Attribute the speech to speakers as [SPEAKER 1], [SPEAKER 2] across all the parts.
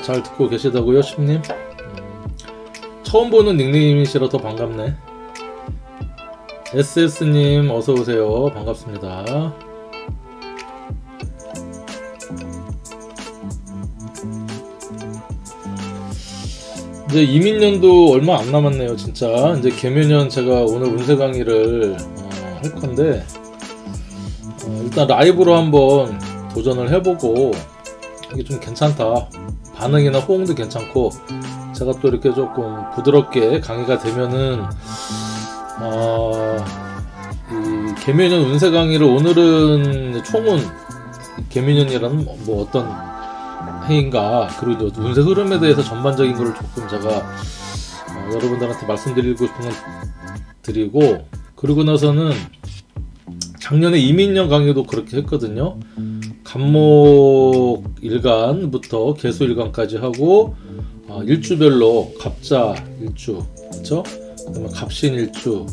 [SPEAKER 1] 잘 듣고 계시다고요, 십님? 처음 보는 닉네임이시라 더 반갑네. SS님 어서오세요. 반갑습니다. 이제 이민년도 얼마 안 남았네요. 진짜 이제 개묘년 제가 오늘 운세 강의를 할 건데 일단 라이브로 한번 도전을 해보고 이게 좀 괜찮다, 반응이나 호응도 괜찮고 제가 또 이렇게 조금 부드럽게 강의가 되면은 이 개묘년 운세 강의를 오늘은 총운 개묘년이라는 뭐 어떤 해인가, 그리고 운세 흐름에 대해서 전반적인 거를 조금 제가 여러분들한테 말씀드리고 싶은 건 드리고, 그리고 나서는 작년에 이민년 강의도 그렇게 했거든요. 간목 일간부터 개수 일간까지 하고 일주별로 갑자 일주, 그렇죠? 그다음에 갑신 일주,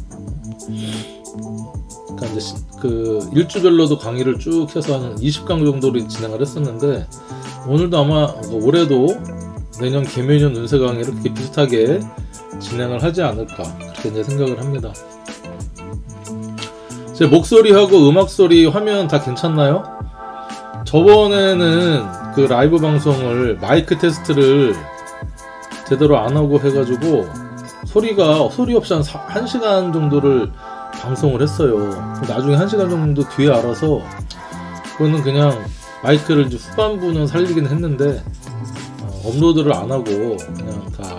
[SPEAKER 1] 그러니까 이제 그 일주별로도 강의를 쭉 해서 한 20강 정도를 진행을 했었는데, 오늘도 아마 올해도 내년 개묘년 운세 강의를 그렇게 비슷하게 진행을 하지 않을까, 그렇게 이제 생각을 합니다. 제 목소리하고 음악 소리 화면 다 괜찮나요? 저번에는 그 라이브 방송을 마이크 테스트를 제대로 안 하고 해가지고 소리 없이 한 1시간 정도를 방송을 했어요. 나중에 1시간 정도 뒤에 알아서 그거는 그냥 마이크를 이제 후반부는 살리긴 했는데 업로드를 안 하고 그냥 다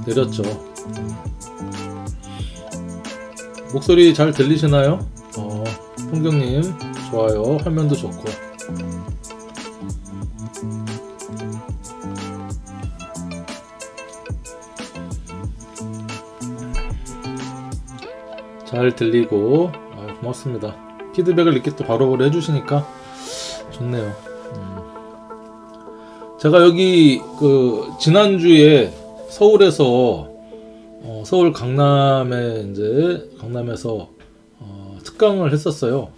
[SPEAKER 1] 내렸죠. 목소리 잘 들리시나요? 풍경님 좋아요. 화면도 좋고. 잘 들리고 고맙습니다. 피드백을 이렇게 또 바로바로 해주시니까 좋네요. 제가 여기 그 지난주에 서울에서 서울 강남에서 특강을 했었어요.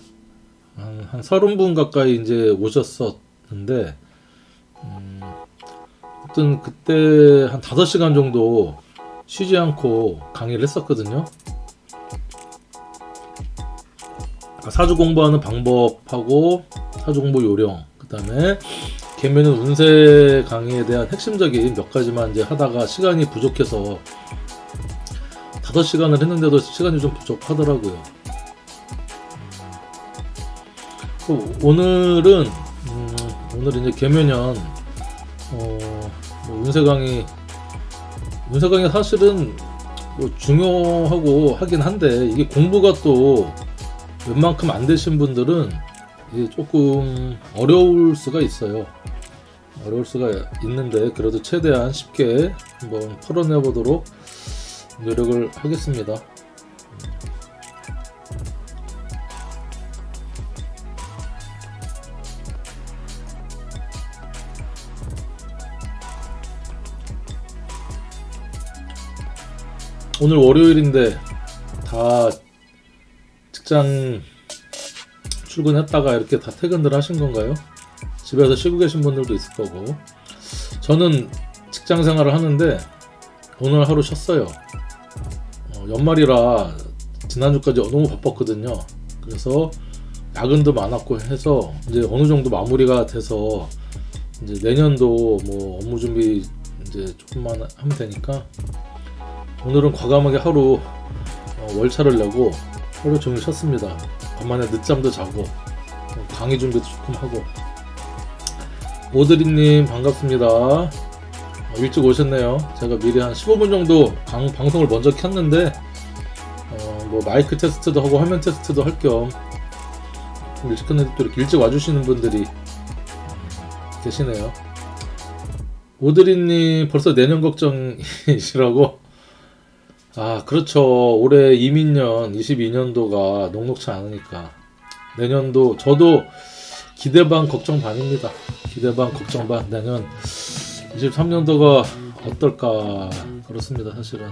[SPEAKER 1] 한 30분 가까이 이제 오셨었는데, 아무튼 그때 한 5시간 정도 쉬지 않고 강의를 했었거든요. 사주 공부하는 방법하고 사주 공부 요령, 그 다음에 개묘년 운세 강의에 대한 핵심적인 몇 가지만 이제 하다가 시간이 부족해서 5시간을 했는데도 시간이 좀 부족하더라고요. 오늘은 이제 개묘년 뭐 운세 강의 사실은 뭐 중요하고 하긴 한데, 이게 공부가 또 웬만큼 안 되신 분들은 이게 조금 어려울 수가 있어요. 어려울 수가 있는데, 그래도 최대한 쉽게 한번 풀어내 보도록 노력을 하겠습니다. 오늘 월요일인데 다 직장 출근했다가 이렇게 다 퇴근들 하신 건가요? 집에서 쉬고 계신 분들도 있을 거고. 저는 직장 생활을 하는데 오늘 하루 쉬었어요. 연말이라 지난주까지 너무 바빴거든요. 그래서 야근도 많았고 해서 이제 어느 정도 마무리가 돼서 이제 내년도 뭐 업무 준비 이제 조금만 하면 되니까 오늘은 과감하게 하루 월차를 내고 하루 종일 쉬었습니다. 간만에 늦잠도 자고 강의 준비도 조금 하고. 오드리님 반갑습니다. 일찍 오셨네요. 제가 미리 한 15분 정도 방송을 먼저 켰는데 뭐 마이크 테스트도 하고 화면 테스트도 할 겸 일찍 켰는데 또 이렇게 일찍 와주시는 분들이 계시네요. 오드리님 벌써 내년 걱정이시라고? 그렇죠. 올해 이민년 22년도가 녹록치 않으니까 내년도 저도 기대 반 걱정 반입니다. 기대 반 걱정 반. 내년 23년도가 어떨까 그렇습니다. 사실은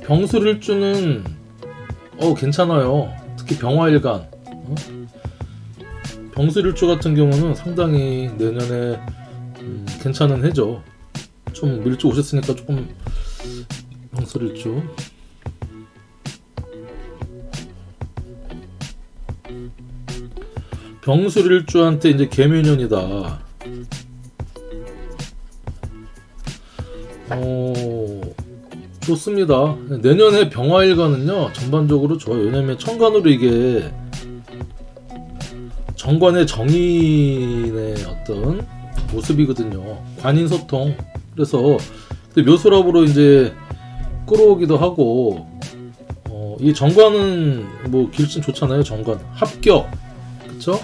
[SPEAKER 1] 병술일주는 괜찮아요. 특히 병화일간 병술일주 같은 경우는 상당히 내년에 괜찮은 해죠. 좀 일찍 오셨으니까 조금 병술일주. 병술일주한테 이제 개묘년이다. 좋습니다. 내년에 병화일간은요 전반적으로 좋아요. 왜냐면 천간으로 이게 정관의 정인의 어떤 모습이거든요. 관인소통. 그래서 묘수랍으로 이제 끌어오기도 하고, 이 정관은 뭐 길진 좋잖아요. 정관 합격, 그쵸?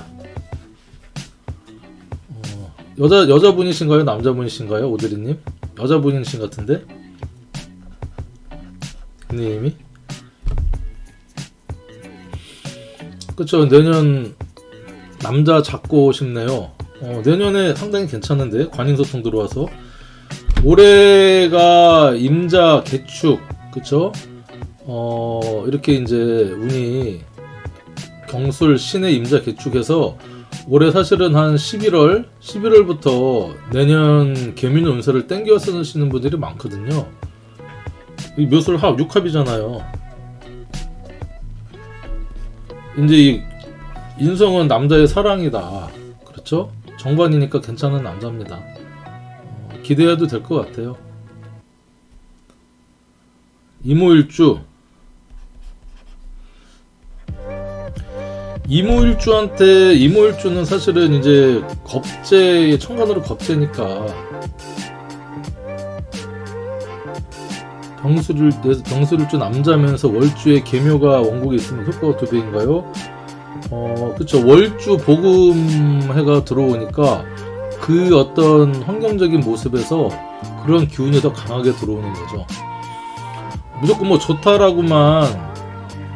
[SPEAKER 1] 여자분이신가요? 남자분이신가요? 오드리님? 여자분이신 것 같은데? 님이? 그쵸. 내년 남자 잡고 싶네요. 내년에 상당히 괜찮은데 관인소통 들어와서 올해가 임자 개축, 그쵸? 이렇게 이제 운이 경술 신의 임자 개축해서 올해 사실은 한 11월부터 내년 개묘년 운세를 땡겨 쓰시는 분들이 많거든요. 이 묘술 합 6합이잖아요. 이제 이 인성은 남자의 사랑이다. 그렇죠? 정관이니까 괜찮은 남자입니다. 기대해도 될 것 같아요. 이모일주. 이모일주는 사실은 이제 겁재, 천간으로 겁재니까 병술일주 남자면서 월주에 계묘가 원국에 있으면 효과가 2배인가요? 그쵸. 월주 복음해가 들어오니까 그 어떤 환경적인 모습에서 그런 기운이 더 강하게 들어오는 거죠. 무조건 뭐 좋다라고만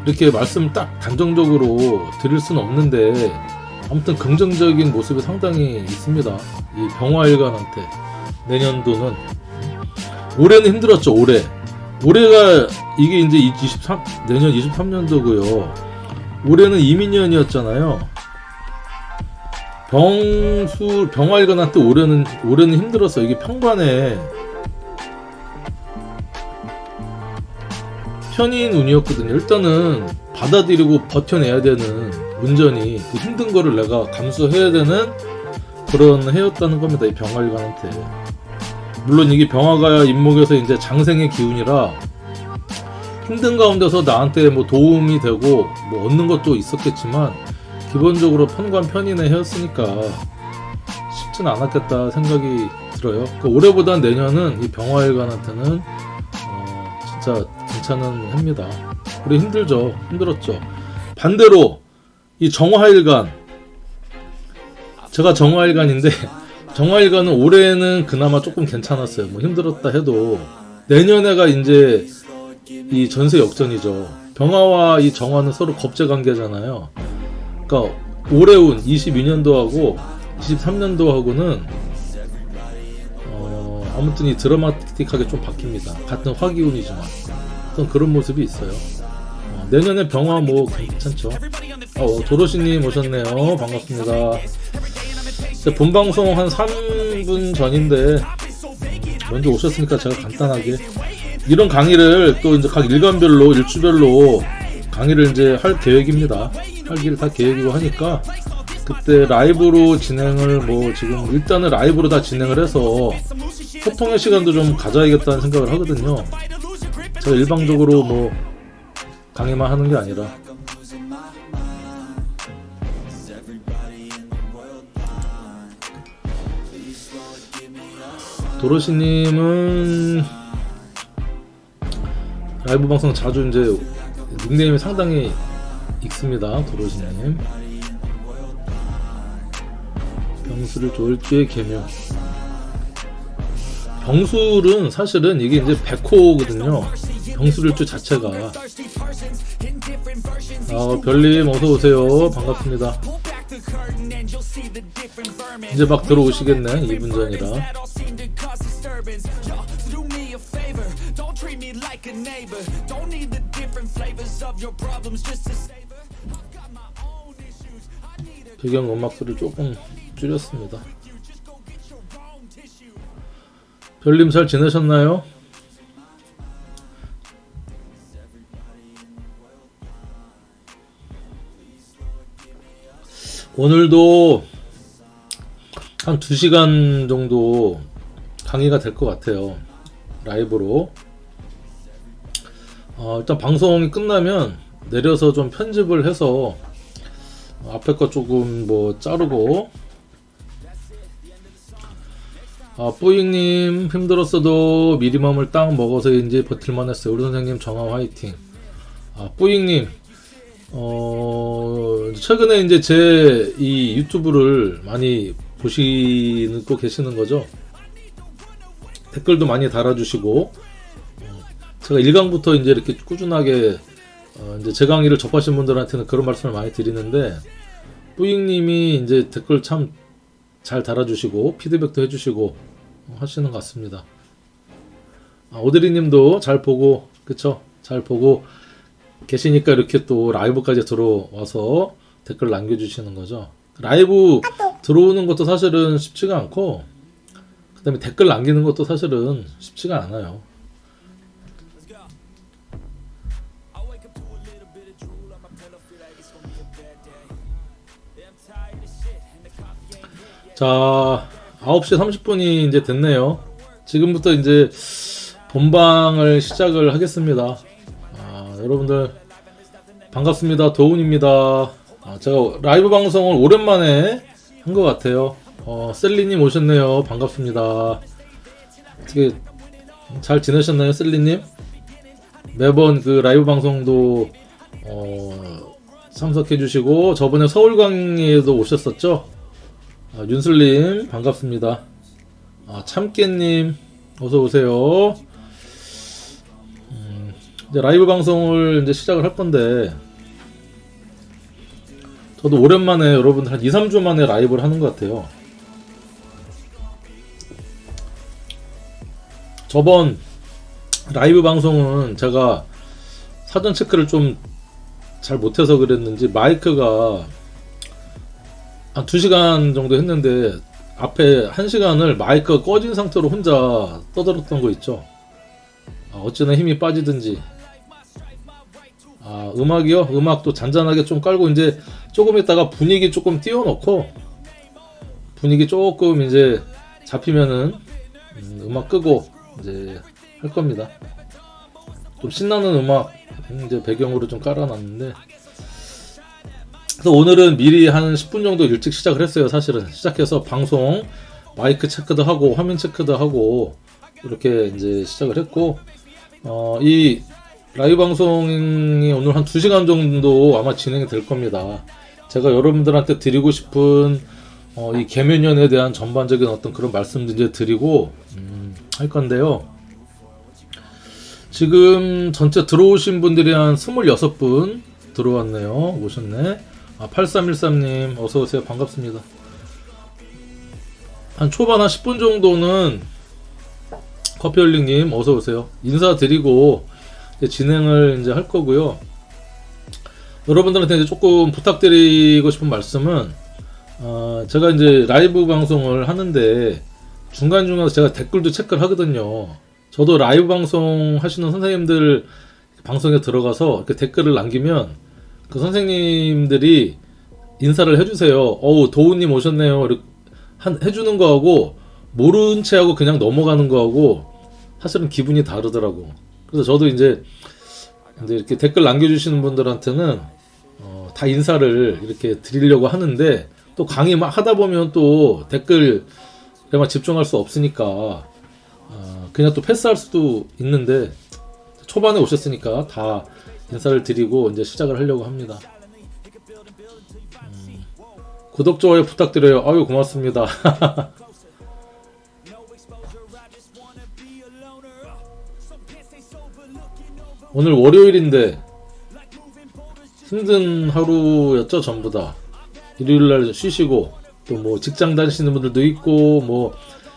[SPEAKER 1] 이렇게 말씀 딱 단정적으로 드릴 수는 없는데, 아무튼 긍정적인 모습이 상당히 있습니다. 이 병화일간한테 내년도는. 올해는 힘들었죠. 올해가 이게 이제 내년 23년도고요. 올해는 이민년이었잖아요. 병화일간한테 올해는 힘들었어요. 이게 평관에 편인 운이었거든요. 일단은 받아들이고 버텨내야 되는 운전이 힘든 거를 내가 감수해야 되는 그런 해였다는 겁니다. 이 병화일간한테. 물론 이게 병화가 인목에서 이제 장생의 기운이라 힘든 가운데서 나한테 뭐 도움이 되고 뭐 얻는 것도 있었겠지만 기본적으로 편관 편인의 해였으니까 쉽진 않았겠다 생각이 들어요. 그러니까 올해보단 내년은 이 병화일간한테는 진짜 괜찮은 해입니다. 우리 힘들었죠. 반대로 이 정화일간, 제가 정화일간인데 정화일간은 올해는 그나마 조금 괜찮았어요. 뭐 힘들었다 해도 내년에가 이제 이 전세 역전이죠. 병화와 이 정화는 서로 겁재 관계잖아요. 그러니까 올해 운 22년도하고 23년도하고는 아무튼 이 드라마틱하게 좀 바뀝니다. 같은 화기운이지만 어떤 그런 모습이 있어요. 내년에 병화 뭐 괜찮죠. 도로시님 오셨네요. 반갑습니다. 본방송 한 3분 전인데 먼저 오셨으니까 제가 간단하게 이런 강의를 또 이제 각 일간별로 일주별로 강의를 이제 할 계획입니다. 하기를 다 계획이고 하니까 그때 라이브로 진행을 뭐 지금 일단은 라이브로 다 진행을 해서 소통의 시간도 좀 가져야겠다는 생각을 하거든요. 제가 일방적으로 뭐 강의만 하는 게 아니라. 도로시님은 라이브 방송 자주 이제 닉네임이 상당히 익습니다. 도로시님. 병술을 월주의 계묘. 병술은 사실은 이게 이제 백호거든요. 병술일주 자체가. 별님 어서오세요. 반갑습니다. 이제 막 들어오시겠네. 2분 전이라. 배경 음악 소리 조금 줄였습니다. 별님 잘 지내셨나요? 오늘도 한 2시간 정도 강의가 될 것 같아요. 라이브로. 일단 방송이 끝나면 내려서 좀 편집을 해서 앞에 거 조금 뭐 자르고, 뿌잉님 힘들었어도 미리맘을 딱 먹어서인지 버틸만 했어요. 우리 선생님 정화 화이팅. 뿌잉님 최근에 이제 제 이 유튜브를 많이 보시고 계시는 거죠? 댓글도 많이 달아주시고, 제가 1강부터 이제 이렇게 꾸준하게 이제 제 강의를 접하신 분들한테는 그런 말씀을 많이 드리는데, 뿌잉님이 이제 댓글 참 잘 달아주시고 피드백도 해주시고 하시는 것 같습니다. 오드리님도 잘 보고, 그쵸? 잘 보고 계시니까 이렇게 또 라이브까지 들어와서 댓글 남겨주시는 거죠. 라이브 들어오는 것도 사실은 쉽지가 않고, 그 다음에 댓글 남기는 것도 사실은 쉽지가 않아요. 자, 9시 30분이 이제 됐네요. 지금부터 이제 본방을 시작을 하겠습니다. 여러분들 반갑습니다. 도훈입니다. 제가 라이브 방송을 오랜만에 한 것 같아요. 셀리님 오셨네요. 반갑습니다. 어떻게 잘 지내셨나요, 셀리님? 매번 그 라이브 방송도 참석해주시고, 저번에 서울 강의에도 오셨었죠? 윤슬님 반갑습니다. 참깨님 어서 오세요. 이제 라이브 방송을 이제 시작을 할 건데, 저도 오랜만에 여러분들 한 2-3주 만에 라이브를 하는 것 같아요. 저번 라이브 방송은 제가 사전 체크를 좀 잘 못해서 그랬는지 마이크가 한 2시간 정도 했는데 앞에 1시간을 마이크가 꺼진 상태로 혼자 떠들었던 거 있죠. 어찌나 힘이 빠지든지. 음악이요? 음악도 잔잔하게 좀 깔고, 이제 조금 있다가 분위기 조금 띄워놓고, 분위기 조금 이제 잡히면은 음악 끄고 이제 할 겁니다. 좀 신나는 음악 이제 배경으로 좀 깔아놨는데, 그래서 오늘은 미리 한 10분 정도 일찍 시작을 했어요. 사실은 시작해서 방송 마이크 체크도 하고 화면 체크도 하고 이렇게 이제 시작을 했고, 이 라이브 방송이 오늘 한 2시간 정도 아마 진행이 될 겁니다. 제가 여러분들한테 드리고 싶은 이 계면연에 대한 전반적인 어떤 그런 말씀도 이제 드리고 할 건데요. 지금 전체 들어오신 분들이 한 26분 들어왔네요. 오셨네. 8313님 어서오세요. 반갑습니다. 한 초반 한 10분 정도는 커피홀링님 어서오세요. 인사드리고 진행을 이제 할 거고요. 여러분들한테 이제 조금 부탁드리고 싶은 말씀은, 제가 이제 라이브 방송을 하는데 중간중간 제가 댓글도 체크를 하거든요. 저도 라이브 방송 하시는 선생님들 방송에 들어가서 이렇게 댓글을 남기면 그 선생님들이 인사를 해주세요. 도우님 오셨네요. 이렇게 해주는 거하고 모른 채 하고 그냥 넘어가는 거하고 사실은 기분이 다르더라고. 그래서 저도 이제 이렇게 댓글 남겨주시는 분들한테는 다 인사를 이렇게 드리려고 하는데, 또 강의 막 하다 보면 또 댓글에만 집중할 수 없으니까 그냥 또 패스할 수도 있는데, 초반에 오셨으니까 다 인사를 드리고 이제 시작을 하려고 합니다. 구독, 좋아요 부탁드려요. 아유, 고맙습니다. 오늘 월요일인데 힘든 하루였죠. 전부 다 일요일날 쉬시고, 또 뭐 직장 다니시는 분들도 있고, 뭐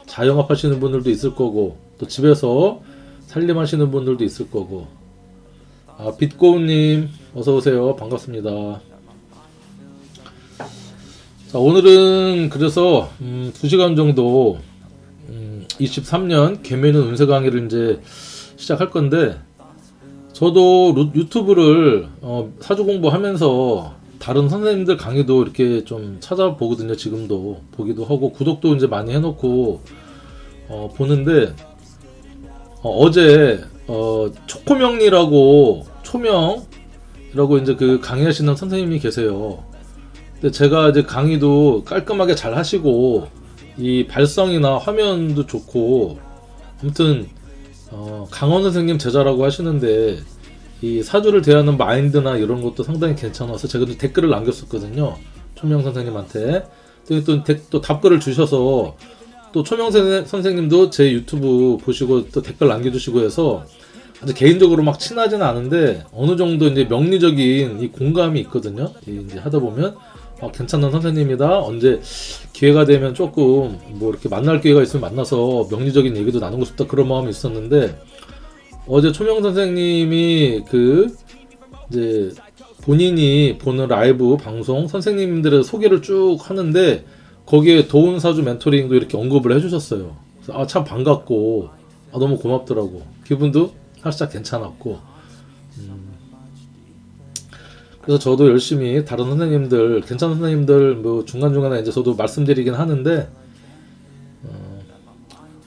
[SPEAKER 1] 자영업 하시는 분들도 있을 거고, 또 집에서 살림하시는 분들도 있을 거고. 빛고운님 어서오세요. 반갑습니다. 자, 오늘은 그래서 2시간 정도 23년 개묘년 운세 강의를 이제 시작할 건데, 저도 유튜브를 사주 공부하면서 다른 선생님들 강의도 이렇게 좀 찾아보거든요. 지금도 보기도 하고 구독도 이제 많이 해놓고 보는데, 어제 초명이라고 이제 그 강의하시는 선생님이 계세요. 근데 제가 이제 강의도 깔끔하게 잘 하시고 이 발성이나 화면도 좋고, 아무튼 강원 선생님 제자라고 하시는데 이 사주를 대하는 마인드나 이런 것도 상당히 괜찮아서 제가 댓글을 남겼었거든요. 초명 선생님한테. 또 답글을 주셔서 또 초명 선생님도 제 유튜브 보시고 또 댓글 남겨주시고 해서 아주 개인적으로 막 친하지는 않은데 어느 정도 이제 명리적인 이 공감이 있거든요. 이제 하다 보면 괜찮은 선생님이다. 언제 기회가 되면 조금 뭐 이렇게 만날 기회가 있으면 만나서 명리적인 얘기도 나누고 싶다, 그런 마음이 있었는데, 어제 초명 선생님이 이제 본인이 보는 라이브 방송 선생님들의 소개를 쭉 하는데 거기에 도운사주 멘토링도 이렇게 언급을 해주셨어요. 그래서 참 반갑고 너무 고맙더라고. 기분도 살짝 괜찮았고, 그래서 저도 열심히 다른 선생님들, 괜찮은 선생님들 뭐 중간중간에 이제 저도 말씀드리긴 하는데,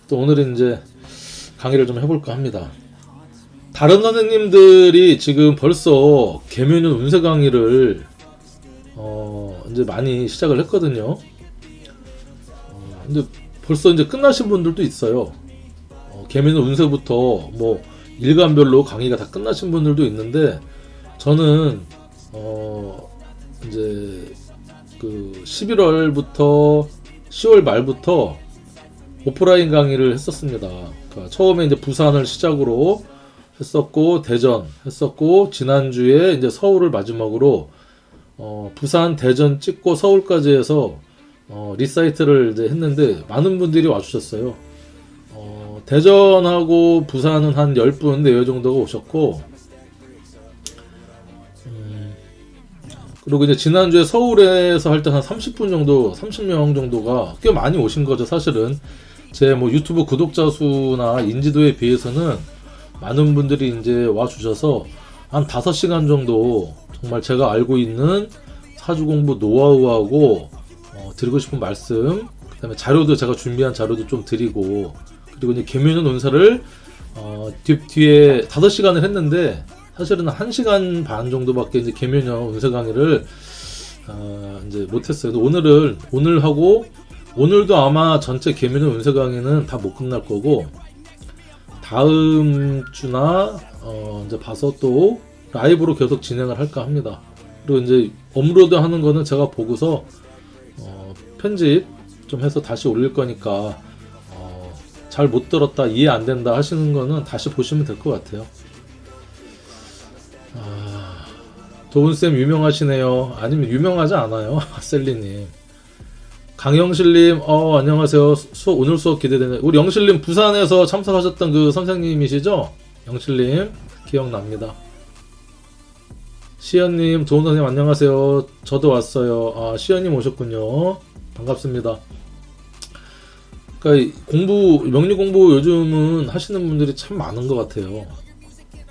[SPEAKER 1] 또 오늘은 이제 강의를 좀 해볼까 합니다. 다른 선생님들이 지금 벌써 개묘년 운세 강의를 이제 많이 시작을 했거든요. 근데 벌써 이제 끝나신 분들도 있어요. 개묘년 운세부터 뭐 일간별로 강의가 다 끝나신 분들도 있는데, 저는 이제 11월부터 10월 말부터 오프라인 강의를 했었습니다. 그러니까 처음에 이제 부산을 시작으로 했었고, 대전 했었고, 지난주에 이제 서울을 마지막으로 부산, 대전 찍고 서울까지 해서 리사이트를 이제 했는데 많은 분들이 와주셨어요. 대전하고 부산은 한 10분 내외 정도가 오셨고, 그리고 이제 지난주에 서울에서 할 때 한 30분 정도, 30명 정도가 꽤 많이 오신 거죠. 사실은 제 뭐 유튜브 구독자 수나 인지도에 비해서는 많은 분들이 이제 와 주셔서 한 5시간 정도 정말 제가 알고 있는 사주 공부 노하우하고 드리고 싶은 말씀, 그다음에 자료도 제가 준비한 자료도 좀 드리고, 그리고 이제 개묘년 운세를 뒤에 5시간을 했는데 사실은 1시간 반 정도밖에 이제 개묘년 운세 강의를 이제 못했어요. 오늘 하고, 오늘도 아마 전체 개묘년 운세 강의는 다 못 끝날 거고, 다음 주나 이제 봐서 또 라이브로 계속 진행을 할까 합니다. 그리고 이제 업로드 하는 거는 제가 보고서 편집 좀 해서 다시 올릴 거니까 잘 못 들었다, 이해 안 된다 하시는 거는 다시 보시면 될 것 같아요. 도훈쌤 유명하시네요. 아니면 유명하지 않아요. 셀리님. 강영실님, 안녕하세요. 오늘 수업 기대되네요. 우리 영실님 부산에서 참석하셨던 그 선생님이시죠? 영실님, 기억납니다. 시연님, 도훈 선생님 안녕하세요. 저도 왔어요. 시연님 오셨군요. 반갑습니다. 그러니까 명리 공부 요즘은 하시는 분들이 참 많은 것 같아요.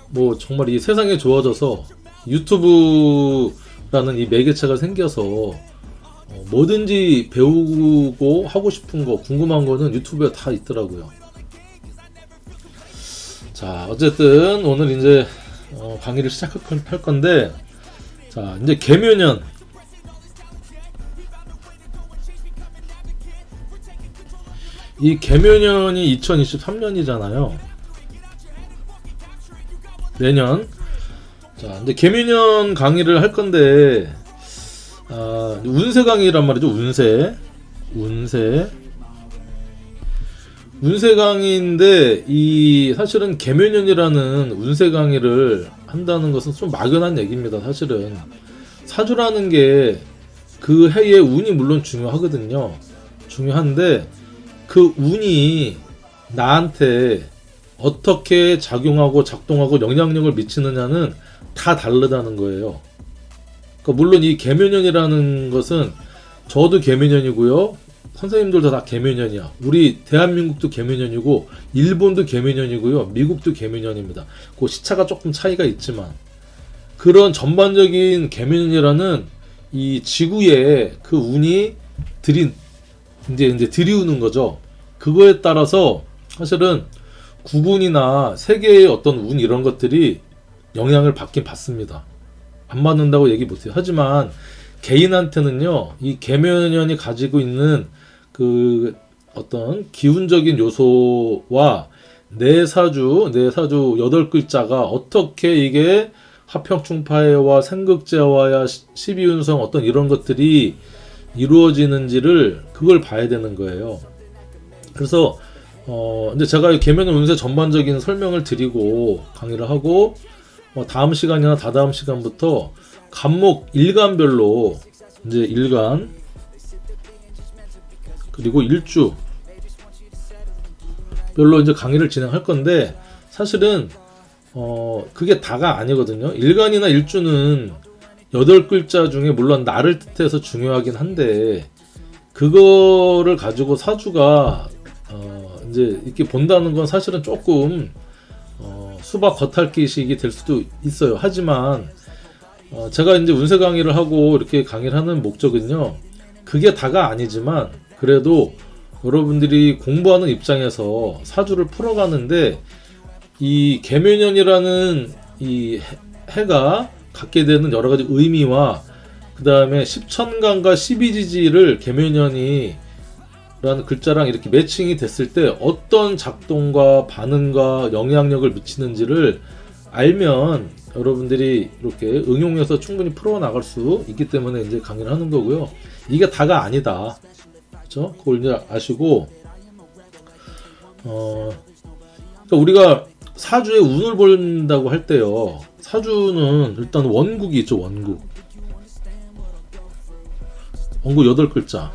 [SPEAKER 1] 뭐 정말 이 세상이 좋아져서 유튜브라는 이 매개체가 생겨서 뭐든지 배우고 하고 싶은 거, 궁금한 거는 유튜브에 다 있더라고요. 자, 어쨌든 오늘 이제 강의를 시작할 건데, 자, 이제 개묘년. 이 개묘년이 2023년이잖아요. 내년. 자, 이제 개묘년 강의를 할 건데, 운세 강의란 말이죠. 운세 강의인데, 사실은 개묘년이라는 운세 강의를 한다는 것은 좀 막연한 얘기입니다. 사실은 사주라는 게 그 해의 운이 물론 중요하거든요. 중요한데 그 운이 나한테 어떻게 작용하고 작동하고 영향력을 미치느냐는 다 다르다는 거예요. 그러니까 물론 이 개묘년이라는 것은 저도 개묘년이고요. 선생님들도 다 개묘년이야. 우리 대한민국도 개묘년이고 일본도 개묘년이고요. 미국도 개묘년입니다. 그 시차가 조금 차이가 있지만 그런 전반적인 개묘년이라는 이 지구에 그 운이 이제 들이우는 거죠. 그거에 따라서 사실은 국운이나 세계의 어떤 운 이런 것들이 영향을 받긴 받습니다. 안 받는다고 얘기 못해요. 하지만 개인한테는요, 이 개묘년이 가지고 있는 그 어떤 기운적인 요소와 내 사주 8글자가 어떻게 이게 하평충파해와 생극제화야 12운성 어떤 이런 것들이 이루어지는지를 그걸 봐야 되는 거예요. 그래서 이제 제가 개묘년 운세 전반적인 설명을 드리고 강의를 하고 다음 시간이나 다다음 시간부터 간목 일간별로 이제 일간 그리고 일주 별로 이제 강의를 진행할 건데 사실은 그게 다가 아니거든요. 일간이나 일주는 8글자 중에 물론 나를 뜻해서 중요하긴 한데 그거를 가지고 사주가 이제 이렇게 본다는 건 사실은 조금 수박 겉핥기식이 될 수도 있어요. 하지만 제가 이제 운세 강의를 하고 이렇게 강의를 하는 목적은요, 그게 다가 아니지만 그래도 여러분들이 공부하는 입장에서 사주를 풀어가는데 이 개묘년이라는 이 해가 갖게 되는 여러 가지 의미와 그 다음에 십천간과 십이지지를 개묘년이 라는 글자랑 이렇게 매칭이 됐을 때 어떤 작동과 반응과 영향력을 미치는지를 알면 여러분들이 이렇게 응용해서 충분히 풀어나갈 수 있기 때문에 이제 강의를 하는 거고요. 이게 다가 아니다. 그렇죠? 그걸 이제 아시고 그러니까 우리가 사주의 운을 본다고 할 때요. 사주는 일단 원국이 있죠. 원국 8글자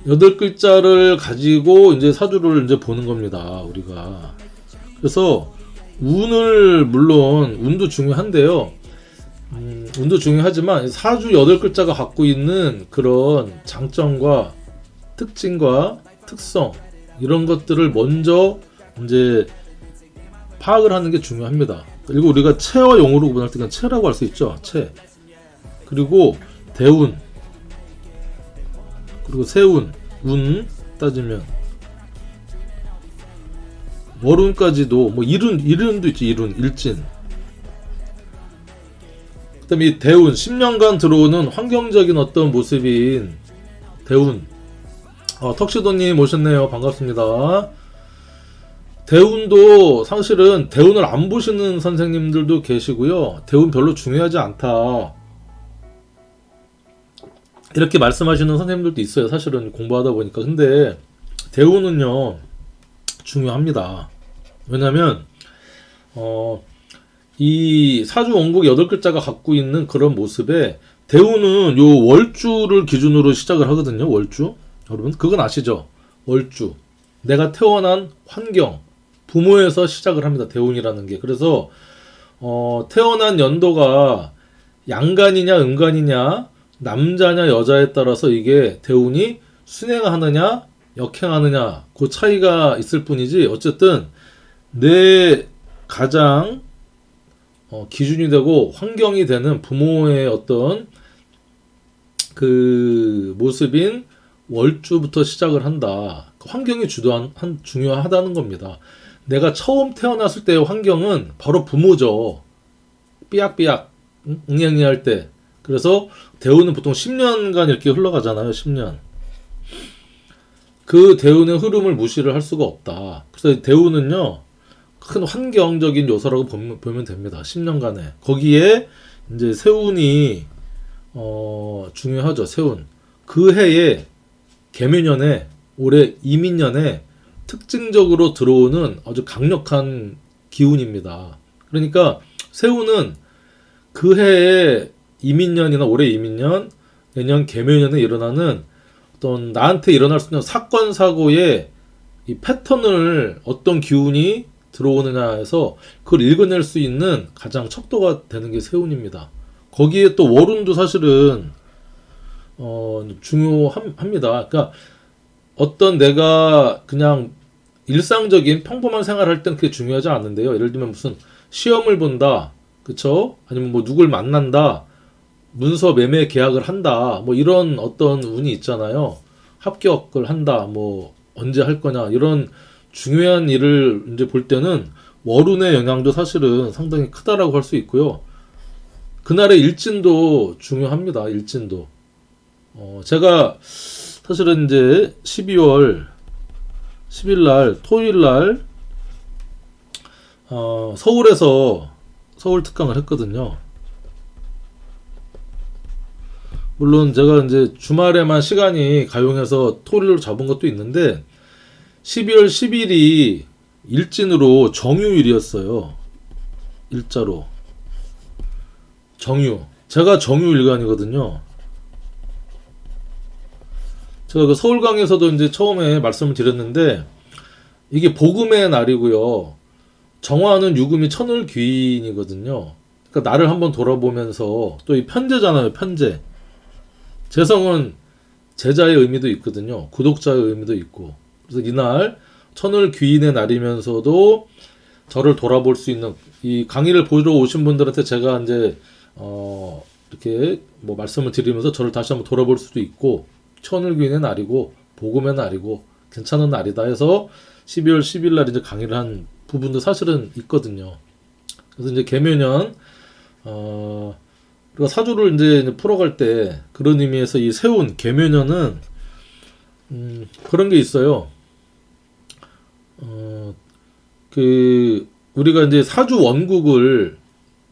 [SPEAKER 1] 8글자를 가지고 이제 사주를 이제 보는 겁니다. 우리가. 그래서 운을 물론 운도 중요한데요. 운도 중요하지만 사주 8글자가 갖고 있는 그런 장점과 특징과 특성 이런 것들을 먼저 이제 파악을 하는 게 중요합니다. 그리고 우리가 체와 용으로 구분할 때 체라고 할 수 있죠. 체. 그리고 대운. 그리고 세운, 운 따지면 월운까지도 뭐 일운도 있지. 일운, 일진. 그다음에 이 대운 10년간 들어오는 환경적인 어떤 모습인 대운. 턱시도님 오셨네요. 반갑습니다. 대운도 사실은 대운을 안 보시는 선생님들도 계시고요. 대운 별로 중요하지 않다. 이렇게 말씀하시는 선생님들도 있어요. 사실은 공부하다 보니까. 근데 대운은요 중요합니다. 왜냐면 이 사주 원국 8글자가 갖고 있는 그런 모습에 대운은 요 월주를 기준으로 시작을 하거든요. 월주. 여러분 그건 아시죠? 월주. 내가 태어난 환경, 부모에서 시작을 합니다. 대운이라는 게. 그래서 태어난 연도가 양간이냐 음간이냐 남자냐 여자에 따라서 이게 대운이 순행하느냐 역행하느냐 그 차이가 있을 뿐이지 어쨌든 내 가장 기준이 되고 환경이 되는 부모의 어떤 그 모습인 월주부터 시작을 한다. 환경이 중요하다는 겁니다. 내가 처음 태어났을 때의 환경은 바로 부모죠. 삐약삐약 응애응애할 때. 그래서 대운은 보통 10년간 이렇게 흘러가잖아요. 10년. 그 대운의 흐름을 무시를 할 수가 없다. 그래서 대운은요 큰 환경적인 요소라고 보면 됩니다. 10년간에. 거기에 이제 세운이 중요하죠. 세운. 그 해에 개묘년에 올해 이민년에 특징적으로 들어오는 아주 강력한 기운입니다. 그러니까 세운은 그 해에 이민년이나 올해 이민년, 내년 개묘년에 일어나는 어떤 나한테 일어날 수 있는 사건 사고의 이 패턴을 어떤 기운이 들어오느냐 해서 그걸 읽어낼 수 있는 가장 척도가 되는 게 세운입니다. 거기에 또 월운도 사실은 중요합니다. 그러니까 어떤 내가 그냥 일상적인 평범한 생활할 땐 그게 중요하지 않은데요. 예를 들면 무슨 시험을 본다, 그쵸? 아니면 뭐 누굴 만난다, 문서 매매 계약을 한다, 뭐 이런 어떤 운이 있잖아요. 합격을 한다, 뭐 언제 할 거냐 이런 중요한 일을 이제 볼 때는 월운의 영향도 사실은 상당히 크다라고 할 수 있고요. 그날의 일진도 중요합니다. 일진도. 제가 사실은 이제 12월 10일 날 토요일 날 서울에서 서울 특강을 했거든요. 물론 제가 이제 주말에만 시간이 가용해서 토요일로 잡은 것도 있는데 12월 10일이 일진으로 정유일이었어요. 일자로. 정유. 제가 정유일간이거든요. 제가 그 서울강에서도 이제 처음에 말씀을 드렸는데 이게 복음의 날이고요. 정화는 유금이 천을귀인이거든요. 그러니까 나를 한번 돌아보면서 또 이 편제잖아요. 편제. 재성은 제자의 의미도 있거든요. 구독자의 의미도 있고. 그래서 이날 천을귀인의 날이면서도 저를 돌아볼 수 있는 이 강의를 보러 오신 분들한테 제가 이제 이렇게 뭐 말씀을 드리면서 저를 다시 한번 돌아볼 수도 있고 천을귀인의 날이고 복음의 날이고 괜찮은 날이다 해서 12월 10일 날 이제 강의를 한 부분도 사실은 있거든요. 그래서 이제 계묘년 그리고 사주를 이제 풀어갈 때 그런 의미에서 이 세운 계묘년은 그런 게 있어요. 그 우리가 이제 사주 원국을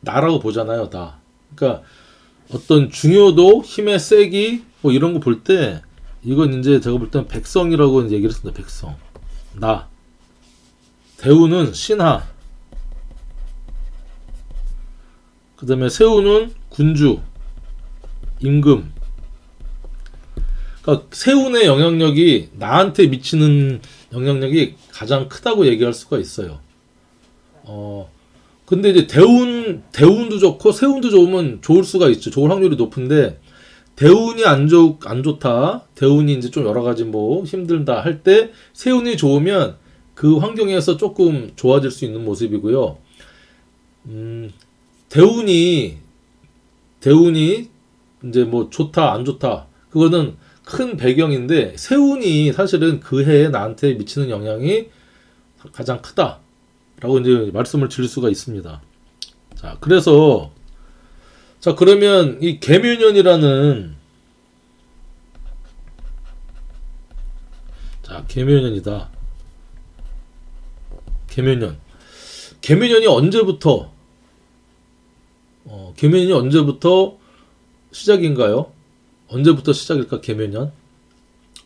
[SPEAKER 1] 나라고 보잖아요, 다. 그러니까 어떤 중요도, 힘의 세기 뭐 이런 거 볼 때 이건 이제 제가 볼 때는 백성이라고 얘기를 했습니다. 백성. 나. 대우는 신하. 그 다음에 세우는 군주, 임금. 그러니까 세운의 영향력이 나한테 미치는 영향력이 가장 크다고 얘기할 수가 있어요. 근데 이제 대운도 좋고 세운도 좋으면 좋을 수가 있죠. 좋을 확률이 높은데 대운이 안 좋다. 대운이 이제 좀 여러 가지 뭐 힘들다 할 때 세운이 좋으면 그 환경에서 조금 좋아질 수 있는 모습이고요. 대운이 이제 뭐 좋다 안 좋다 그거는 큰 배경인데 세운이 사실은 그 해에 나한테 미치는 영향이 가장 크다라고 이제 말씀을 드릴 수가 있습니다. 자, 그래서 자 그러면 이 계묘년이라는 자 계묘년이다. 계묘년이 언제부터 계묘년이 언제부터 시작인가요? 언제부터 시작일까? 계묘년?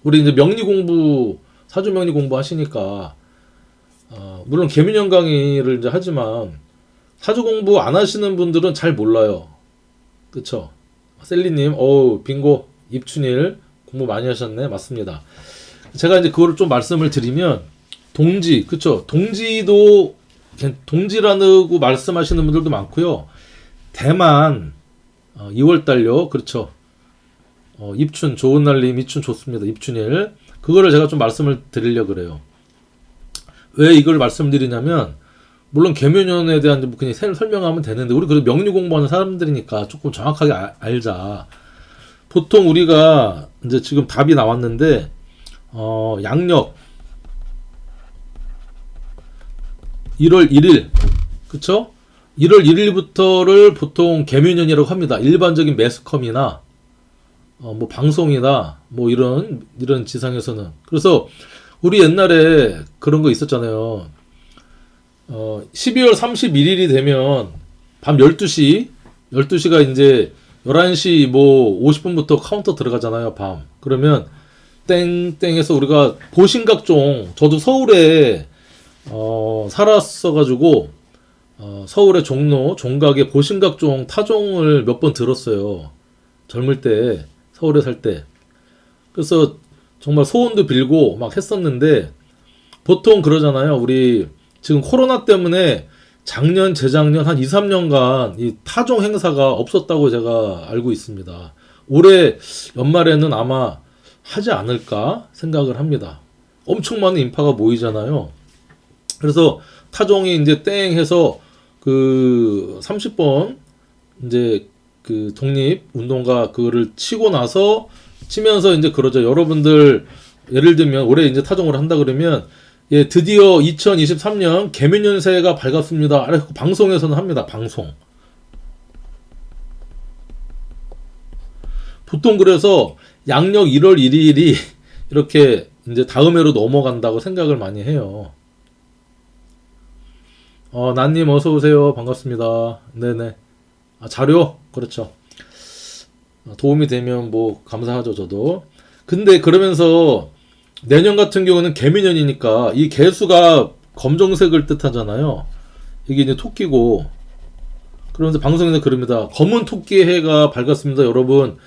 [SPEAKER 1] 우리 이제 명리 공부 사주 명리 공부 하시니까 물론 계묘년 강의를 이제 하지만 사주 공부 안 하시는 분들은 잘 몰라요. 그쵸? 셀리님, 빙고 입춘일 공부 많이 하셨네. 맞습니다. 제가 이제 그거를 좀 말씀을 드리면 동지, 그쵸? 동지라고 말씀하시는 분들도 많고요. 대만 2월달요. 그렇죠. 입춘 좋은 날님 입춘 좋습니다. 입춘일 그거를 제가 좀 말씀을 드리려고 그래요. 왜 이걸 말씀드리냐면 물론 계묘년에 대한 그냥 설명하면 되는데 우리 그래도 명리 공부하는 사람들이니까 조금 정확하게 알자. 보통 우리가 이제 지금 답이 나왔는데 양력 1월 1일 그쵸? 1월 1일부터를 보통 계묘년이라고 합니다. 일반적인 매스컴이나 뭐 방송이나 뭐 이런 지상에서는. 그래서 우리 옛날에 그런 거 있었잖아요. 12월 31일이 되면 밤 12시가 이제 11시 뭐 50분부터 카운터 들어가잖아요, 밤. 그러면 땡땡해서 우리가 보신각종, 저도 서울에 살았어가지고 서울의 종로, 종각에 보신각종 타종을 몇 번 들었어요. 젊을 때, 서울에 살 때. 그래서 정말 소원도 빌고 막 했었는데 보통 그러잖아요. 우리 지금 코로나 때문에 작년, 재작년 한 2, 3년간 이 타종 행사가 없었다고 제가 알고 있습니다. 올해 연말에는 아마 하지 않을까 생각을 합니다. 엄청 많은 인파가 모이잖아요. 그래서 타종이 이제 땡 해서 그 30번 이제 그 독립운동가 그거를 치고 나서 치면서 이제 그러죠. 여러분들 예를 들면 올해 이제 타종을 한다 그러면 예, 드디어 2023년 개묘년 새해가 밝았습니다. 방송에서는 합니다. 방송. 보통 그래서 양력 1월 1일이 이렇게 이제 다음 해로 넘어간다고 생각을 많이 해요. 난님 어서 오세요. 반갑습니다. 네네. 자료? 그렇죠. 도움이 되면 뭐 감사하죠, 저도. 근데 그러면서 내년 같은 경우는 개미년이니까 이 개수가 검정색을 뜻하잖아요. 이게 이제 토끼고 그러면서 방송에서 그럽니다. 검은 토끼의 해가 밝았습니다, 여러분.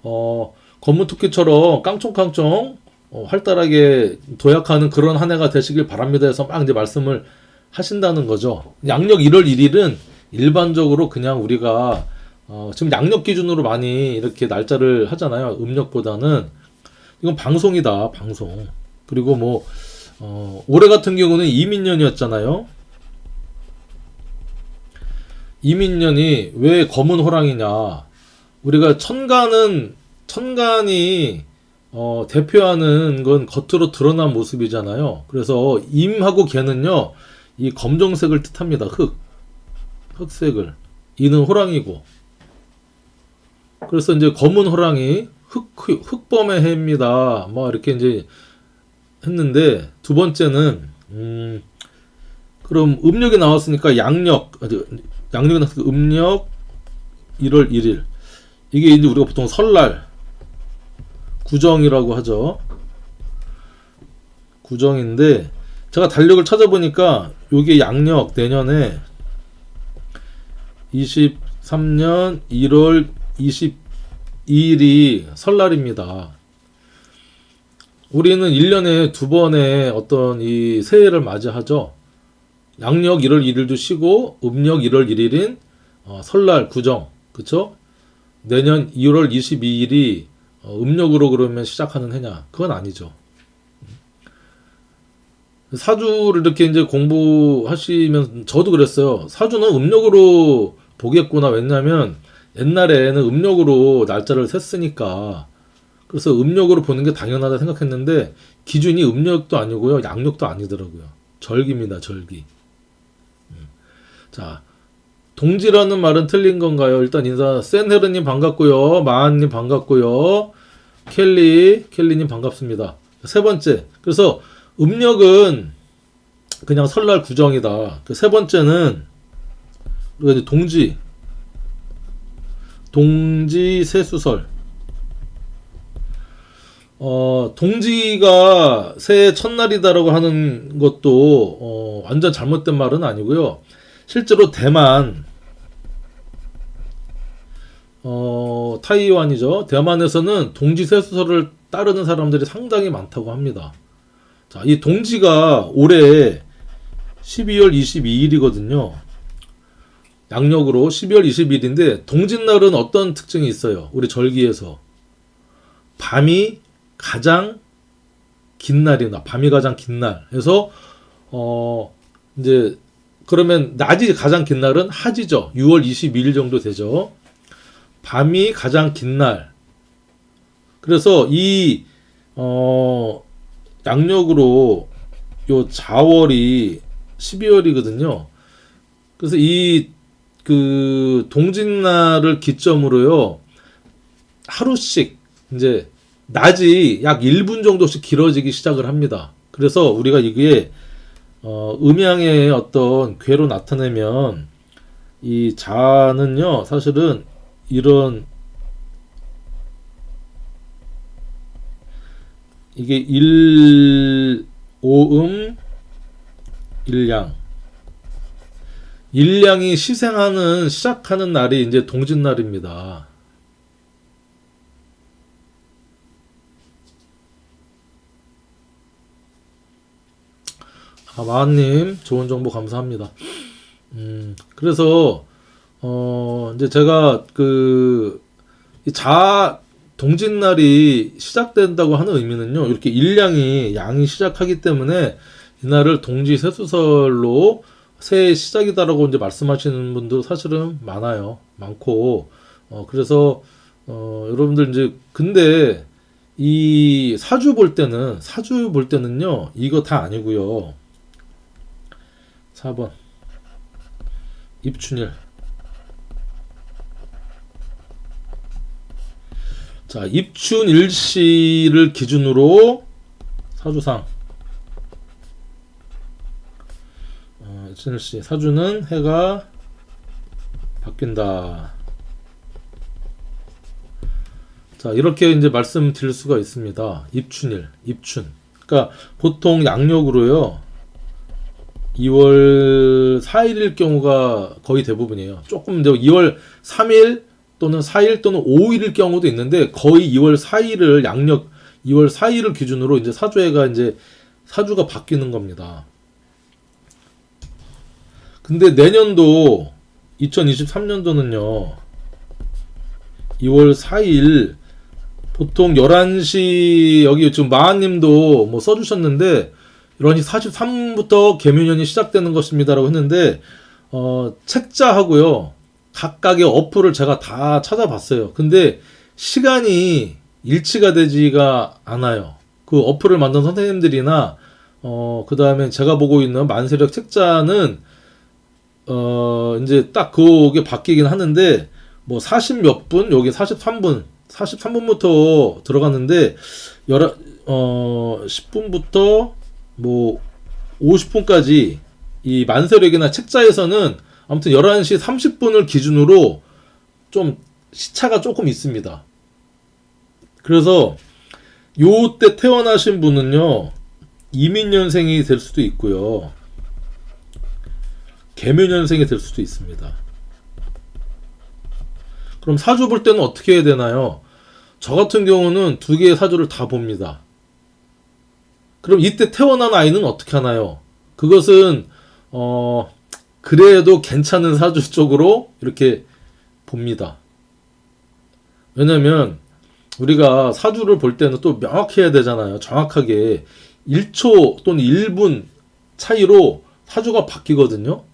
[SPEAKER 1] 검은 토끼처럼 깡총깡총 활달하게 도약하는 그런 한 해가 되시길 바랍니다 해서 막 이제 말씀을 하신다는 거죠. 양력 1월 1일은 일반적으로 그냥 우리가 지금 양력 기준으로 많이 이렇게 날짜를 하잖아요. 음력보다는 이건 방송이다, 방송. 그리고 뭐 올해 같은 경우는 이민년이었잖아요. 이민년이 왜 검은 호랑이냐? 우리가 천간이 대표하는 건 겉으로 드러난 모습이잖아요. 그래서 임하고 개는요, 이 검정색을 뜻합니다. 흑색을. 이는 호랑이고. 그래서 이제 검은 호랑이, 흑범의 해입니다. 뭐 이렇게 이제 했는데 두 번째는 그럼 음력이 나왔으니까 양력이 나왔으니까 음력 1월 1일. 이게 이제 우리가 보통 설날 구정이라고 하죠. 구정인데 제가 달력을 찾아보니까 요게 양력 내년에 23년 1월 22일이 설날입니다. 우리는 1년에 두 번의 어떤 이 새해를 맞이하죠. 양력 1월 1일도 쉬고 음력 1월 1일인 설날 구정, 그쵸? 내년 2월 22일이 음력으로 그러면 시작하는 해냐? 그건 아니죠. 사주를 이렇게 이제 공부하시면 저도 그랬어요. 사주는 음력으로 보겠구나. 왜냐면 옛날에는 음력으로 날짜를 셌으니까. 그래서 음력으로 보는 게 당연하다 생각했는데 기준이 음력도 아니고요. 양력도 아니더라고요. 절기입니다. 절기. 자, 동지라는 말은 틀린 건가요? 일단 인사. 센헤르님 반갑고요. 마한님 반갑고요. 켈리님 반갑습니다. 세 번째. 그래서 음력은 그냥 설날 구정이다. 그 세 번째는 우리가 이제 동지 세수설. 동지가 새해 첫날이다라고 하는 것도 완전 잘못된 말은 아니고요. 실제로 대만 타이완이죠. 대만에서는 동지 세수설을 따르는 사람들이 상당히 많다고 합니다. 자, 이 동지가 올해 12월 22일이거든요. 양력으로 12월 22일인데 동짓날은 어떤 특징이 있어요? 우리 절기에서 밤이 가장 긴 날이다. 밤이 가장 긴 날. 그래서 이제 그러면 낮이 가장 긴 날은 하지죠. 6월 22일 정도 되죠. 밤이 가장 긴 날. 그래서 이 양력으로 요 자월이 12월이거든요. 그래서 이 그 동짓날을 기점으로요. 하루씩 이제 낮이 약 1분 정도씩 길어지기 시작을 합니다. 그래서 우리가 이게 음양의 어떤 괴로 나타내면 이 자는요 사실은 이런 이게 1오음 1양 일량이 시작하는 날이 이제 동짓날입니다. 마한님 좋은 정보 감사합니다. 그래서 이제 제가 이 동짓날이 시작된다고 하는 의미는요. 이렇게 양이 시작하기 때문에 이날을 동지세수설로 새해 시작이다라고 이제 말씀하시는 분도 사실은 많고, 그래서 여러분들 이제 근데 이 사주 볼 때는요 이거 다 아니고요. 4번 입춘일. 자, 입춘일시를 기준으로 사주상 입춘일시 사주는 해가 바뀐다. 자, 이렇게 이제 말씀드릴 수가 있습니다. 입춘. 그러니까 보통 양력으로요. 2월 4일일 경우가 거의 대부분이에요. 조금 이제 2월 3일 또는 4일 또는 5일일 경우도 있는데 거의 2월 4일을 양력 2월 4일을 기준으로 이제 사주가 바뀌는 겁니다. 근데 내년도 2023년도는요. 2월 4일 보통 11시 여기 지금 마하님도 뭐 써주셨는데 11시 43분부터 개묘년이 시작되는 것입니다라고 했는데 책자하고요. 각각의 어플을 제가 다 찾아봤어요. 근데 시간이 일치가 되지가 않아요. 그 어플을 만든 선생님들이나 그 다음에 제가 보고 있는 만세력 책자는 이제 딱 그게 바뀌긴 하는데 뭐 40 몇 분, 여기 43분부터 들어갔는데 10분부터 뭐 50분까지 이 만세력이나 책자에서는 아무튼 11시 30분을 기준으로 좀 시차가 조금 있습니다. 그래서 요때 태어나신 분은요 이민년생이 될 수도 있고요 개묘년생이 될 수도 있습니다. 그럼 사주 볼 때는 어떻게 해야 되나요? 저 같은 경우는 두 개의 사주를 다 봅니다. 그럼 이때 태어난 아이는 어떻게 하나요? 그것은 그래도 괜찮은 사주 쪽으로 이렇게 봅니다. 왜냐면 우리가 사주를 볼 때는 또 명확해야 되잖아요. 정확하게 1초 또는 1분 차이로 사주가 바뀌거든요.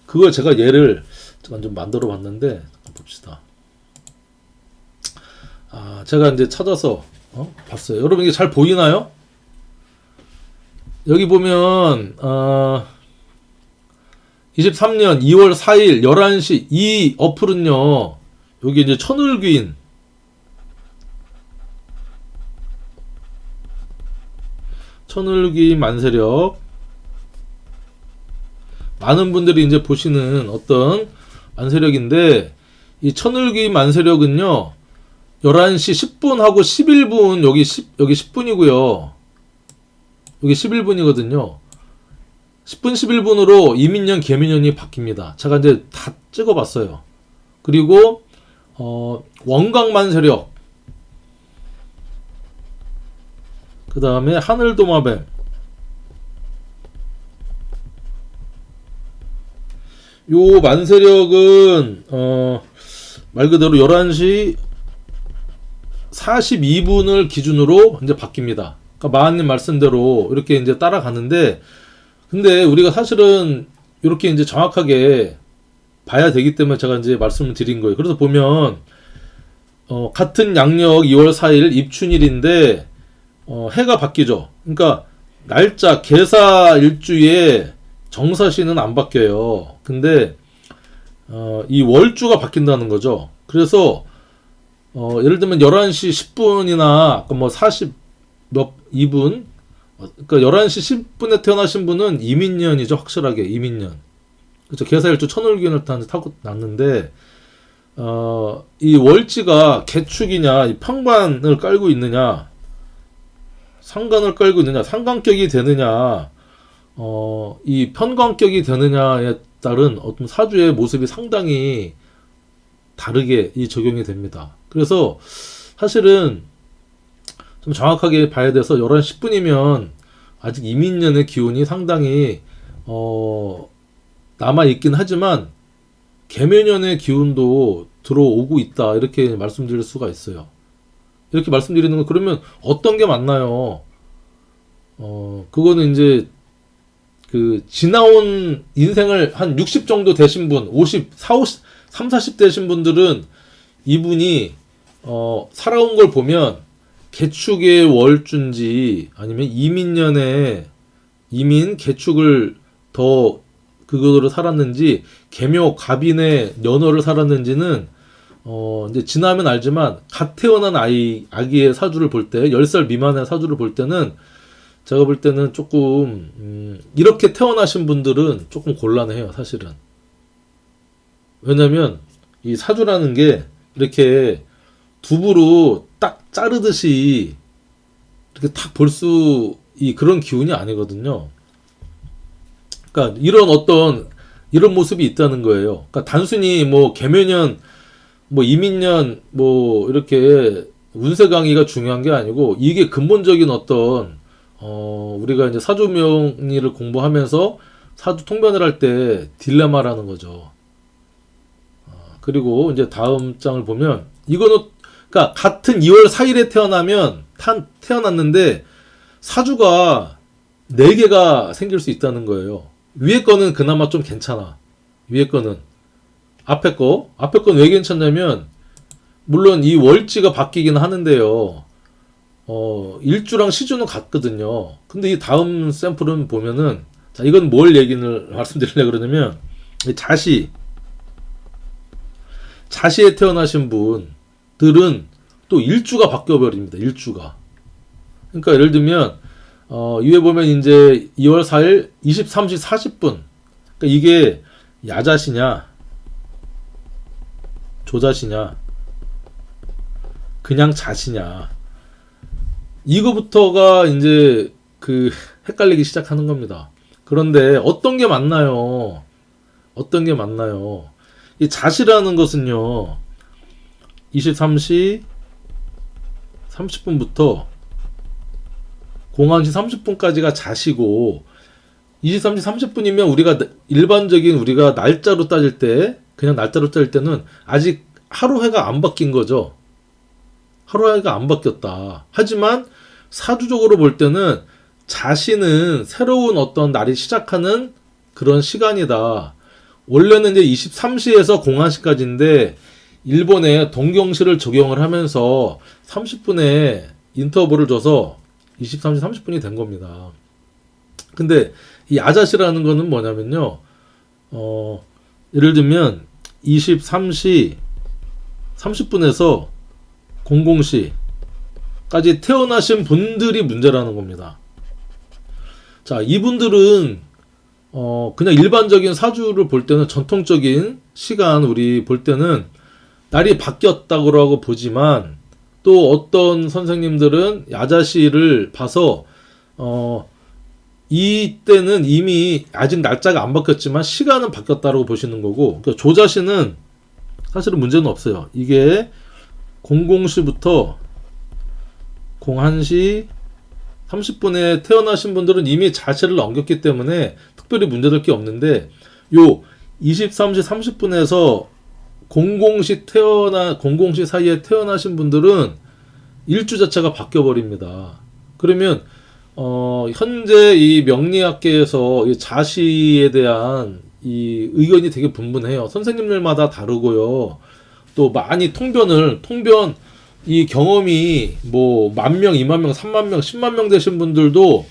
[SPEAKER 1] 그걸 제가 예를 좀 만들어 봤는데 봅시다. 제가 이제 찾아서 봤어요. 여러분 이게 잘 보이나요? 여기 보면 23년 2월 4일 11시 이 어플은요. 여기 이제 천을귀인 만세력 많은 분들이 이제 보시는 어떤 만세력인데 이 천을귀인 만세력은요. 11시 10분하고 11분 여기 10분이고요. 여기 11분이거든요. 10분 11분으로 이민년 개미년이 바뀝니다. 제가 이제 다 찍어봤어요. 그리고 원광만세력 그 다음에 하늘도마뱀 요 만세력은 말 그대로 11시 42분을 기준으로 이제 바뀝니다. 그러니까 마하님 말씀대로 이렇게 이제 따라가는데 근데 우리가 사실은 이렇게 이제 정확하게 봐야 되기 때문에 제가 이제 말씀을 드린 거예요. 그래서 보면 같은 양력 2월 4일 입춘일인데 해가 바뀌죠. 그러니까 날짜 계사 일주에 정사시는 안 바뀌어요. 근데 이 월주가 바뀐다는 거죠. 그래서 예를 들면 11시 10분이나 아까 뭐 40 몇 2분 그러니까 11시 10분에 태어나신 분은 이민년이죠. 확실하게 이민년. 그렇죠. 계사일주 천을균을 타고 났는데 이 월지가 개축이냐 평관을 깔고 있느냐 상관을 깔고 있느냐 상관격이 되느냐 이 편관격이 되느냐에 따른 어떤 사주의 모습이 상당히 다르게 이 적용이 됩니다. 그래서 사실은 좀 정확하게 봐야 돼서 11시 10분이면 아직 이민년의 기운이 상당히 남아있긴 하지만 개묘년의 기운도 들어오고 있다 이렇게 말씀드릴 수가 있어요. 이렇게 말씀드리는 건 그러면 어떤 게 맞나요? 그거는 이제 그 지나온 인생을 한 60 정도 되신 분, 50, 3, 40 되신 분들은 이분이 살아온 걸 보면 개축의 월주인지 아니면 이민년에 이민 개축을 더 그거로 살았는지 개묘 갑인의 년월을 살았는지는 이제 지나면 알지만 갓 태어난 아기의 사주를 볼 때 10살 미만의 사주를 볼 때는 제가 볼 때는 조금 이렇게 태어나신 분들은 조금 곤란해요, 사실은. 왜냐면 이 사주라는 게 이렇게 두부로 딱 자르듯이 이렇게 탁 볼 수 그런 기운이 아니거든요. 그러니까 이런 모습이 있다는 거예요. 그러니까 단순히 뭐 개묘년, 뭐 이민년, 뭐 이렇게 운세 강의가 중요한 게 아니고 이게 근본적인 어떤 우리가 이제 사주 명리를 공부하면서 사주 통변을 할 때 딜레마라는 거죠. 그리고 이제 다음 장을 보면 이거는 그러니까 같은 2월 4일에 태어났는데 사주가 4개가 생길 수 있다는 거예요. 위에 거는 그나마 좀 괜찮아. 위에 거는. 앞에 건 왜 괜찮냐면 물론 이 월지가 바뀌긴 하는데요. 일주랑 시주는 같거든요. 근데 이 다음 샘플은 보면은 자, 이건 뭘 얘기를 말씀드리려고 그러냐면 자시에 태어나신 분들은 또 일주가 바뀌어버립니다. 일주가. 그러니까 예를 들면 위에 보면 이제 2월 4일 23시 40분. 그러니까 이게 야자시냐, 조자시냐, 그냥 자시냐. 이거부터가 이제 그 헷갈리기 시작하는 겁니다. 그런데 어떤 게 맞나요? 이 자시라는 것은요, 23시 30분부터 01시 30분까지가 자시고, 23시 30분이면 우리가 날짜로 따질 때, 그냥 날짜로 따질 때는 아직 하루 해가 안 바뀐 거죠. 하루 해가 안 바뀌었다. 하지만 사주적으로 볼 때는 자시는 새로운 어떤 날이 시작하는 그런 시간이다. 원래는 이제 23시에서 01시까지인데 일본에 동경시를 적용을 하면서 30분의 인터벌을 줘서 23시 30분이 된 겁니다. 근데 이 아자시라는 거는 뭐냐면요. 예를 들면 23시 30분에서 00시까지 태어나신 분들이 문제라는 겁니다. 자, 이분들은 그냥 일반적인 사주를 볼 때는 전통적인 시간 우리 볼 때는 날이 바뀌었다고 보지만 또 어떤 선생님들은 야자시를 봐서 이때는 이미 아직 날짜가 안 바뀌었지만 시간은 바뀌었다고 보시는 거고, 그러니까 조자시는 사실은 문제는 없어요. 이게 00시부터 01시 30분에 태어나신 분들은 이미 자시를 넘겼기 때문에 특별히 문제될 게 없는데 요 23시 30분에서 00시 사이에 태어나신 분들은 일주 자체가 바뀌어 버립니다. 그러면 현재 이 명리학계에서 이 자시에 대한 이 의견이 되게 분분해요. 선생님들마다 다르고요. 또 많이 통변 이 경험이 뭐 10,000명, 20,000명, 30,000명, 100,000명 되신 분들도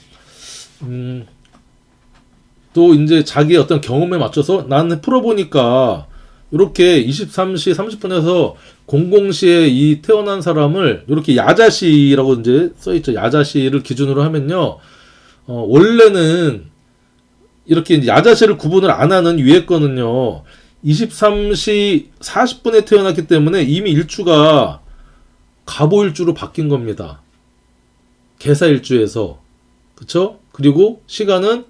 [SPEAKER 1] 또 이제 자기의 어떤 경험에 맞춰서 나는 풀어보니까 이렇게 23시 30분에서 00시에 이 태어난 사람을 이렇게 야자시라고 이제 써있죠. 야자시를 기준으로 하면요. 원래는 이렇게 야자시를 구분을 안 하는 위에 거는요. 23시 40분에 태어났기 때문에 이미 일주가 갑오일주로 바뀐 겁니다. 개사일주에서. 그쵸? 그리고 시간은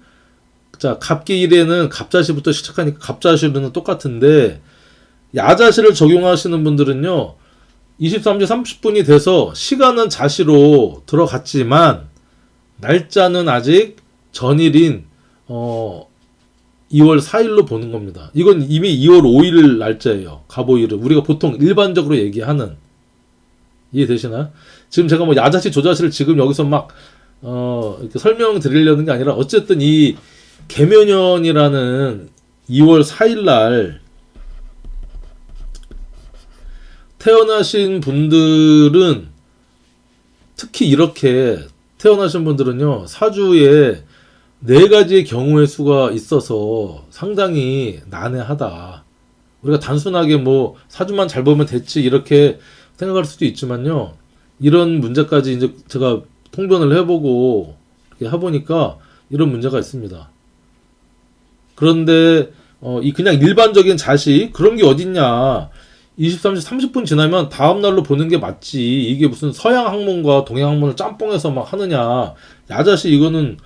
[SPEAKER 1] 자, 갑기일에는 갑자시부터 시작하니까 갑자시로는 똑같은데 야자시를 적용하시는 분들은요. 23시 30분이 돼서 시간은 자시로 들어갔지만 날짜는 아직 전일인 2월 4일로 보는 겁니다. 이건 이미 2월 5일 날짜예요. 갑오일은 우리가 보통 일반적으로 얘기하는. 이해되시나요? 지금 제가 뭐 야자시 조자시를 지금 여기서 막 이렇게 설명드리려는 게 아니라 어쨌든 이 개묘년이라는 2월 4일 날 태어나신 분들은 특히 이렇게 태어나신 분들은요, 사주에 4가지의 경우의 수가 있어서 상당히 난해하다. 우리가 단순하게 뭐 사주만 잘 보면 됐지 이렇게 생각할 수도 있지만요, 이런 문제까지 이제 제가 통변을 해보고 이렇게 해보니까 이런 문제가 있습니다. 그런데 이 그냥 일반적인 자식 그런 게 어딨냐, 23시 30분 지나면 다음날로 보는 게 맞지, 이게 무슨 서양 학문과 동양 학문을 짬뽕해서 막 하느냐, 야자시 이거는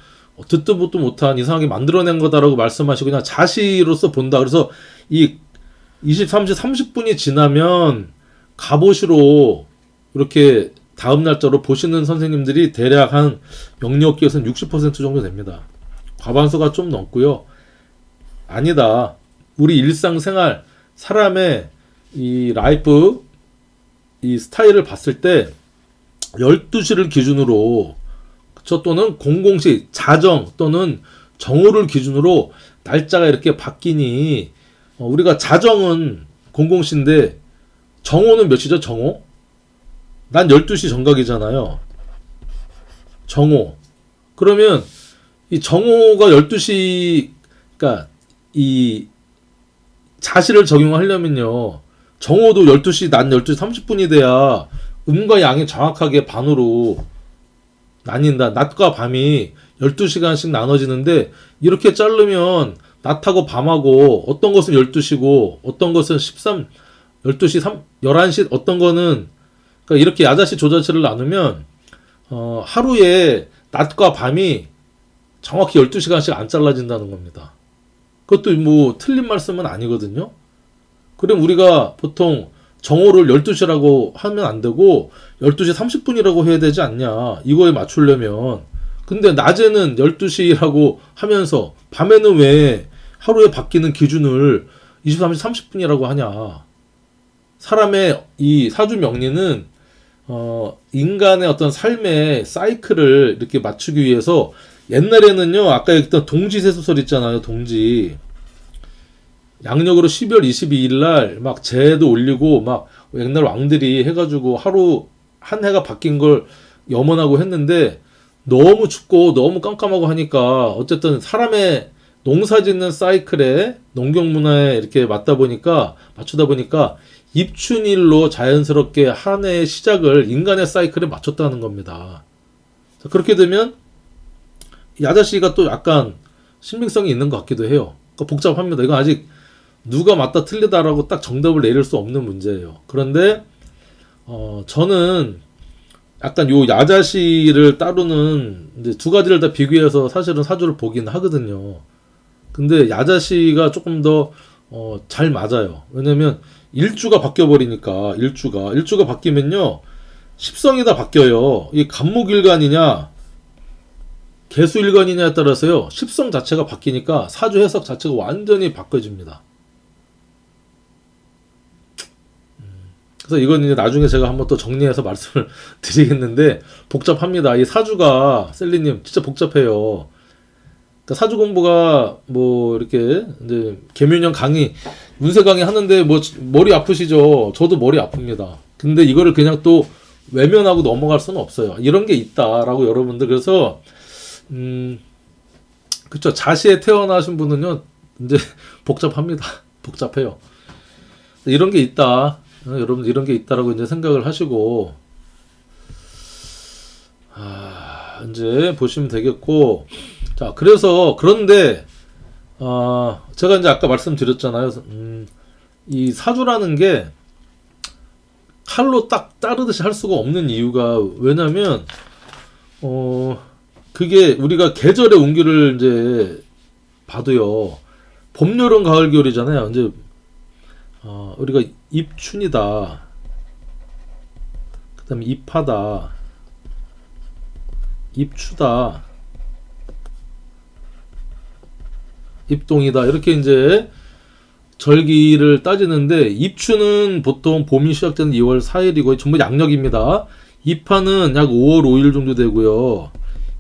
[SPEAKER 1] 듣도 보도 못한 이상하게 만들어낸 거다라고 말씀하시고 그냥 자시로서 본다. 그래서 이 23시 30분이 지나면 갑오시로 이렇게 다음 날짜로 보시는 선생님들이 대략 한 영역기에서는 60% 정도 됩니다. 과반수가 좀 넘고요. 아니다, 우리 일상생활 사람의 이 라이프 이 스타일을 봤을 때 12시를 기준으로, 그쵸, 또는 공공시 자정 또는 정오를 기준으로 날짜가 이렇게 바뀌니, 우리가 자정은 공공시인데 정오는 몇 시죠? 정오? 난 12시 정각이잖아요. 정오. 그러면 이 정오가 12시, 그러니까 이 자시를 적용하려면요, 정오도 12시, 낮 12시 30분이 돼야 음과 양이 정확하게 반으로 나뉜다. 낮과 밤이 12시간씩 나눠지는데, 이렇게 자르면 낮하고 밤하고 어떤 것은 12시고 어떤 것은 12시 11시, 어떤 거는, 그러니까 이렇게 야자시 조자시를 나누면 하루에 낮과 밤이 정확히 12시간씩 안 잘라진다는 겁니다. 그것도 뭐 틀린 말씀은 아니거든요. 그럼 우리가 보통 정오를 12시라고 하면 안 되고 12시 30분이라고 해야 되지 않냐, 이거에 맞추려면. 근데 낮에는 12시라고 하면서 밤에는 왜 하루에 바뀌는 기준을 23시 30분이라고 하냐. 사람의 이 사주 명리는 인간의 어떤 삶의 사이클을 이렇게 맞추기 위해서, 옛날에는요, 아까 얘기했던 동지세소설 있잖아요. 동지. 양력으로 12월 22일 날 막 제도 올리고 막 옛날 왕들이 해가지고 하루 한 해가 바뀐 걸 염원하고 했는데, 너무 춥고 너무 깜깜하고 하니까 어쨌든 사람의 농사 짓는 사이클에, 농경 문화에 이렇게 맞추다 보니까 입춘일로 자연스럽게 한 해의 시작을 인간의 사이클에 맞췄다는 겁니다. 자, 그렇게 되면 야자시가 또 약간 신빙성이 있는 것 같기도 해요. 그러니까 복잡합니다. 이건 아직 누가 맞다 틀리다라고 딱 정답을 내릴 수 없는 문제예요. 그런데 저는 약간 요 야자시를 따르는 이제 두 가지를 다 비교해서 사실은 사주를 보긴 하거든요. 근데 야자시가 조금 더 잘 맞아요. 왜냐면 일주가 바뀌어 버리니까. 일주가 바뀌면요, 십성이 다 바뀌어요. 이 간목일간이냐 개수일간이냐에 따라서요, 십성 자체가 바뀌니까 사주 해석 자체가 완전히 바꿔집니다. 그래서 이건 이제 나중에 제가 한번 또 정리해서 말씀을 드리겠는데, 복잡합니다. 이 사주가, 셀리님, 진짜 복잡해요. 그러니까 사주 공부가 뭐 이렇게 이제 개묘년 강의, 운세 강의 하는데 뭐 머리 아프시죠? 저도 머리 아픕니다. 근데 이거를 그냥 또 외면하고 넘어갈 수는 없어요. 이런 게 있다라고 여러분들. 그래서 그쵸, 자시에 태어나신 분은요 이제 복잡합니다. 복잡해요. 이런 게 있다. 여러분 이런 게 있다라고 이제 생각을 하시고 이제 보시면 되겠고. 자, 그래서 그런데 제가 이제 아까 말씀드렸잖아요. 이 사주라는 게 칼로 딱 자르듯이 할 수가 없는 이유가, 왜냐면 그게 우리가 계절의 운기를 이제 봐도요, 봄, 여름, 가을, 겨울이잖아요. 이제 우리가 입춘이다, 그 다음에 입하다, 입추다, 입동이다. 이렇게 이제 절기를 따지는데, 입추는 보통 봄이 시작되는 2월 4일이고 전부 양력입니다. 입하는 약 5월 5일 정도 되고요.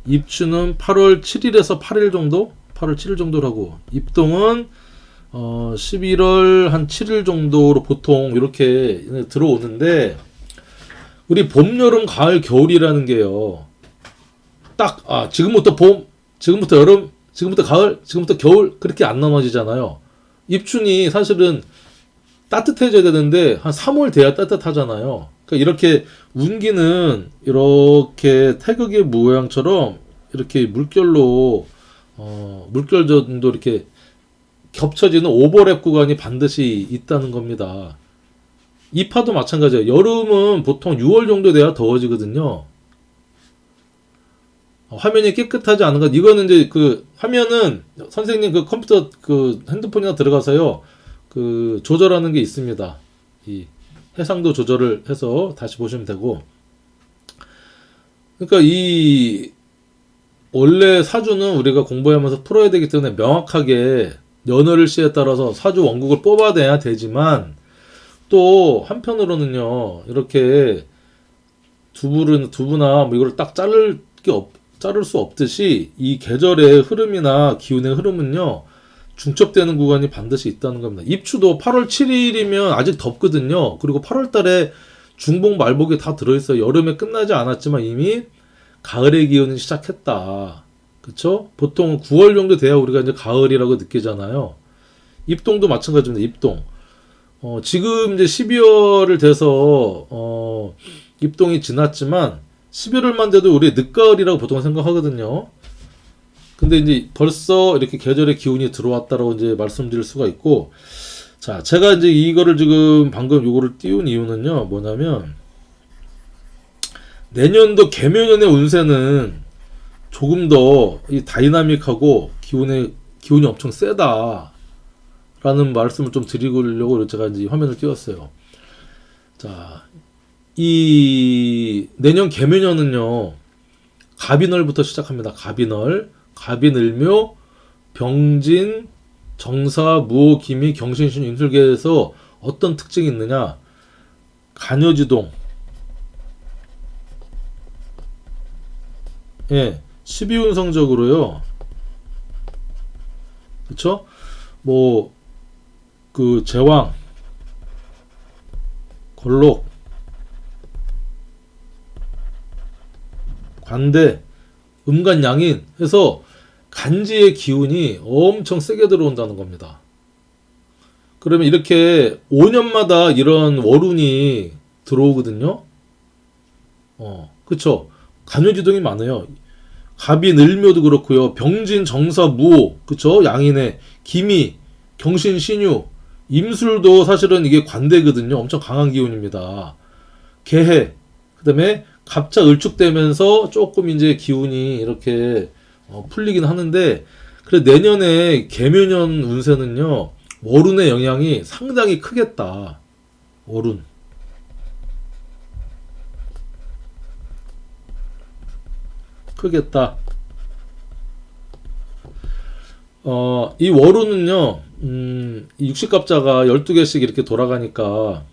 [SPEAKER 1] 입추는 8월 7일에서 8일 정도? 8월 7일 정도라고. 입동은 11월 한 7일 정도로 보통 이렇게 들어오는데, 우리 봄, 여름, 가을, 겨울이라는 게요. 딱 지금부터 봄, 지금부터 여름, 지금부터 가을, 지금부터 겨울 그렇게 안 나눠지잖아요. 입춘이 사실은 따뜻해져야 되는데 한 3월 돼야 따뜻하잖아요. 그러니까 이렇게 운기는 이렇게 태극의 모양처럼 이렇게 물결로 물결 정도 이렇게 겹쳐지는 오버랩 구간이 반드시 있다는 겁니다. 입하도 마찬가지예요. 여름은 보통 6월 정도 돼야 더워지거든요. 화면이 깨끗하지 않은 것, 이거는 이제 그 화면은 선생님 그 컴퓨터 그 핸드폰이나 들어가서요, 그 조절하는 게 있습니다. 이 해상도 조절을 해서 다시 보시면 되고. 그러니까 이 원래 사주는 우리가 공부하면서 풀어야 되기 때문에 명확하게 연월일시에 따라서 사주 원국을 뽑아내야 되지만, 또 한편으로는요, 이렇게 두부나 뭐 이걸 딱 자를 수 없듯이 이 계절의 흐름이나 기운의 흐름은요, 중첩되는 구간이 반드시 있다는 겁니다. 입추도 8월 7일이면 아직 덥거든요. 그리고 8월 달에 중복 말복이 다 들어있어요. 여름에 끝나지 않았지만 이미 가을의 기운이 시작했다. 그쵸? 보통 9월 정도 돼야 우리가 이제 가을이라고 느끼잖아요. 입동도 마찬가지입니다. 입동. 지금 이제 12월을 돼서 입동이 지났지만 11월만 돼도 우리 늦가을이라고 보통 생각하거든요. 근데 이제 벌써 이렇게 계절의 기운이 들어왔다라고 이제 말씀드릴 수가 있고, 자, 제가 이제 이거를 지금 방금 요거를 띄운 이유는요, 뭐냐면, 내년도 개묘년의 운세는 조금 더 이 다이나믹하고 기운이 엄청 세다. 라는 말씀을 좀 드리려고 제가 이제 화면을 띄웠어요. 자, 이 내년 개묘년은요, 갑인월부터 시작합니다. 갑인월, 갑인을묘, 병진, 정사, 무호, 기미, 경신신, 임술계에서 어떤 특징이 있느냐? 간여지동, 예, 12운성적으로요. 그쵸? 뭐 그 제왕, 걸록, 관대, 음간양인 해서 간지의 기운이 엄청 세게 들어온다는 겁니다. 그러면 이렇게 5년마다 이런 월운이 들어오거든요. 그쵸? 간요지동이 많아요. 갑인, 을묘도 그렇고요. 병진, 정사, 무호, 그쵸? 양인의 기미, 경신, 신유, 임술도 사실은 이게 관대거든요. 엄청 강한 기운입니다. 개해, 그 다음에 갑자 을축되면서 조금 이제 기운이 이렇게 풀리긴 하는데, 그래 내년에 개묘년 운세는요, 월운의 영향이 상당히 크겠다. 월운. 크겠다. 이 월운은요, 이 육식갑자가 12개씩 이렇게 돌아가니까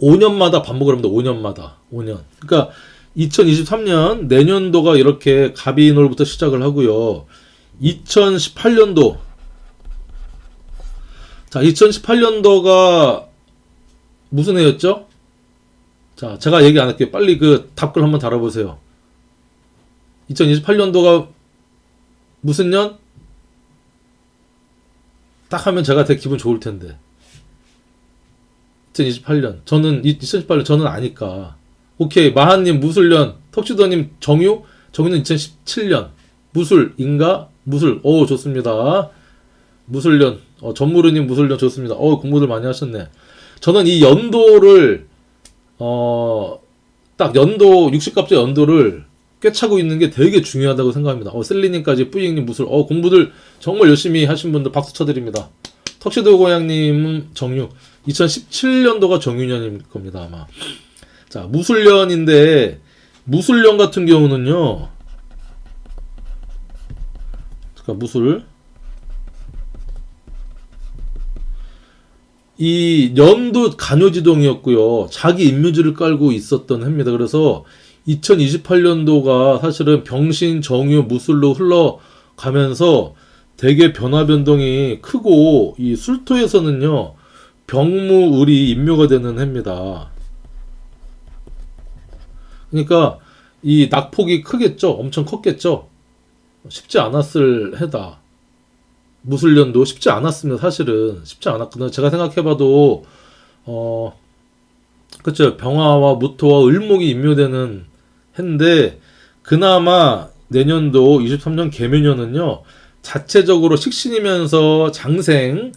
[SPEAKER 1] 5년마다 반복을 합니다. 5년마다. 5년. 그러니까 2023년 내년도가 이렇게 갑인월부터 시작을 하고요. 2018년도. 자, 2018년도가 무슨 해였죠? 자, 제가 얘기 안 할게요. 빨리 그 답글 한번 달아보세요. 2028년도가 무슨 년? 딱 하면 제가 되게 기분 좋을 텐데. 2028년. 저는 2018년 저는 아니까. 오케이. 마하님 무술년. 턱시도님 정유. 정유는 2017년. 무술인가? 무술. 오, 좋습니다. 무술년. 전무르님 무술년 좋습니다. 공부들 많이 하셨네. 저는 이 연도를 딱 연도 60갑자 연도를 꿰차고 있는 게 되게 중요하다고 생각합니다. 셀리님까지 뿌잉님 무술. 공부들 정말 열심히 하신 분들 박수 쳐드립니다. 턱시도 고양님은 정유. 2017년도가 정유년일 겁니다, 아마. 자, 무술년인데, 무술년 같은 경우는요, 잠깐, 무술. 이 년도 간요지동이었고요. 자기 임묘지를 깔고 있었던 해입니다. 그래서 2028년도가 사실은 병신, 정유, 무술로 흘러가면서 되게 변화 변동이 크고 이 술토에서는요. 병무, 을이 임묘가 되는 해입니다. 그러니까 이 낙폭이 크겠죠. 엄청 컸겠죠. 쉽지 않았을 해다. 무술년도 쉽지 않았습니다. 사실은 쉽지 않았거든요. 제가 생각해봐도 그쵸, 병화와 무토와 을목이 임묘되는 해인데 그나마 내년도 23년 개묘년은요 자체적으로 식신이면서 장생을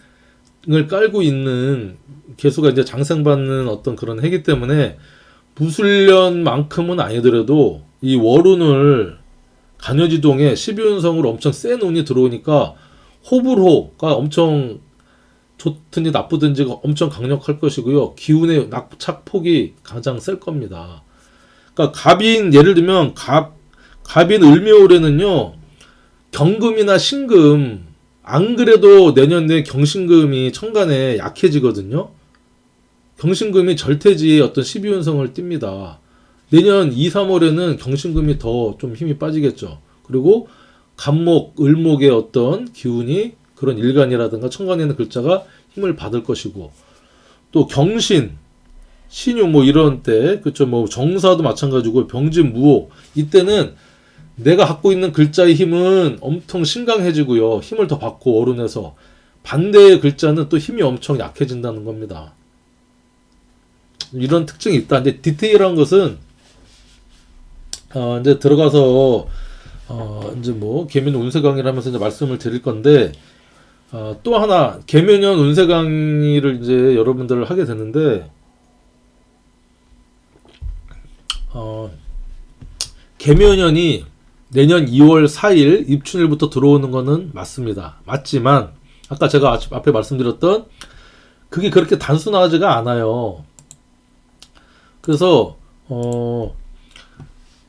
[SPEAKER 1] 깔고 있는 개수가 이제 장생받는 어떤 그런 해기 때문에 무술년만큼은 아니더라도 이 월운을 간여지동에 12운성으로 엄청 센 운이 들어오니까 호불호가 엄청 좋든지 나쁘든지 엄청 강력할 것이고요. 기운의 낙착폭이 가장 셀 겁니다. 그러니까 갑인, 예를 들면 갑인 을묘월에는요 경금이나 신금, 안 그래도 내년에 경신금이 천간에 약해지거든요. 경신금이 절대지의 어떤 12운성을 띱니다. 내년 2, 3월에는 경신금이 더 좀 힘이 빠지겠죠. 그리고 갑목, 을목의 어떤 기운이 그런 일간이라든가 천간에 있는 글자가 힘을 받을 것이고, 또 경신, 신유 뭐 이런 때, 그쵸, 뭐 정사도 마찬가지고 병진, 무호, 이때는 내가 갖고 있는 글자의 힘은 엄청 신강해지고요. 힘을 더 받고 어른에서 반대의 글자는 또 힘이 엄청 약해진다는 겁니다. 이런 특징이 있다. 근데 디테일한 것은 이제 들어가서 이제 뭐 개묘년 운세 강의를 하면서 이제 말씀을 드릴 건데 또 하나 개묘년 운세 강의를 이제 여러분들 하게 되는데 개묘년이 내년 2월 4일 입춘일부터 들어오는 거는 맞습니다. 맞지만 아까 제가 앞에 말씀드렸던 그게 그렇게 단순하지가 않아요. 그래서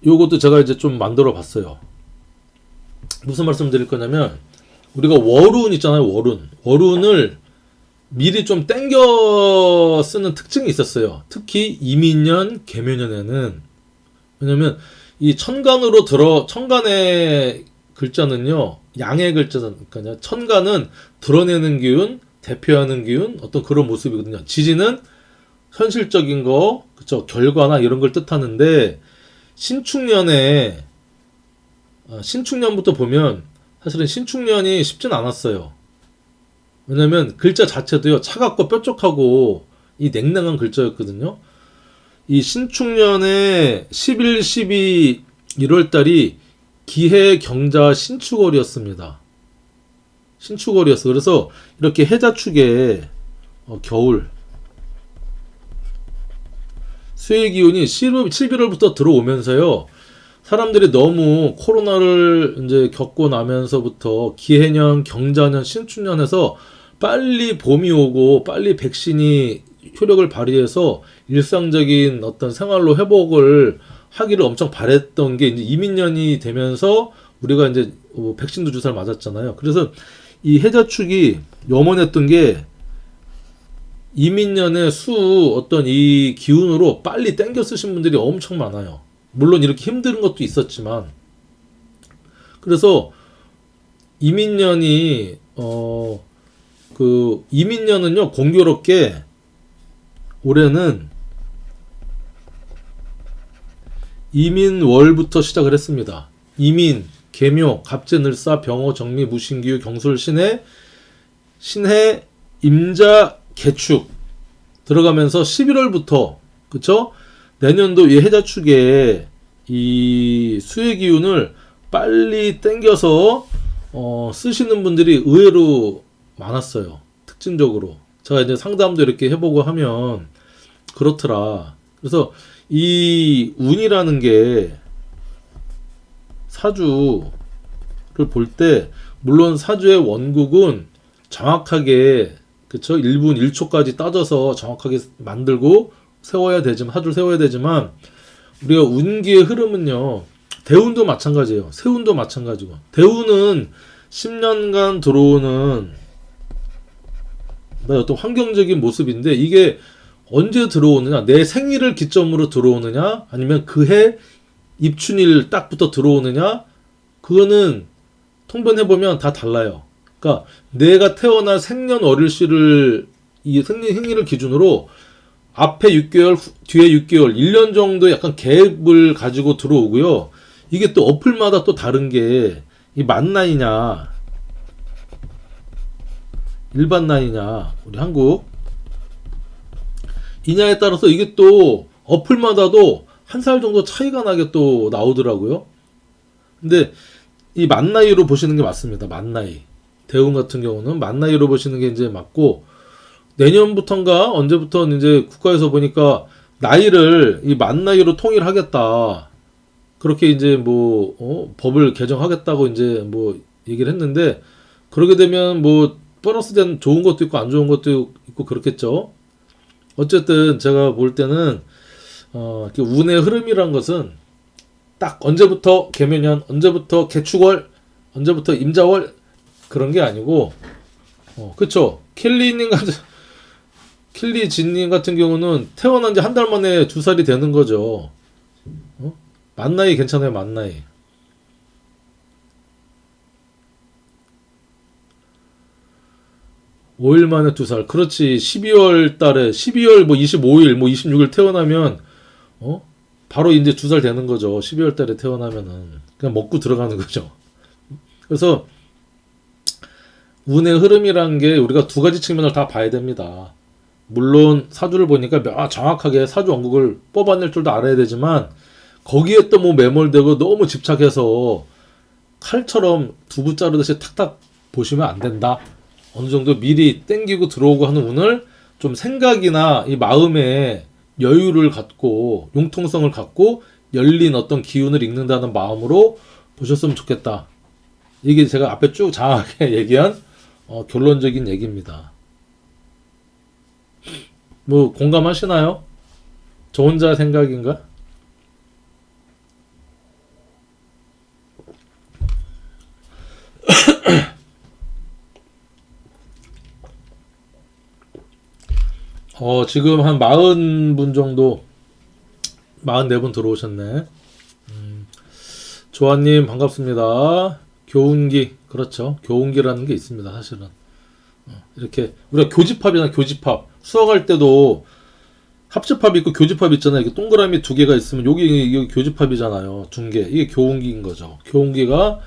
[SPEAKER 1] 요것도 제가 이제 좀 만들어 봤어요. 무슨 말씀 드릴 거냐면 우리가 월운 있잖아요. 월운을 미리 좀 땡겨 쓰는 특징이 있었어요. 특히 이민년 개묘년에는. 왜냐면 이 천간의 글자는요 양의 글자니까요. 천간은 드러내는 기운, 대표하는 기운, 어떤 그런 모습이거든요. 지지는 현실적인 거, 그쵸, 결과나 이런 걸 뜻하는데 신축년부터 보면 사실은 신축년이 쉽진 않았어요. 왜냐면 글자 자체도요 차갑고 뾰족하고 이 냉랭한 글자였거든요. 이 신축년의 11, 12, 1월달이 기해, 경자, 신축월이었습니다. 신축월이었어. 그래서 이렇게 해자축에 겨울 수의 기운이 11월부터 들어오면서요. 사람들이 너무 코로나를 이제 겪고 나면서부터 기해년, 경자년, 신축년에서 빨리 봄이 오고 빨리 백신이 효력을 발휘해서 일상적인 어떤 생활로 회복을 하기를 엄청 바랬던 게 이제 이민년이 되면서 우리가 이제 백신도 주사를 맞았잖아요. 그래서 이 해자축이 염원했던 게 이민년의 어떤 이 기운으로 빨리 땡겨 쓰신 분들이 엄청 많아요. 물론 이렇게 힘든 것도 있었지만. 그래서 이민년이 이민년은요 공교롭게 올해는 이민월부터 시작을 했습니다. 이민, 계묘, 갑재, 늘사, 병호, 정미, 무신기유, 경술, 신해, 임자, 개축 들어가면서 11월부터 그쵸? 내년도 이 해자축에 이 수의 기운을 빨리 땡겨서 쓰시는 분들이 의외로 많았어요. 특징적으로 제가 이제 상담도 이렇게 해보고 하면 그렇더라. 그래서 이 운이라는 게 사주를 볼 때 물론 사주의 원국은 정확하게 그쵸 1분 1초까지 따져서 정확하게 만들고 사주를 세워야 되지만 우리가 운기의 흐름은요 대운도 마찬가지예요. 세운도 마찬가지고 대운은 10년간 들어오는 나의 어떤 환경적인 모습인데 이게 언제 들어오느냐, 내 생일을 기점으로 들어오느냐, 아니면 그해 입춘일 딱부터 들어오느냐, 그거는 통변해보면 다 달라요. 그러니까 내가 태어난 생년월일시를 이 생일을 기준으로 앞에 6개월, 뒤에 6개월, 1년 정도 약간 갭을 가지고 들어오고요. 이게 또 어플마다 또 다른 게 이 만 나이냐, 일반 나이냐, 우리 한국 이냐에 따라서 이게 또 어플마다도 한 살 정도 차이가 나게 또 나오더라고요. 근데 이 만 나이로 보시는 게 맞습니다. 만 나이. 대운 같은 경우는 만 나이로 보시는 게 이제 맞고, 내년부터인가 언제부터 이제 국가에서 보니까 나이를 이 만 나이로 통일하겠다. 그렇게 이제 뭐 법을 개정하겠다고 이제 뭐 얘기를 했는데, 그러게 되면 뭐 보너스 된 좋은 것도 있고 안 좋은 것도 있고 그렇겠죠. 어쨌든 제가 볼 때는 운의 흐름이란 것은 딱 언제부터 개묘년, 언제부터 개축월, 언제부터 임자월 그런 게 아니고, 그쵸. 킬리 진님 같은 경우는 태어난 지 한 달 만에 2살이 되는 거죠. 만 나이 괜찮아요, 만 나이. (5일) 만에 2살. 그렇지. 12월 달에, 12월 뭐 25일, 뭐 26일 태어나면, 바로 이제 2살 되는 거죠. 12월 달에 태어나면은. 그냥 먹고 들어가는 거죠. 그래서, 운의 흐름이란 게 우리가 두 가지 측면을 다 봐야 됩니다. 물론, 사주를 보니까 정확하게 사주 원국을 뽑아낼 줄도 알아야 되지만, 거기에 또 뭐 매몰되고 너무 집착해서 칼처럼 두부 자르듯이 탁탁 보시면 안 된다. 어느 정도 미리 땡기고 들어오고 하는 운을 좀 생각이나 이 마음에 여유를 갖고 융통성을 갖고 열린 어떤 기운을 읽는다는 마음으로 보셨으면 좋겠다. 이게 제가 앞에 쭉 장하게 얘기한 결론적인 얘기입니다. 뭐 공감하시나요? 저 혼자 생각인가? 지금 한 40분 정도, 44분 들어오셨네. 조아님 반갑습니다. 교운기, 그렇죠. 교운기라는 게 있습니다, 사실은. 이렇게, 우리가 교집합이나 교집합. 수학할 때도 합집합이 있고 교집합이 있잖아요. 이게 동그라미 두 개가 있으면 여기 교집합이잖아요. 둔 개. 이게 교운기인 거죠. 교운기가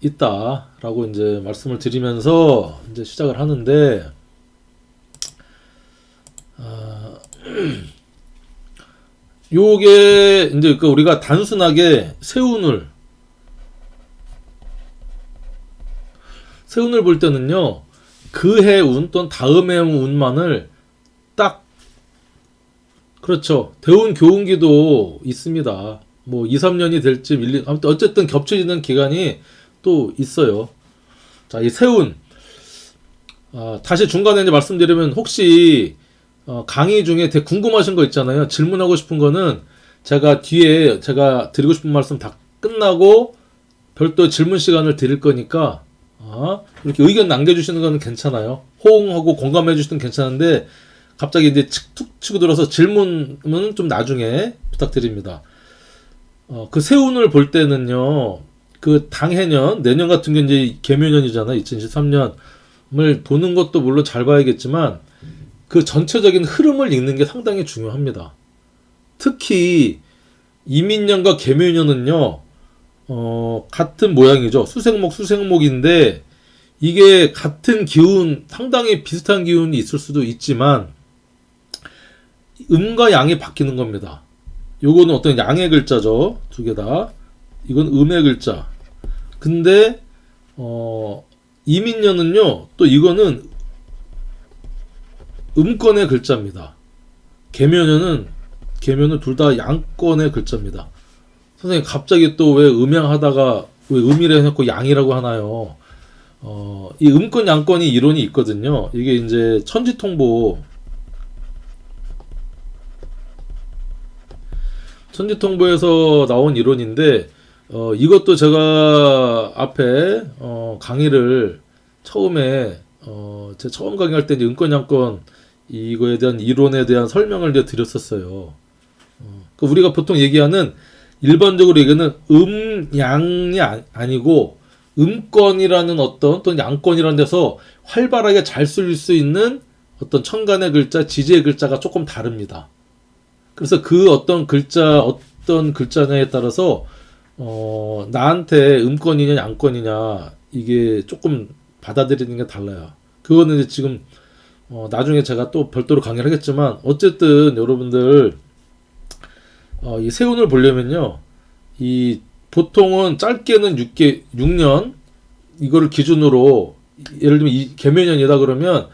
[SPEAKER 1] 있다라고 이제 말씀을 드리면서 이제 시작을 하는데, 요게 이제 우리가 단순하게 세운을 볼 때는요, 그 해 운 또는 다음 해 운만을 딱, 그렇죠. 대운 교운기도 있습니다. 뭐 2, 3년이 될지 아무튼 어쨌든 겹쳐지는 기간이 또 있어요. 자, 이 세운, 다시 중간에 이제 말씀드리면, 혹시 강의 중에 되게 궁금하신 거 있잖아요. 질문하고 싶은 거는 제가 뒤에 제가 드리고 싶은 말씀 다 끝나고 별도 질문 시간을 드릴 거니까, 이렇게 의견 남겨주시는 거는 괜찮아요. 호응하고 공감해 주시는 건 괜찮은데, 갑자기 이제 툭 치고 들어서 질문은 좀 나중에 부탁드립니다. 그 세운을 볼 때는요, 그 당해년, 내년 같은 게 이제 개묘년이잖아요. 2023년을 보는 것도 물론 잘 봐야겠지만, 그 전체적인 흐름을 읽는 게 상당히 중요합니다. 특히 이민년과 개묘년은요, 같은 모양이죠. 수생목인데, 이게 같은 기운, 상당히 비슷한 기운이 있을 수도 있지만, 음과 양이 바뀌는 겁니다. 요거는 어떤 양의 글자죠. 두 개 다. 이건 음의 글자. 근데, 이민년은요, 또 이거는 음권의 글자입니다. 개묘는 둘 다 양권의 글자입니다. 선생님, 갑자기 또 왜 음양하다가 왜 음이라 해놓고 양이라고 하나요? 이 음권 양권이 이론이 있거든요. 이게 이제 천지통보에서 나온 이론인데, 이것도 제가 앞에 강의를 처음에 제가 처음 강의할 때 이제 음권 양권 이거에 대한 이론에 대한 설명을 이제 드렸었어요. 그러니까 우리가 보통 얘기하는 일반적으로 얘기하는 음양이 아니고 음권이라는 어떤 또는 양권이라는 데서 활발하게 잘 쓸 수 있는 어떤 천간의 글자, 지지의 글자가 조금 다릅니다. 그래서 그 어떤 글자냐에 따라서 나한테 음권이냐 양권이냐 이게 조금 받아들이는 게 달라요. 그거는 이제 지금 나중에 제가 또 별도로 강의를 하겠지만 어쨌든 여러분들 이 세운을 보려면요. 이 보통은 짧게는 6년 이거를 기준으로 예를 들면 이 개묘년이다 그러면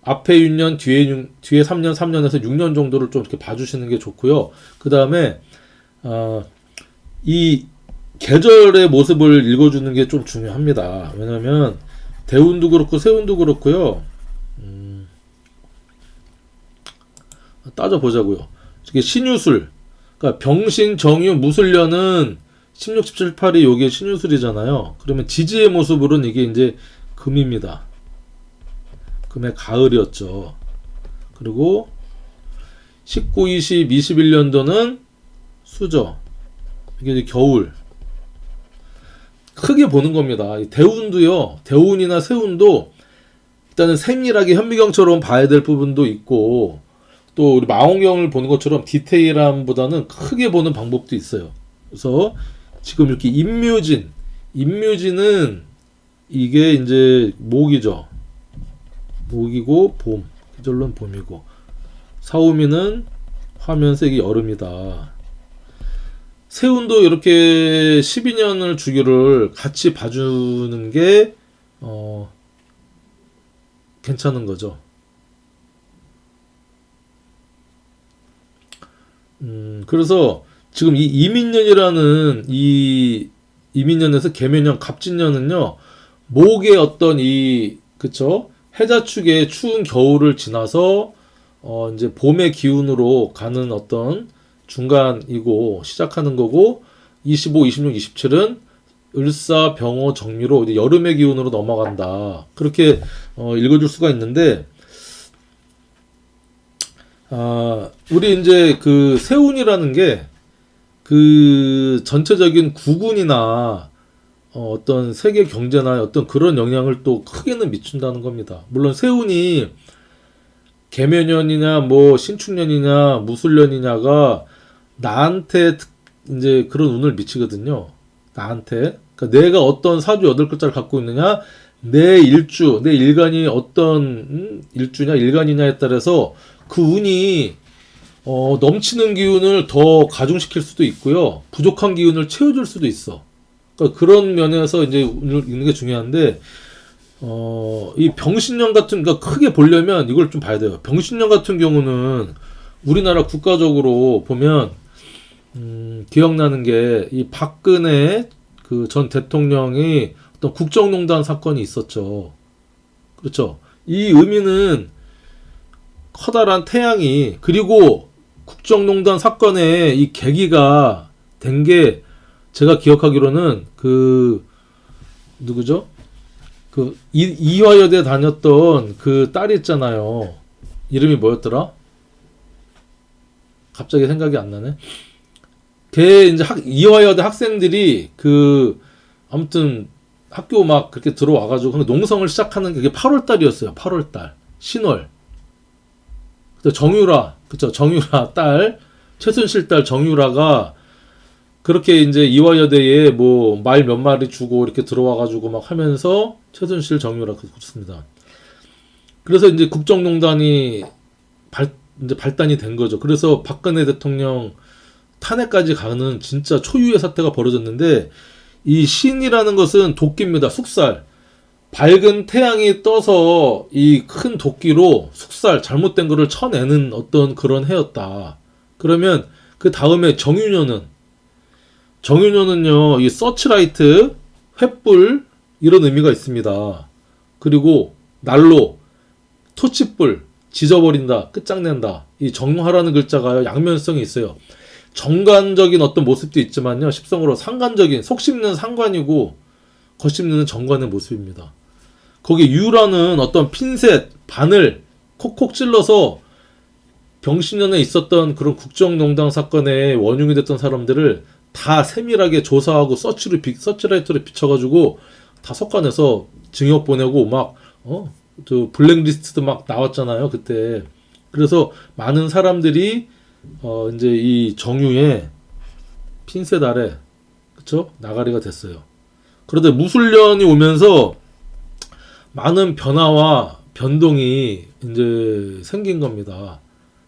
[SPEAKER 1] 앞에 6년, 뒤에 3년, 3년에서 6년 정도를 좀 이렇게 봐주시는 게 좋고요. 그 다음에 이 계절의 모습을 읽어주는 게 좀 중요합니다. 왜냐하면 대운도 그렇고 세운도 그렇고요. 따져보자고요. 이게 신유술, 그러니까 병신, 정유, 무술년은 16, 17, 18이 요게 신유술이잖아요. 그러면 지지의 모습으로는 이게 이제 금입니다. 금의 가을이었죠. 그리고 19, 20, 21년도는 수저. 이게 이제 겨울. 크게 보는 겁니다. 대운도요. 대운이나 세운도 일단은 세밀하게 현미경처럼 봐야 될 부분도 있고 또 우리 망원경을 보는 것처럼 디테일함보다는 크게 보는 방법도 있어요. 그래서 지금 이렇게 임묘진은 이게 이제 목이죠. 목이고 봄, 계절로는 봄이고 사오미는 화면색이 여름이다. 세운도 이렇게 12년을 주기를 같이 봐주는 게 괜찮은 거죠. 그래서 지금 이 이민년이라는 이 이민년에서 개묘년, 갑진년은요 목의 어떤 그쵸 해자축의 추운 겨울을 지나서 이제 봄의 기운으로 가는 어떤 중간이고 시작하는 거고 25, 26, 27은 을사, 병호, 정미로 이제 여름의 기운으로 넘어간다. 그렇게 읽어줄 수가 있는데 우리 이제 그 세운이라는 게 그 전체적인 국운이나 어떤 세계 경제나 어떤 그런 영향을 또 크게는 미친다는 겁니다. 물론 세운이 개묘년이냐 뭐 신축년이냐 무술년이냐가 나한테 이제 그런 운을 미치거든요. 나한테. 그러니까 내가 어떤 사주 8글자를 갖고 있느냐, 내 일주, 내 일간이 어떤 일주냐 일간이냐에 따라서 그 운이 넘치는 기운을 더 가중시킬 수도 있고요. 부족한 기운을 채워줄 수도 있어. 그러니까 그런 면에서 이제 운을 읽는 게 중요한데 이 병신년 같은, 그러니까 크게 보려면 이걸 좀 봐야 돼요. 병신년 같은 경우는 우리나라 국가적으로 보면 기억나는 게 이 박근혜 그 전 대통령이 어떤 국정농단 사건이 있었죠. 그렇죠. 이 의미는 커다란 태양이, 그리고 국정농단 사건의 이 계기가 된 게 제가 기억하기로는 그 누구죠? 그 이화여대 다녔던 그 딸 있잖아요. 이름이 뭐였더라? 갑자기 생각이 안 나네. 걔 이제 이화여대 학생들이 그 아무튼 학교 막 그렇게 들어와가지고 농성을 시작하는 게 8월 달이었어요. 8월 달 신월. 정유라, 그쵸, 정유라 딸, 최순실 딸 정유라가 그렇게 이제 이화여대에 뭐 말 몇 마리 주고 이렇게 들어와가지고 막 하면서 최순실 정유라 그렇습니다. 그래서 이제 국정농단이 이제 발단이 된 거죠. 그래서 박근혜 대통령 탄핵까지 가는 진짜 초유의 사태가 벌어졌는데 이 신이라는 것은 도끼입니다. 숙살. 밝은 태양이 떠서 이 큰 도끼로 숙살, 잘못된 거를 쳐내는 어떤 그런 해였다. 그러면 그 다음에 정유년은요, 이 서치라이트, 횃불, 이런 의미가 있습니다. 그리고 난로, 토치불, 지져버린다, 끝장낸다. 이 정화라는 글자가 양면성이 있어요. 정관적인 어떤 모습도 있지만요, 십성으로 상관적인, 속 씹는 상관이고, 겉 씹는 정관의 모습입니다. 거기 유라는 어떤 핀셋, 바늘 콕콕 찔러서 병신년에 있었던 그런 국정농단 사건에 원흉이 됐던 사람들을 다 세밀하게 조사하고 서치라이트로 비춰가지고 다 석관해서 징역 보내고 막 저 블랙리스트도 막 나왔잖아요 그때. 그래서 많은 사람들이 이제 이 정유의 핀셋 아래 그쵸 나가리가 됐어요. 그런데 무술년이 오면서 많은 변화와 변동이 이제 생긴 겁니다.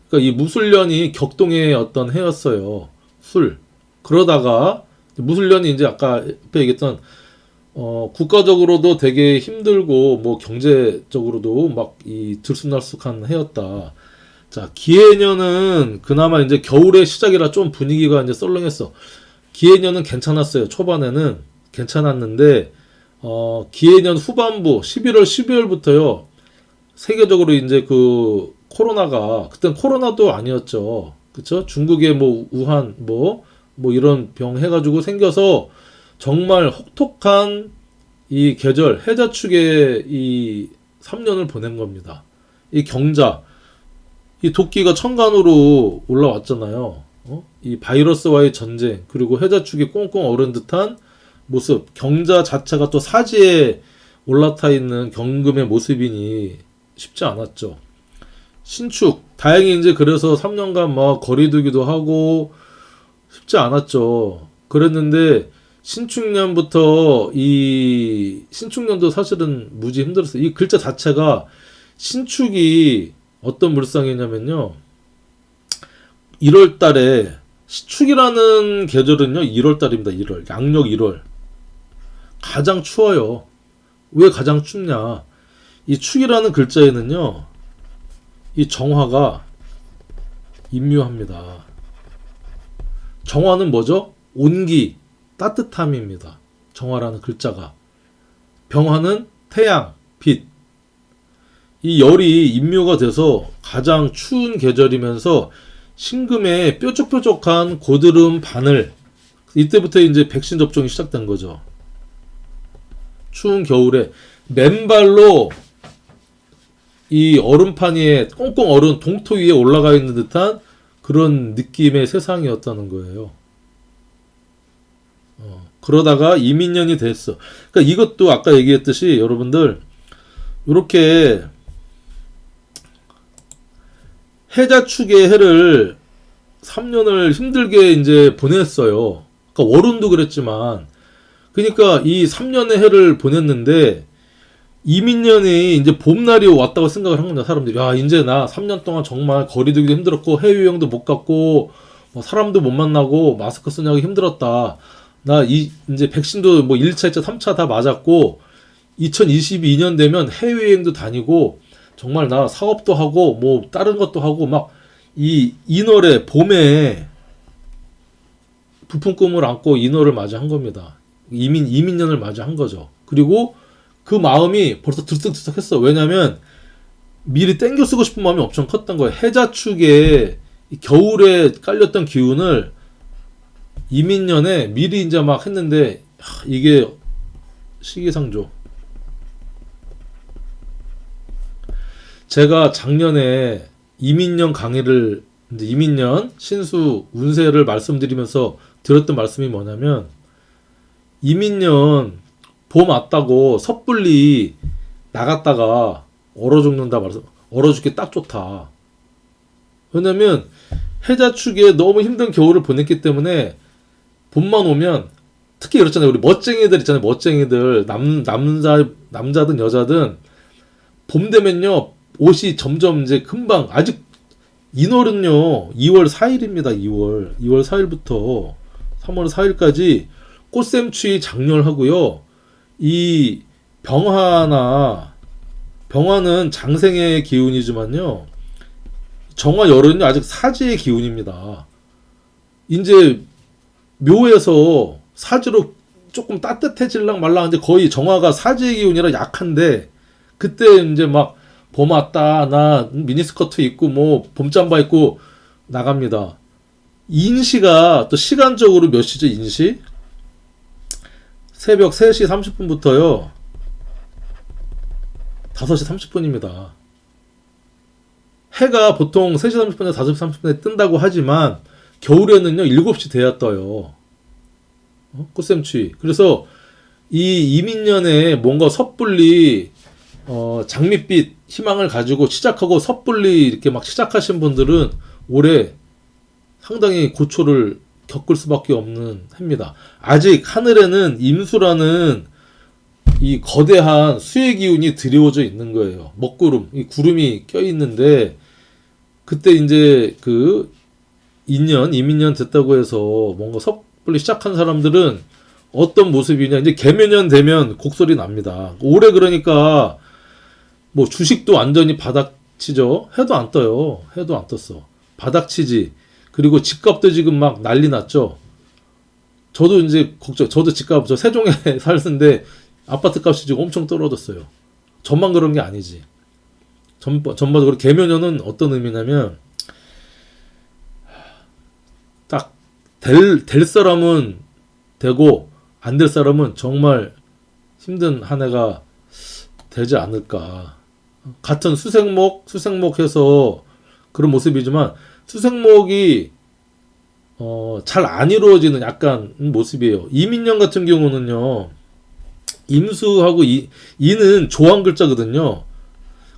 [SPEAKER 1] 그러니까 이 무술년이 격동의 어떤 해였어요. 술. 그러다가 무술년이 이제 아까 앞에 얘기했던 국가적으로도 되게 힘들고 뭐 경제적으로도 막 이 들쑥날쑥한 해였다. 자, 기해년은 그나마 이제 겨울의 시작이라 좀 분위기가 이제 썰렁했어. 기해년은 괜찮았어요. 초반에는 괜찮았는데 기해년 후반부 11월 12월부터요. 세계적으로 이제 그 코로나가 그땐 코로나도 아니었죠. 그쵸? 중국의 뭐 우한 뭐 이런 병 해가지고 생겨서 정말 혹독한 이 계절 해자축의 이 3년을 보낸 겁니다. 이 경자 이 도끼가 천간으로 올라왔잖아요. 이 바이러스와의 전쟁 그리고 해자축이 꽁꽁 얼은 듯한 모습 경자 자체가 또 사지에 올라타 있는 경금의 모습이니 쉽지 않았죠. 신축 다행히 이제 그래서 3년간 막 거리두기도 하고 쉽지 않았죠. 그랬는데 신축년부터 이 신축년도 사실은 무지 힘들었어요. 이 글자 자체가 신축이 어떤 물상이냐면요. 1월 달에 신축이라는 계절은요. 1월 달입니다. 1월. 양력 1월. 가장 추워요. 왜 가장 춥냐? 이 축이라는 글자에는요. 이 정화가 임묘합니다. 정화는 뭐죠? 온기, 따뜻함입니다. 정화라는 글자가. 병화는 태양, 빛. 이 열이 임묘가 돼서 가장 추운 계절이면서 신금의 뾰족뾰족한 고드름 바늘. 이때부터 이제 백신 접종이 시작된 거죠. 추운 겨울에 맨발로 이 얼음판 위에 꽁꽁 얼은 동토 위에 올라가 있는 듯한 그런 느낌의 세상이었다는 거예요. 그러다가 이민년이 됐어. 그러니까 이것도 아까 얘기했듯이 여러분들 이렇게 해자축의 해를 3년을 힘들게 이제 보냈어요. 그러니까 월운도 그랬지만 그러니까 이 3년의 해를 보냈는데 이민년이 이제 봄날이 왔다고 생각을 한 겁니다. 사람들이 야 이제 나 3년 동안 정말 거리두기도 힘들었고 해외여행도 못 갔고 뭐 사람도 못 만나고 마스크 쓰냐고 힘들었다. 나 이제 백신도 뭐 1차, 2차, 3차 다 맞았고 2022년 되면 해외여행도 다니고 정말 나 사업도 하고 뭐 다른 것도 하고 막 이 인월에 봄에 부푼 꿈을 안고 인월을 맞이한 겁니다. 이민년을 맞이한 거죠. 그리고 그 마음이 벌써 들썩들썩했어. 왜냐면 미리 땡겨 쓰고 싶은 마음이 엄청 컸던 거예요. 해자축에 겨울에 깔렸던 기운을 이민년에 미리 이제 막 했는데 이게 시기상조. 제가 작년에 이민년 강의를 이제 이민년 신수 운세를 말씀드리면서 드렸던 말씀이 뭐냐면 이민년 봄 왔다고 섣불리 나갔다가 얼어 죽는다 말씀. 얼어 죽기 딱 좋다. 왜냐면 해자축에 너무 힘든 겨울을 보냈기 때문에 봄만 오면 특히 그렇잖아요. 우리 멋쟁이들 있잖아요. 멋쟁이들 남자든 여자든 봄 되면요 옷이 점점 이제 금방 아직 인월은요 2월 4일입니다. 2월 4일부터 3월 4일까지 꽃샘추위 장렬하고요. 이 병화는 장생의 기운이지만요. 정화열은요 아직 사지의 기운입니다. 이제 묘에서 사지로 조금 따뜻해질랑 말랑 이제 거의 정화가 사지의 기운이라 약한데 그때 이제 막 봄 왔다 나 미니스커트 입고 뭐 봄잠바 입고 나갑니다. 인시가 또 시간적으로 몇 시죠 인시? 새벽 3시 30분부터요 5시 30분입니다. 해가 보통 3시 30분에서 5시 30분에 뜬다고 하지만 겨울에는요 7시 돼야 떠요. 꽃샘추위. 그래서 이 이민년에 뭔가 섣불리 장밋빛 희망을 가지고 시작하고 섣불리 이렇게 막 시작하신 분들은 올해 상당히 고초를 겪을 수밖에 없는 해입니다. 아직 하늘에는 임수라는 이 거대한 수의 기운이 드리워져 있는 거예요. 먹구름, 이 구름이 껴 있는데 그때 이제 그 이민년 됐다고 해서 뭔가 섣불리 시작한 사람들은 어떤 모습이냐, 이제 개묘년 되면 곡소리 납니다. 올해 그러니까 뭐 주식도 완전히 바닥치죠. 해도 안 떠요. 해도 안 떴어. 바닥치지. 그리고 집값도 지금 막 난리 났죠. 저도 이제 저도 집값, 저 세종에 살는데 아파트 값이 지금 엄청 떨어졌어요. 전만 그런 게 아니지. 전반적으로 개묘년은 어떤 의미냐면 딱 될 사람은 되고 안 될 사람은 정말 힘든 한 해가 되지 않을까. 같은 수생목해서 그런 모습이지만 수생목이 잘 안 이루어지는 약간 모습이에요. 이민년 같은 경우는요. 임수하고 이는 조한 글자거든요.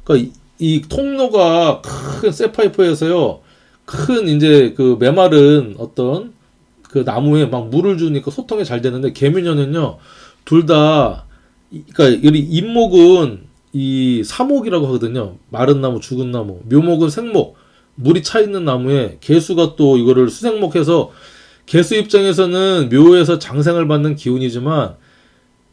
[SPEAKER 1] 그러니까 이 통로가 큰 쇠파이프에서요. 큰 이제 그 메마른 어떤 그 나무에 막 물을 주니까 소통이 잘 되는데 개미년은요. 둘 다 그러니까 이 임목은 이 사목이라고 하거든요. 마른 나무, 죽은 나무. 묘목은 생목. 물이 차 있는 나무에 개수가 또 이거를 수생목해서 개수 입장에서는 묘에서 장생을 받는 기운이지만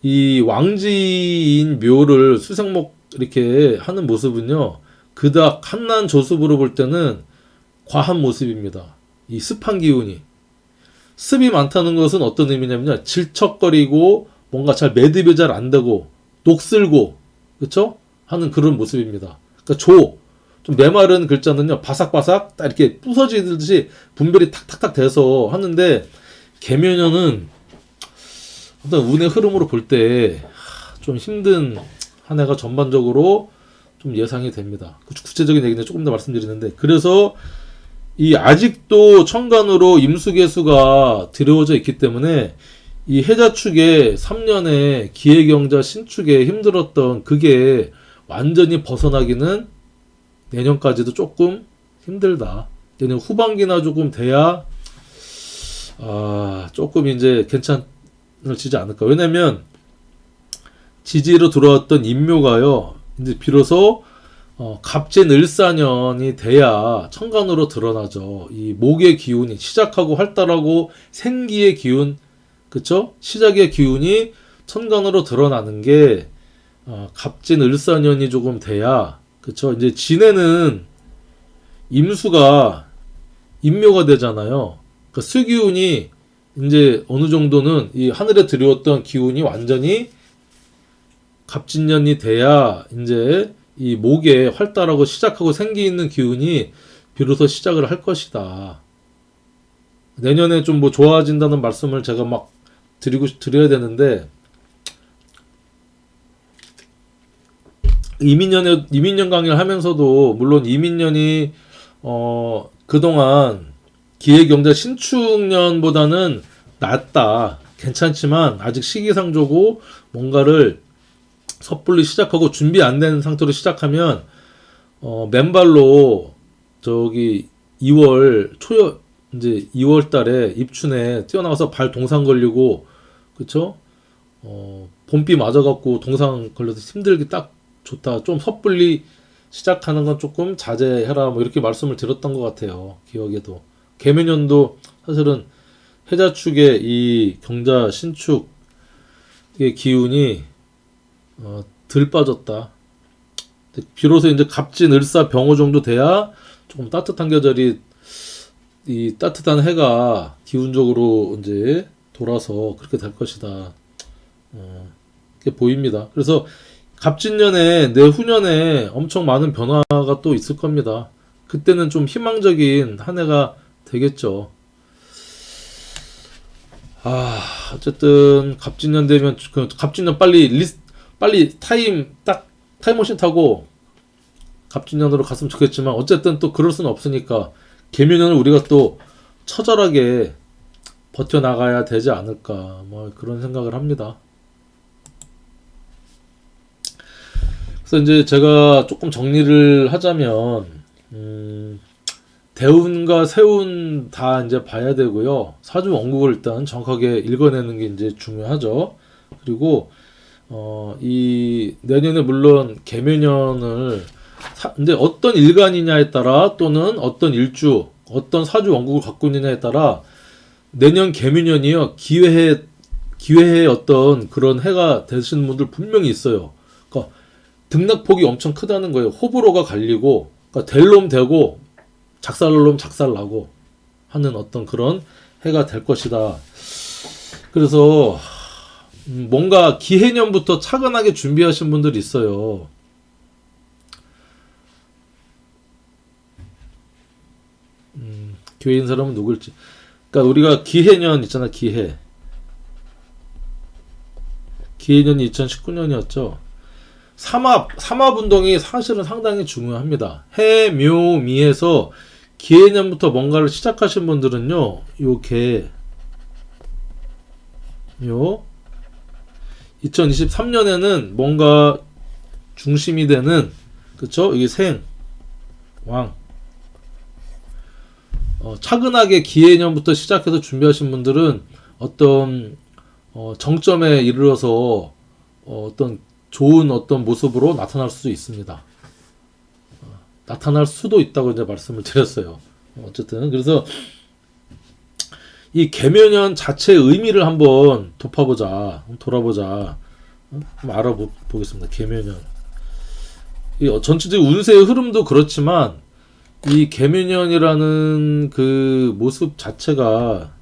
[SPEAKER 1] 이 왕지인 묘를 수생목 이렇게 하는 모습은요. 그닥 한난 조습으로 볼 때는 과한 모습입니다. 이 습한 기운이. 습이 많다는 것은 어떤 의미냐면요. 질척거리고 뭔가 잘 매듭이 잘 안 되고 녹슬고 그쵸? 하는 그런 모습입니다. 그러니까 좀 메마른 글자는요. 바삭바삭 딱 이렇게 부서지듯이 분별이 탁탁탁 돼서 하는데 개묘년은 어떤 운의 흐름으로 볼 때 좀 힘든 한 해가 전반적으로 좀 예상이 됩니다. 구체적인 얘기는 조금 더 말씀드리는데 그래서 이 아직도 천간으로 임수개수가 들여오져 있기 때문에 이 해자축의 3년에 기해경자 신축에 힘들었던 그게 완전히 벗어나기는 내년까지도 조금 힘들다. 내년 후반기나 조금 돼야 조금 이제 괜찮을지지 않을까. 왜냐면 지지로 들어왔던 인묘가요. 이제 비로소 갑진을사년이 돼야 천간으로 드러나죠. 이 목의 기운이 시작하고 활달하고 생기의 기운, 그쵸? 시작의 기운이 천간으로 드러나는 게 갑진을사년이 조금 돼야, 그쵸? 이제 진에는 임수가 인묘가 되잖아요. 그러니까 수기운이 이제 어느 정도는 이 하늘에 들여왔던 기운이 완전히 갑진년이 돼야 이제 이 목에 활달하고 시작하고 생기 있는 기운이 비로소 시작을 할 것이다. 내년에 좀 뭐 좋아진다는 말씀을 제가 막 드려야 되는데 이민년 강의를 하면서도 물론 이민년이 그동안 기해경자 신축년보다는 낫다. 괜찮지만 아직 시기상조고 뭔가를 섣불리 시작하고 준비 안 된 상태로 시작하면 맨발로 저기 2월 이제 2월 달에 입춘에 뛰어나가서 발 동상 걸리고 그쵸? 봄비 맞아갖고 동상 걸려서 힘들기 딱 좋다. 좀 섣불리 시작하는 건 조금 자제해라. 뭐 이렇게 말씀을 드렸던 것 같아요. 기억에도. 개묘년도 사실은 해자축의 이 경자 신축의 기운이 덜 빠졌다. 비로소 이제 갑진, 을사, 병호 정도 돼야 조금 따뜻한 계절이 이 따뜻한 해가 기운적으로 이제 돌아서 그렇게 될 것이다. 그게 보입니다. 그래서 갑진년에 내후년에 엄청 많은 변화가 또 있을 겁니다. 그때는 좀 희망적인 한 해가 되겠죠. 어쨌든 갑진년 되면 갑진년 빨리 타임 딱 타임머신 타고 갑진년으로 갔으면 좋겠지만 어쨌든 또 그럴 수는 없으니까 개묘년을 우리가 또 처절하게 버텨나가야 되지 않을까 뭐 그런 생각을 합니다. 그래서 이제 제가 조금 정리를 하자면 대운과 세운 다 이제 봐야 되고요. 사주 원국을 일단 정확하게 읽어내는 게 이제 중요하죠. 그리고 이 내년에 물론 개묘년을 이제 어떤 일간이냐에 따라 또는 어떤 일주, 어떤 사주 원국을 갖고 있느냐에 따라 내년 개묘년이요 기회의 어떤 그런 해가 되시는 분들 분명히 있어요. 그러니까 등락폭이 엄청 크다는 거예요. 호불호가 갈리고, 그러니까 될 놈 되고 작살날 놈 작살나고 하는 어떤 그런 해가 될 것이다. 그래서 뭔가 기해년부터 차근하게 준비하신 분들이 있어요. 교회인 사람은 누굴지. 그러니까 우리가 기해년 있잖아, 기해년이 2019년이었죠. 삼합운동이 사실은 상당히 중요합니다. 해, 묘, 미에서 기해년부터 뭔가를 시작하신 분들은요, 요 2023년에는 뭔가 중심이 되는, 그쵸? 이게 생, 왕. 차근하게 기해년부터 시작해서 준비하신 분들은 어떤, 정점에 이르러서, 어떤 좋은 어떤 모습으로 나타날 수 있습니다. 나타날 수도 있다고 이제 말씀을 드렸어요. 어쨌든, 그래서, 이 개묘년 자체의 의미를 한번 돌아보자. 한번 알아보겠습니다. 개묘년. 이 전체적인 운세의 흐름도 그렇지만, 이 개묘년이라는 그 모습 자체가,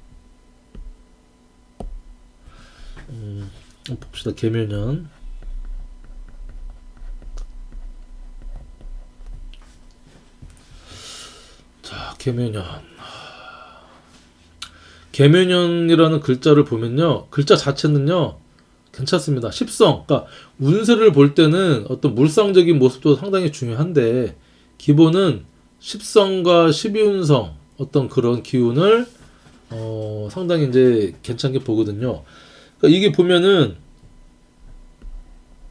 [SPEAKER 1] 봅시다. 개묘년. 자, 개묘년이라는 글자를 보면요, 글자 자체는요 괜찮습니다. 십성, 그러니까 운세를 볼 때는 어떤 물상적인 모습도 상당히 중요한데 기본은 십성과 십이운성 어떤 그런 기운을 상당히 이제 괜찮게 보거든요. 그러니까 이게 보면은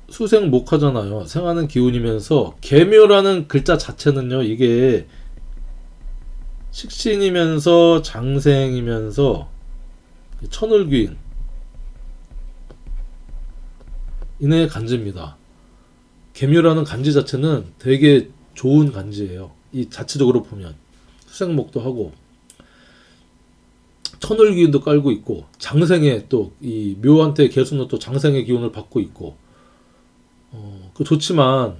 [SPEAKER 1] 수생목하잖아요. 생하는 기운이면서 개묘라는 글자 자체는요, 이게 식신이면서 장생이면서 천을귀인 인의 간지입니다. 개묘라는 간지 자체는 되게 좋은 간지예요. 이 자체적으로 보면 수생목도 하고 천을귀인도 깔고 있고 장생의 또 이 묘한테 계수는 또 장생의 기운을 받고 있고 그 좋지만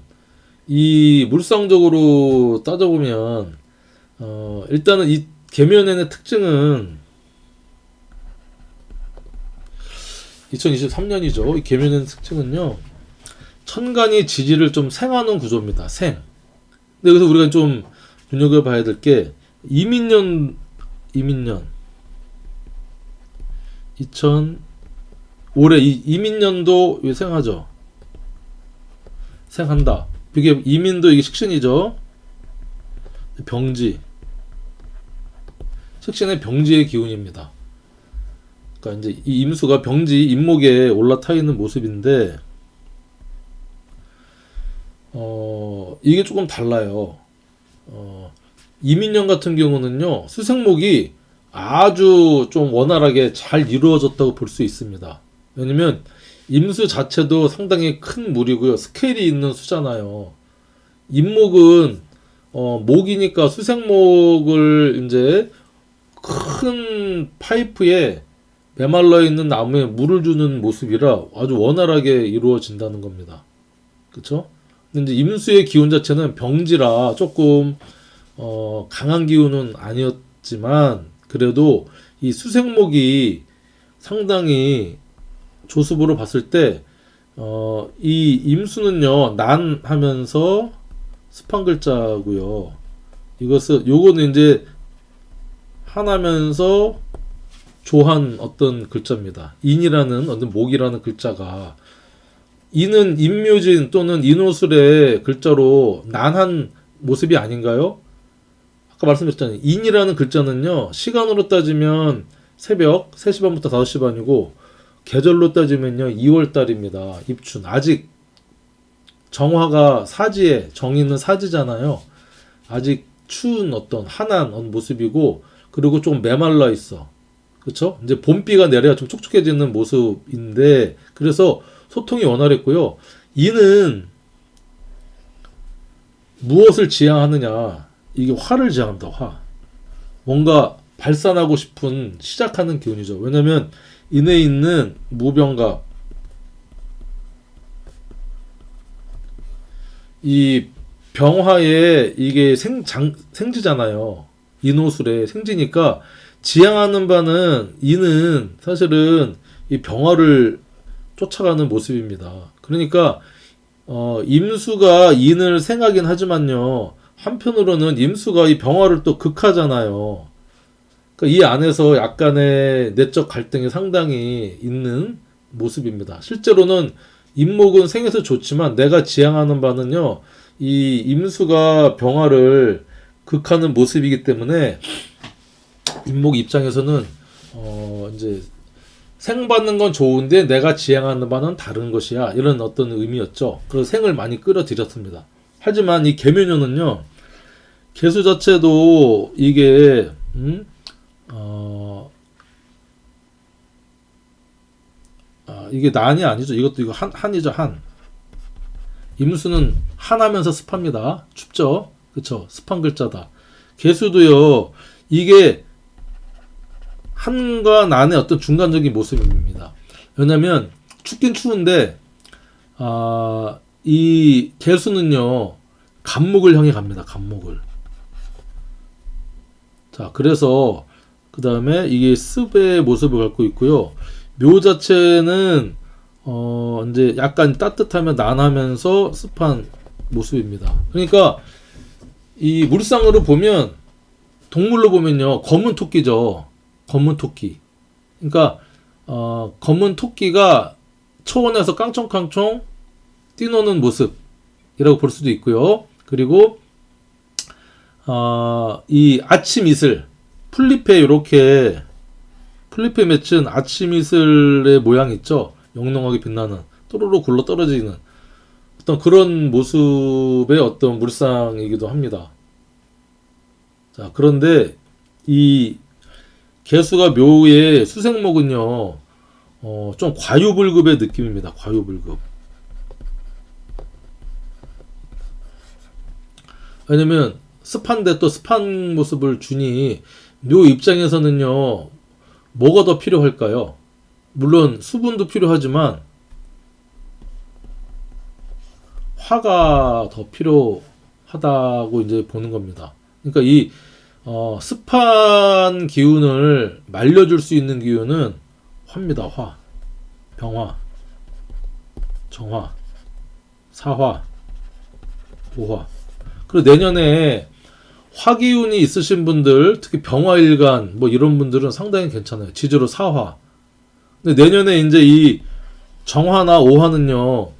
[SPEAKER 1] 이 물상적으로 따져보면 일단은 이 개묘년의 특징은 2023년이죠. 이 개묘년의 특징은요, 천간이 지지를 좀 생하는 구조입니다. 생. 근데 여기서 우리가 좀 눈여겨봐야 될 게 이민년 올해 이민년도 생하죠. 생한다. 이게 이민도 이게 식신이죠. 병지. 식신의 병지의 기운입니다. 그러니까 이제 이 임수가 병지 임목에 올라타 있는 모습인데 이게 조금 달라요. 이민년 같은 경우는요, 수생목이 아주 좀 원활하게 잘 이루어졌다고 볼 수 있습니다. 왜냐면 임수 자체도 상당히 큰 물이고요, 스케일이 있는 수잖아요. 임목은 목이니까 수생목을 이제 큰 파이프에 메말라 있는 나무에 물을 주는 모습이라 아주 원활하게 이루어진다는 겁니다. 그쵸? 근데 이제 임수의 기운 자체는 병지라 조금 강한 기운은 아니었지만 그래도 이 수생목이 상당히 조습으로 봤을 때 이 임수는요, 난 하면서 습한 글자고요. 요거는 이제 하나면서 조한 어떤 글자입니다. 인이라는 어떤 목이라는 글자가 이는 임묘진 또는 인호술의 글자로 난한 모습이 아닌가요? 아까 말씀드렸잖아요. 인이라는 글자는요, 시간으로 따지면 새벽 3시 반부터 5시 반이고, 계절로 따지면요, 2월 달입니다. 입춘. 아직 정화가 사지에, 정인은 사지잖아요. 아직 추운 어떤 한한 모습이고, 그리고 좀 메말라 있어. 그쵸? 이제 봄비가 내려야 좀 촉촉해지는 모습인데, 그래서 소통이 원활했고요. 이는 무엇을 지향하느냐? 이게 화를 지향합니다. 화. 뭔가 발산하고 싶은 시작하는 기운이죠. 왜냐면 인에 있는 무병갑, 이 병화에 이게 생지잖아요. 인호술에 생지니까 지향하는 바는 인은 사실은 이 병화를 쫓아가는 모습입니다. 그러니까 임수가 인을 생하긴 하지만요. 한편으로는 임수가 이 병화를 또 극하잖아요. 그러니까 이 안에서 약간의 내적 갈등이 상당히 있는 모습입니다. 실제로는 임목은 생에서 좋지만 내가 지향하는 바는요. 이 임수가 병화를 극하는 모습이기 때문에 임목 입장에서는 이제 생받는 건 좋은데 내가 지향하는 바는 다른 것이야. 이런 어떤 의미였죠. 그래서 생을 많이 끌어들였습니다. 하지만 이 계묘년은요. 개수 자체도 이게 이게 난이 아니죠. 이것도 이거 한이죠. 한. 임수는 한하면서 습합니다. 춥죠. 그쵸? 습한 글자다. 개수도요. 이게 한과 난의 어떤 중간적인 모습입니다. 왜냐면 춥긴 추운데 이 개수는요. 간목을 향해 갑니다. 간목을. 자, 그래서 그 다음에 이게 습의 모습을 갖고 있고요. 묘 자체는 이제 약간 따뜻하면 난하면서 습한 모습입니다. 그러니까 이 물상으로 보면 동물로 보면요. 검은 토끼죠. 검은 토끼. 그러니까 검은 토끼가 초원에서 깡총깡총 뛰노는 모습이라고 볼 수도 있고요. 그리고 이 아침 이슬 풀잎에 이렇게 풀잎에 맺힌 아침 이슬의 모양 있죠. 영롱하게 빛나는 또로로 굴러 떨어지는 어떤 그런 모습의 어떤 물상이기도 합니다. 자, 그런데 이 개수가 묘의 수생목은요, 좀 과유불급의 느낌입니다. 과유불급. 왜냐면 습한데 또 습한 모습을 주니 묘 입장에서는요, 뭐가 더 필요할까요? 물론 수분도 필요하지만 화가 더 필요하다고 이제 보는 겁니다. 그러니까 이 습한 기운을 말려줄 수 있는 기운은 화입니다. 화, 병화, 정화, 사화, 보화. 그리고 내년에 화기운이 있으신 분들, 특히 병화일간 뭐 이런 분들은 상당히 괜찮아요. 지지로 사화. 근데 내년에 이제 이 정화나 오화는요,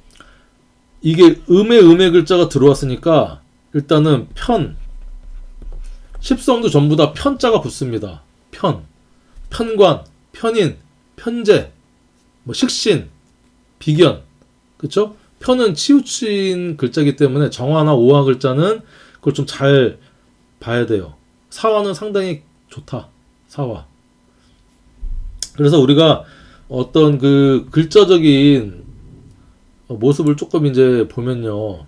[SPEAKER 1] 이게 음의 글자가 들어왔으니까 일단은 십성도 전부 다 편자가 붙습니다. 편관, 편인, 편재, 뭐 식신, 비견, 그쵸? 편은 치우친 글자이기 때문에 정화나 오화 글자는 그걸 좀 잘 봐야 돼요. 사화는 상당히 좋다. 사화. 그래서 우리가 어떤 그 글자적인 모습을 조금 이제 보면요.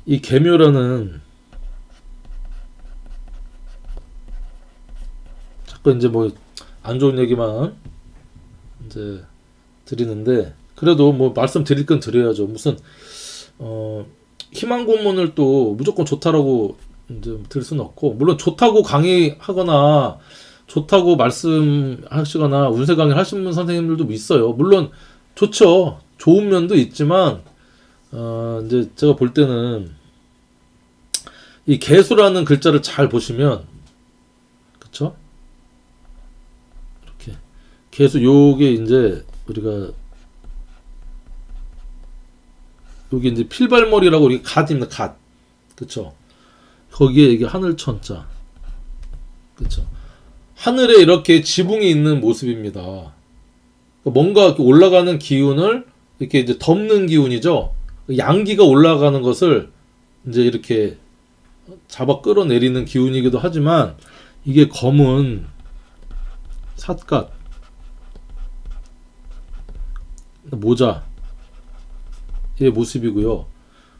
[SPEAKER 1] 이 계묘라는 자꾸 이제 뭐 안 좋은 얘기만 이제 드리는데 그래도 뭐 말씀드릴 건 드려야죠. 무슨 희망 고문을 또 무조건 좋다라고 이제 들 수는 없고 물론 좋다고 강의하거나 좋다고 말씀하시거나 운세 강의를 하시는 선생님들도 있어요. 물론 좋죠. 좋은 면도 있지만 이제 제가 볼 때는 이 개수라는 글자를 잘 보시면 그쵸? 이렇게 개수 요게 이제 우리가 여기 이제 필발머리라고 우리 갓입니다. 갓. 그쵸? 거기에 이게 하늘천자. 그쵸? 하늘에 이렇게 지붕이 있는 모습입니다. 뭔가 이렇게 올라가는 기운을 이렇게 이제 덮는 기운이죠. 양기가 올라가는 것을 이제 이렇게 잡아 끌어내리는 기운이기도 하지만 이게 검은 삿갓 모자의 모습이고요.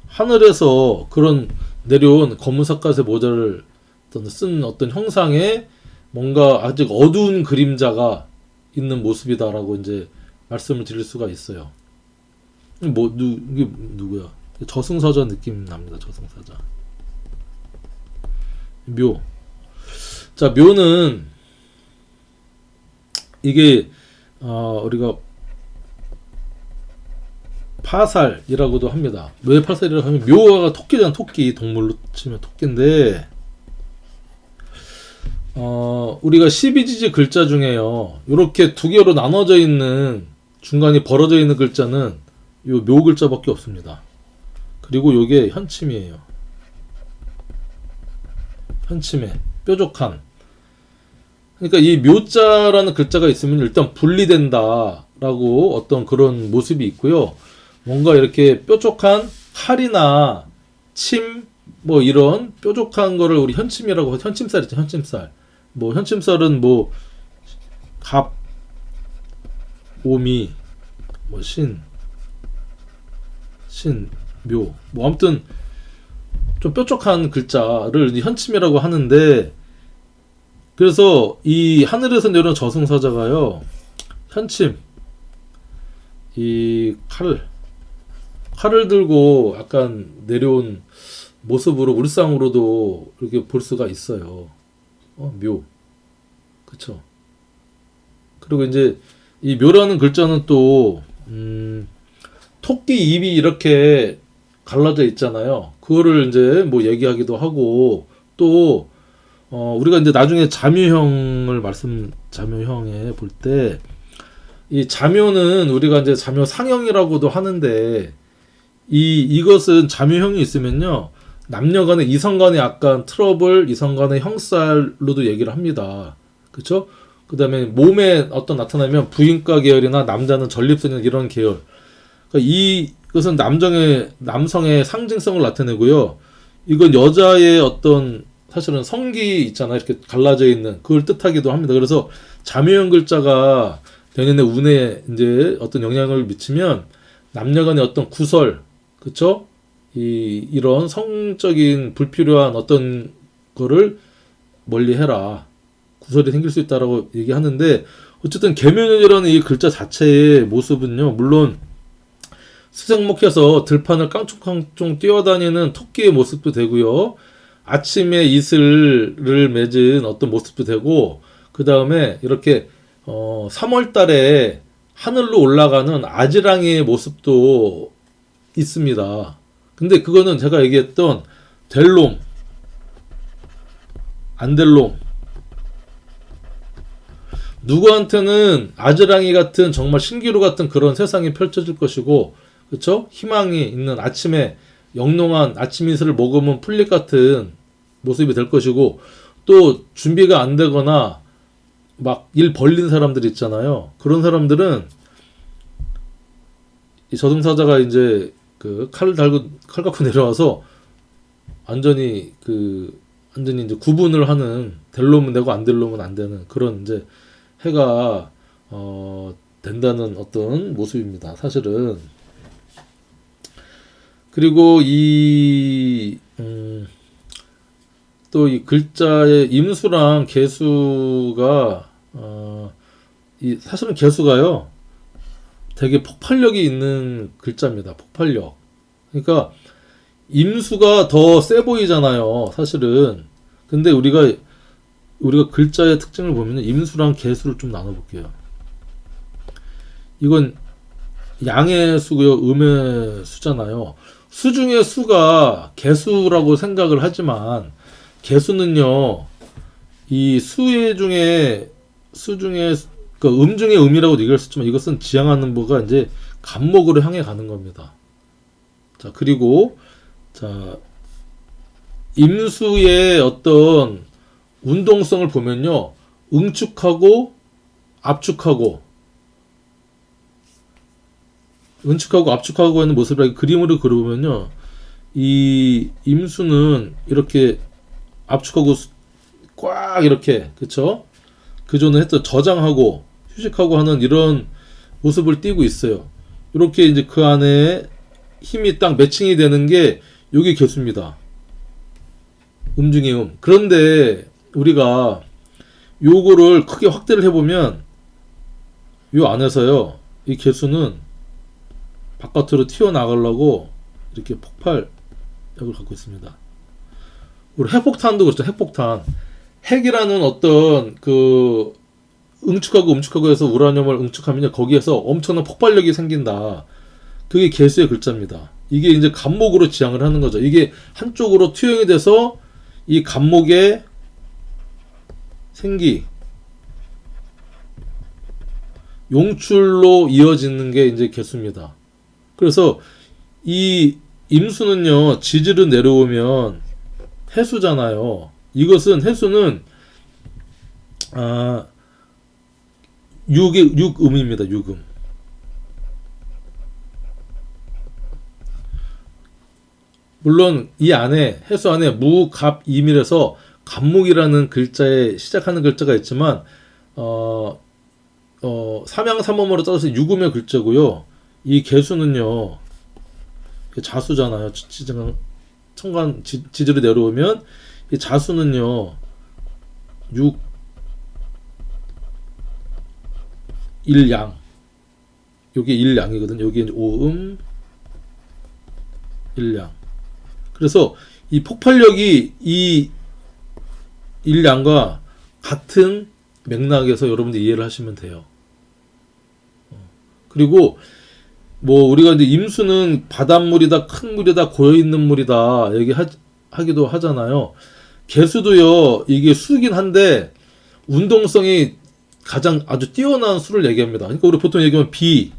[SPEAKER 1] 하늘에서 그런 내려온 검은 삿갓의 모자를 쓴 어떤 형상의 뭔가 아직 어두운 그림자가 있는 모습이다라고 이제 말씀을 드릴 수가 있어요. 이게 누구야? 저승사자 느낌 납니다. 저승사자. 묘. 자, 묘는 이게 우리가 파살이라고도 합니다. 왜 파살이라고 하면 묘가 토끼잖아. 토끼. 동물로 치면 토끼인데 우리가 12지지 글자 중에요. 이렇게 두 개로 나눠져 있는 중간이 벌어져 있는 글자는 요 묘 글자밖에 없습니다. 그리고 요게 현침이에요. 현침에 뾰족한. 그러니까 이 묘자라는 글자가 있으면 일단 분리된다라고 어떤 그런 모습이 있고요. 뭔가 이렇게 뾰족한 칼이나 침 뭐 이런 뾰족한 거를 우리 현침이라고 현침살 있죠. 현침살. 뭐 현침살은 뭐 갑, 오미, 뭐 신, 묘, 뭐 아무튼 좀 뾰족한 글자를 현침이라고 하는데, 그래서 이 하늘에서 내려온 저승사자가요, 현침, 이 칼을 들고 약간 내려온 모습으로 울상으로도 이렇게 볼 수가 있어요. 묘. 그쵸. 그리고 이제 이 묘라는 글자는 또 토끼 입이 이렇게 갈라져 있잖아요. 그거를 이제 뭐 얘기하기도 하고, 또 우리가 이제 나중에 자묘형에 볼 때 이 자묘는 우리가 이제 자묘 상형이라고도 하는데, 이것은 자묘형이 있으면요, 남녀간의 이성간의 약간 트러블, 이성간의 형살로도 얘기를 합니다. 그쵸? 그 다음에 몸에 어떤 나타나면 부인과 계열이나 남자는 전립선이나 이런 계열. 그러니까 이것은 남성의 상징성을 나타내고요. 이건 여자의 어떤 사실은 성기 있잖아요. 이렇게 갈라져 있는 그걸 뜻하기도 합니다. 그래서 자묘형 글자가 내년에 운에 이제 어떤 영향을 미치면 남녀간의 어떤 구설, 그쵸? 이런 성적인 불필요한 어떤 거를 멀리 해라. 구설이 생길 수 있다라고 얘기하는데, 어쨌든 계묘년이라는 이 글자 자체의 모습은요, 물론 수생목해서 들판을 깡총깡총 뛰어다니는 토끼의 모습도 되고요, 아침에 이슬을 맺은 어떤 모습도 되고, 그 다음에 이렇게 3월 달에 하늘로 올라가는 아지랑이의 모습도 있습니다. 근데 그거는 제가 얘기했던 델롬, 안델롬, 누구한테는 아지랑이 같은 정말 신기루 같은 그런 세상이 펼쳐질 것이고, 그쵸? 희망이 있는 아침에 영롱한 아침 이슬을 머금은 풀잎 같은 모습이 될 것이고, 또 준비가 안 되거나 막 일 벌린 사람들 있잖아요. 그런 사람들은 이 저승사자가 이제 그 칼 갖고 내려와서 완전히 이제 구분을 하는, 델롬은 되고 안 델롬은 안 되는 그런 이제 해가 된다는 어떤 모습입니다. 사실은. 그리고 또 이 글자의 임수랑 개수가 사실은 개수가요, 되게 폭발력이 있는 글자입니다. 폭발력. 그러니까 임수가 더 세 보이잖아요, 사실은. 근데 우리가 글자의 특징을 보면 임수랑 개수를 좀 나눠볼게요. 이건 양의 수고요, 음의 수잖아요. 수 중에 수가 개수라고 생각을 하지만, 개수는요, 이 수 중에 그러니까 중에 음이라고 얘기할 수 있지만 이것은 지향하는 바가 이제 간목으로 향해 가는 겁니다. 자, 그리고 자, 임수의 어떤 운동성을 보면요, 응축하고 압축하고 하는 모습을 그림으로 그려보면요, 이 임수는 이렇게 압축하고 꽉 이렇게, 그쵸? 그전에 했던 저장하고 휴식하고 하는 이런 모습을 띠고 있어요. 이렇게 이제 그 안에 힘이 딱 매칭이 되는 게 요게 개수입니다. 중에 그런데 우리가 요거를 크게 확대를 해보면 요 안에서요, 이 개수는 바깥으로 튀어나가려고 이렇게 폭발력을 갖고 있습니다. 우리 핵폭탄도 그렇죠. 핵폭탄. 핵이라는 어떤 그 응축하고 음축하고 해서 우라늄을 응축하면 거기에서 엄청난 폭발력이 생긴다. 그게 개수의 글자입니다. 이게 이제 간목으로 지향을 하는 거죠. 이게 한쪽으로 투영이 돼서 이 간목의 생기, 용출로 이어지는 게 이제 개수입니다. 그래서 이 임수는요, 지지로 내려오면 해수잖아요. 이것은 해수는 6음입니다. 6음. 물론 이 안에 해수 안에 무, 갑, 임이라서 간목이라는 글자에 시작하는 글자가 있지만 삼양삼음으로 따져서 6음의 글자고요. 이 개수는요, 자수잖아요. 천간 지지로 내려오면 이 자수는요 6, 1양, 요게 1양이거든요. 여기 이제 5음 1양. 그래서 이 폭발력이 이 1양과 같은 맥락에서 여러분들 이해를 하시면 돼요. 그리고 뭐 우리가 이제 임수는 바닷물이다, 큰 물이다, 고여있는 물이다 얘기하기도 하잖아요. 개수도요, 이게 수긴 한데 운동성이 가장 아주 뛰어난 수를 얘기합니다. 그러니까 우리 보통 얘기하면 비,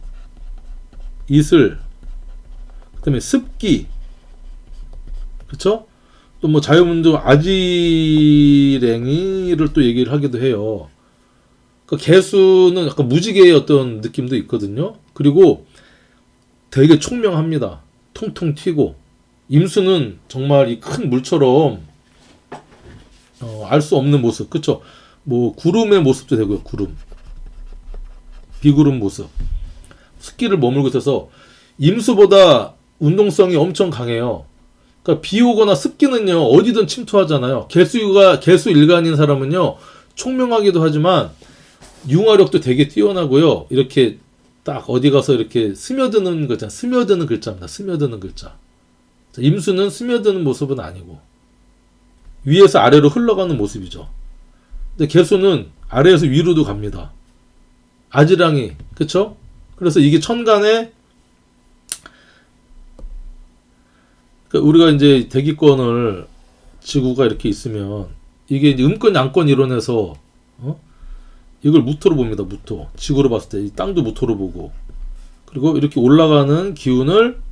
[SPEAKER 1] 이슬, 그다음에 습기, 그쵸? 또 뭐 자유분동 아지랭이를 또 얘기를 하기도 해요. 그러니까 개수는 약간 무지개의 어떤 느낌도 있거든요. 그리고 되게 총명합니다. 통통 튀고. 임수는 정말 이 큰 물처럼 알 수 없는 모습, 그쵸? 뭐 구름의 모습도 되고요. 구름, 비구름 모습, 습기를 머물고 있어서 임수보다 운동성이 엄청 강해요. 그러니까 비 오거나 습기는요 어디든 침투하잖아요. 개수 일간인 사람은요 총명하기도 하지만 융화력도 되게 뛰어나고요. 이렇게 딱 어디 가서 이렇게 스며드는 거잖아. 스며드는 글자입니다. 스며드는 글자. 임수는 스며드는 모습은 아니고 위에서 아래로 흘러가는 모습이죠. 근데 개수는 아래에서 위로도 갑니다. 아지랑이, 그쵸? 그래서 이게 천간에, 그러니까 우리가 이제 대기권을 지구가 이렇게 있으면 이게 이제 음권 양권 이론에서 이걸 무토로 봅니다. 무토. 지구로 봤을 때 이 땅도 무토로 보고, 그리고 이렇게 올라가는 기운을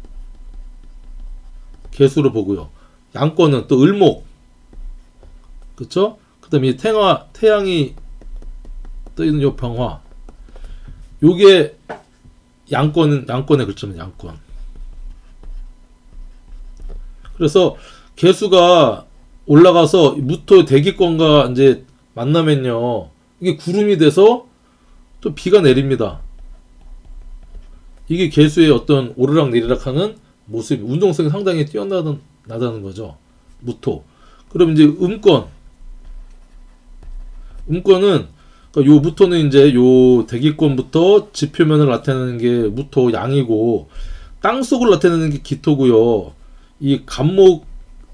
[SPEAKER 1] 개수로 보고요. 양권은 또 을목, 그쵸? 그 다음에 태양이 떠있는 요 병화, 요게 양권의 글자입니다. 양권. 그래서 개수가 올라가서 무토 대기권과 이제 만나면요, 이게 구름이 돼서 또 비가 내립니다. 이게 개수의 어떤 오르락 내리락 하는 모습, 운동성이 상당히 뛰어나다는 거죠. 무토. 그럼 이제 음권은, 그러니까 요 무토는 이제 요 대기권부터 지표면을 나타내는 게 무토 양이고, 땅속을 나타내는 게 기토고요. 이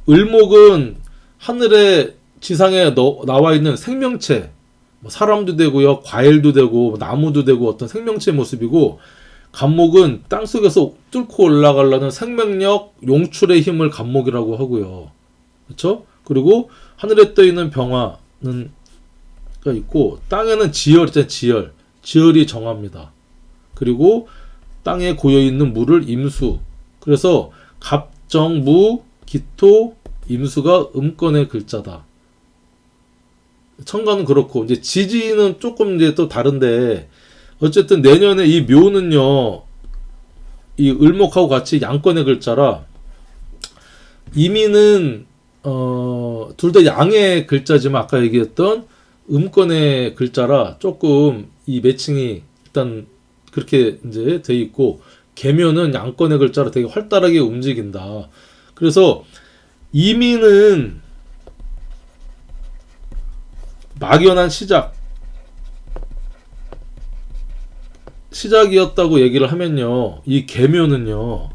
[SPEAKER 1] 을목은 하늘에 지상에 나와 있는 생명체, 뭐 사람도 되고요, 과일도 되고, 나무도 되고, 어떤 생명체의 모습이고, 간목은 땅속에서 뚫고 올라가려는 생명력, 용출의 힘을 간목이라고 하고요. 그렇죠? 그리고 하늘에 떠 있는 병화는 있고, 땅에는 지열 있잖아요. 지열. 지열이 정합니다. 그리고 땅에 고여있는 무를 임수. 그래서 갑정, 무, 기토, 임수가 음권의 글자다. 천간은 그렇고, 이제 지지는 조금 이제 또 다른데, 어쨌든 내년에 이 묘는요, 이 을목하고 같이 양권의 글자라, 이민은, 둘 다 양의 글자지만 아까 얘기했던 음권의 글자라 조금 이 매칭이 일단 그렇게 이제 돼 있고, 계묘는 양권의 글자로 되게 활달하게 움직인다. 그래서 이민은 막연한 시작이었다고 얘기를 하면요, 이 계묘는요,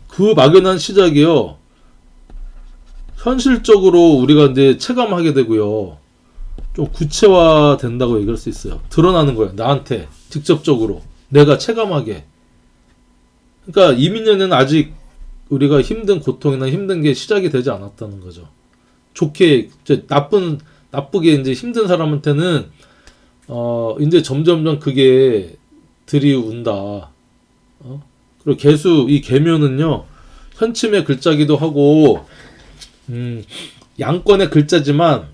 [SPEAKER 1] 그 막연한 시작이요, 현실적으로 우리가 이제 체감하게 되고요, 좀 구체화 된다고 얘기할 수 있어요. 드러나는 거예요, 나한테 직접적으로 내가 체감하게. 그러니까 이민년에는 아직 우리가 힘든 고통이나 힘든 게 시작이 되지 않았다는 거죠. 좋게, 이제 나쁘게 이제 힘든 사람한테는 이제 점점점 그게 들이운다. 그리고 개수, 이 계묘는요, 현침의 글자기도 하고, 양권의 글자지만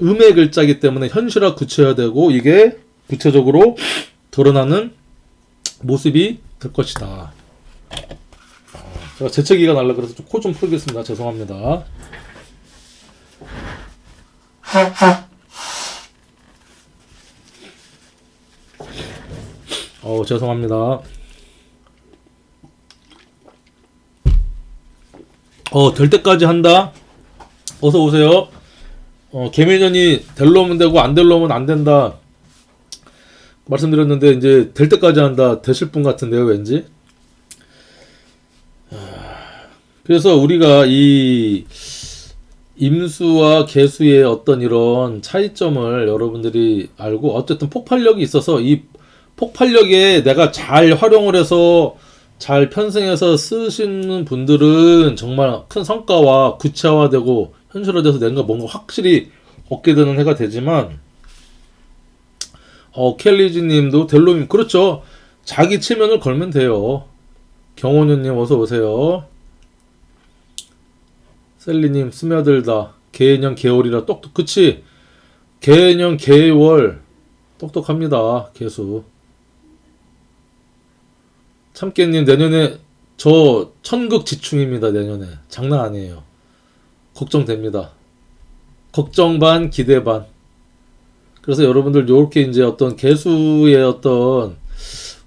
[SPEAKER 1] 음의 글자이기 때문에 현실화 구체화되고 이게 구체적으로 드러나는 모습이 될 것이다. 제가 재채기가 날라 그래서 코 좀 풀겠습니다. 죄송합니다. 죄송합니다. 될 때까지 한다. 어서 오세요. 개미년이 될려면 되고 안 될려면 안 된다 말씀드렸는데, 이제 될 때까지 한다. 되실 분 같은데요, 왠지. 그래서 우리가 이 임수와 계수의 어떤 이런 차이점을 여러분들이 알고, 어쨌든 폭발력이 있어서 이 폭발력에 내가 잘 활용을 해서 잘 편승해서 쓰시는 분들은 정말 큰 성과와 구체화되고 현실화돼서 내가 뭔가 확실히 얻게 되는 해가 되지만, 켈리지님도 델로님, 그렇죠. 자기 체면을 걸면 돼요. 경호누님 어서 오세요. 셀리님 스며들다. 개년 개월이라 똑똑. 그치. 개년 개월 똑똑합니다. 개수. 참깨님 내년에 저 천극지충입니다. 내년에 장난 아니에요. 걱정됩니다. 걱정 반 기대 반. 그래서 여러분들 요렇게 이제 어떤 개수의 어떤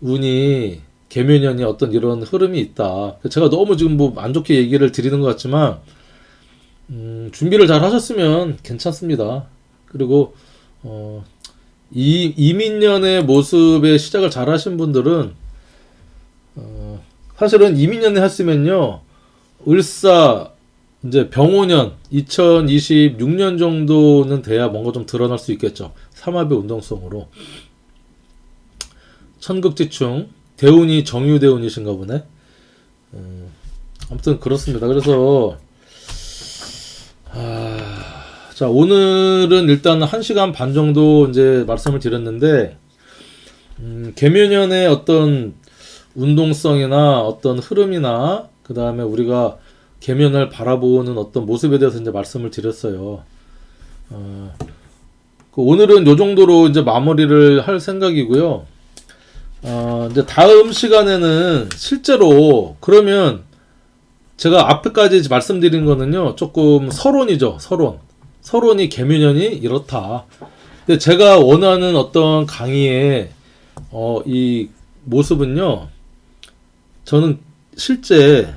[SPEAKER 1] 운이, 개묘년이 어떤 이런 흐름이 있다. 제가 너무 지금 뭐 안 좋게 얘기를 드리는 것 같지만, 준비를 잘 하셨으면 괜찮습니다. 그리고 이 이민년의 모습의 시작을 잘 하신 분들은 사실은 이민년에 했으면요, 을사 이제 병오년 2026년 정도는 돼야 뭔가 좀 드러날 수 있겠죠. 삼합의 운동성으로. 천극지충 대운이 정유대운이신가 보네. 아무튼 그렇습니다. 그래서 자, 오늘은 일단 1시간 반 정도 이제 말씀을 드렸는데, 개묘년의 어떤 운동성이나 어떤 흐름이나, 그 다음에 우리가 개면을 바라보는 어떤 모습에 대해서 이제 말씀을 드렸어요. 오늘은 요 정도로 이제 마무리를 할 생각이고요. 이제 다음 시간에는 실제로, 그러면 제가 앞에까지 말씀드린 거는요, 조금 서론이죠. 서론이 개묘년이 이렇다. 근데 제가 원하는 어떤 강의의 이 모습은요, 저는 실제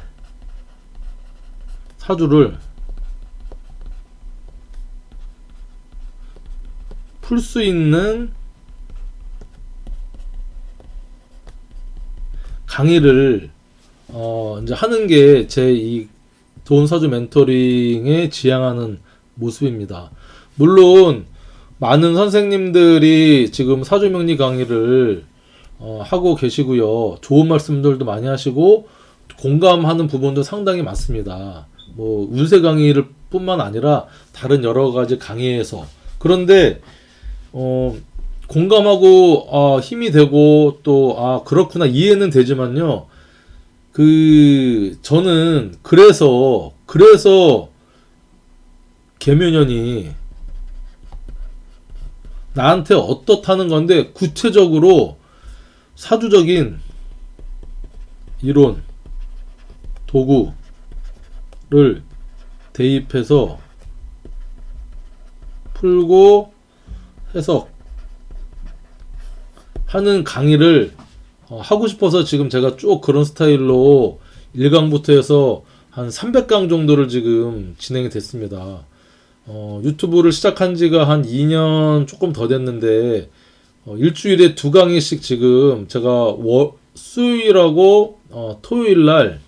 [SPEAKER 1] 사주를 풀 수 있는 강의를 이제 하는 게 제 이 돈사주 멘토링에 지향하는 모습입니다. 물론 많은 선생님들이 지금 사주명리 강의를 하고 계시고요. 좋은 말씀들도 많이 하시고 공감하는 부분도 상당히 많습니다. 뭐 운세 강의를 뿐만 아니라 다른 여러 가지 강의에서. 그런데 공감하고 힘이 되고 또 그렇구나 이해는 되지만요. 저는 그래서 계면연이 나한테 어떻다는 건데 구체적으로 사주적인 이론 도구를 대입해서 풀고 해석하는 강의를 하고 싶어서 지금 제가 쭉 그런 스타일로 1강부터 해서 한 300강 정도를 지금 진행이 됐습니다. 유튜브를 시작한 지가 한 2년 조금 더 됐는데 일주일에 2강의씩 지금 제가 수요일하고 토요일날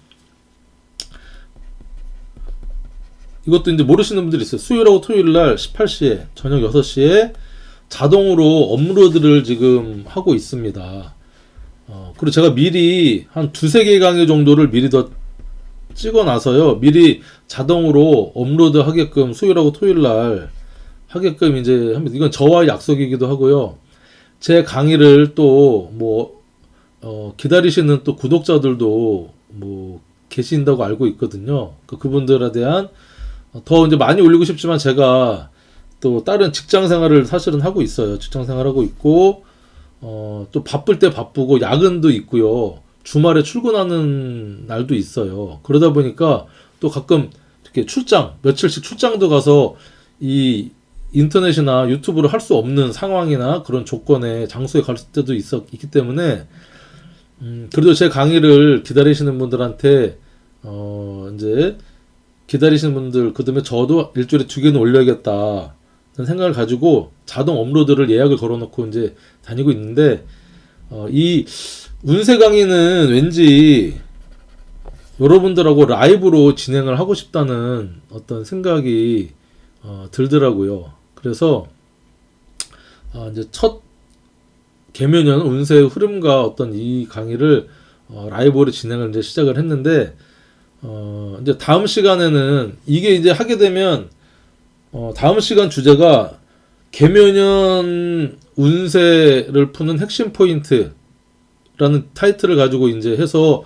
[SPEAKER 1] 이것도 이제 모르시는 분들이 있어요. 수요일하고 토요일날 18시에 저녁 6시에 자동으로 업로드를 지금 하고 있습니다. 그리고 제가 미리 한 2-3개 강의 정도를 미리 더 찍어놔서요. 미리 자동으로 업로드 하게끔 수요일하고 토요일날 하게끔 이제 합니다. 이건 저와의 약속이기도 하고요. 제 강의를 또 기다리시는 또 구독자들도 계신다고 알고 있거든요. 그분들에 대한 더 이제 많이 올리고 싶지만 제가 또 다른 직장 생활을 사실은 하고 있어요. 직장 생활하고 있고 또 바쁠 때 바쁘고 야근도 있고요. 주말에 출근하는 날도 있어요. 그러다 보니까 또 가끔 이렇게 며칠씩 출장도 가서 이 인터넷이나 유튜브를 할 수 없는 상황이나 그런 조건에 장소에 갈 때도 있기 때문에 그래도 제 강의를 기다리시는 분들한테 이제 기다리시는 분들 그다음에 저도 일주일에 2개는 올려야겠다 생각을 가지고 자동 업로드를 예약을 걸어놓고 이제 다니고 있는데 이 운세 강의는 왠지 여러분들하고 라이브로 진행을 하고 싶다는 어떤 생각이 들더라고요. 그래서 이제 첫 계면연 운세의 흐름과 어떤 이 강의를 라이브로 진행을 이제 시작을 했는데 이제 다음 시간에는 이게 이제 하게 되면 다음 시간 주제가 계면연 운세를 푸는 핵심 포인트라는 타이틀을 가지고 이제 해서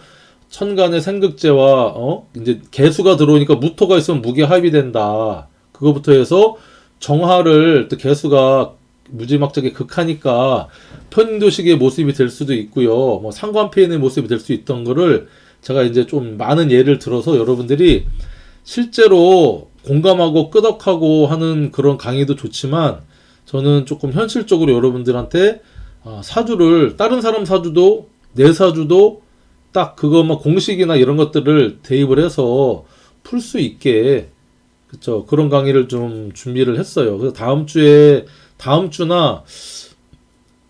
[SPEAKER 1] 천간의 생극제와 이제 개수가 들어오니까 무토가 있으면 무게합이 된다. 그거부터 해서 정화를 또 개수가 무지막지하게 극하니까 편인도식의 모습이 될 수도 있고요. 상관폐인의 모습이 될 수 있던 거를 제가 이제 좀 많은 예를 들어서 여러분들이 실제로 공감하고 끄덕하고 하는 그런 강의도 좋지만 저는 조금 현실적으로 여러분들한테 사주를 다른 사람 사주도 내 사주도 딱 그것만 공식이나 이런 것들을 대입을 해서 풀 수 있게 그쵸 그런 강의를 좀 준비를 했어요. 그래서 다음 주나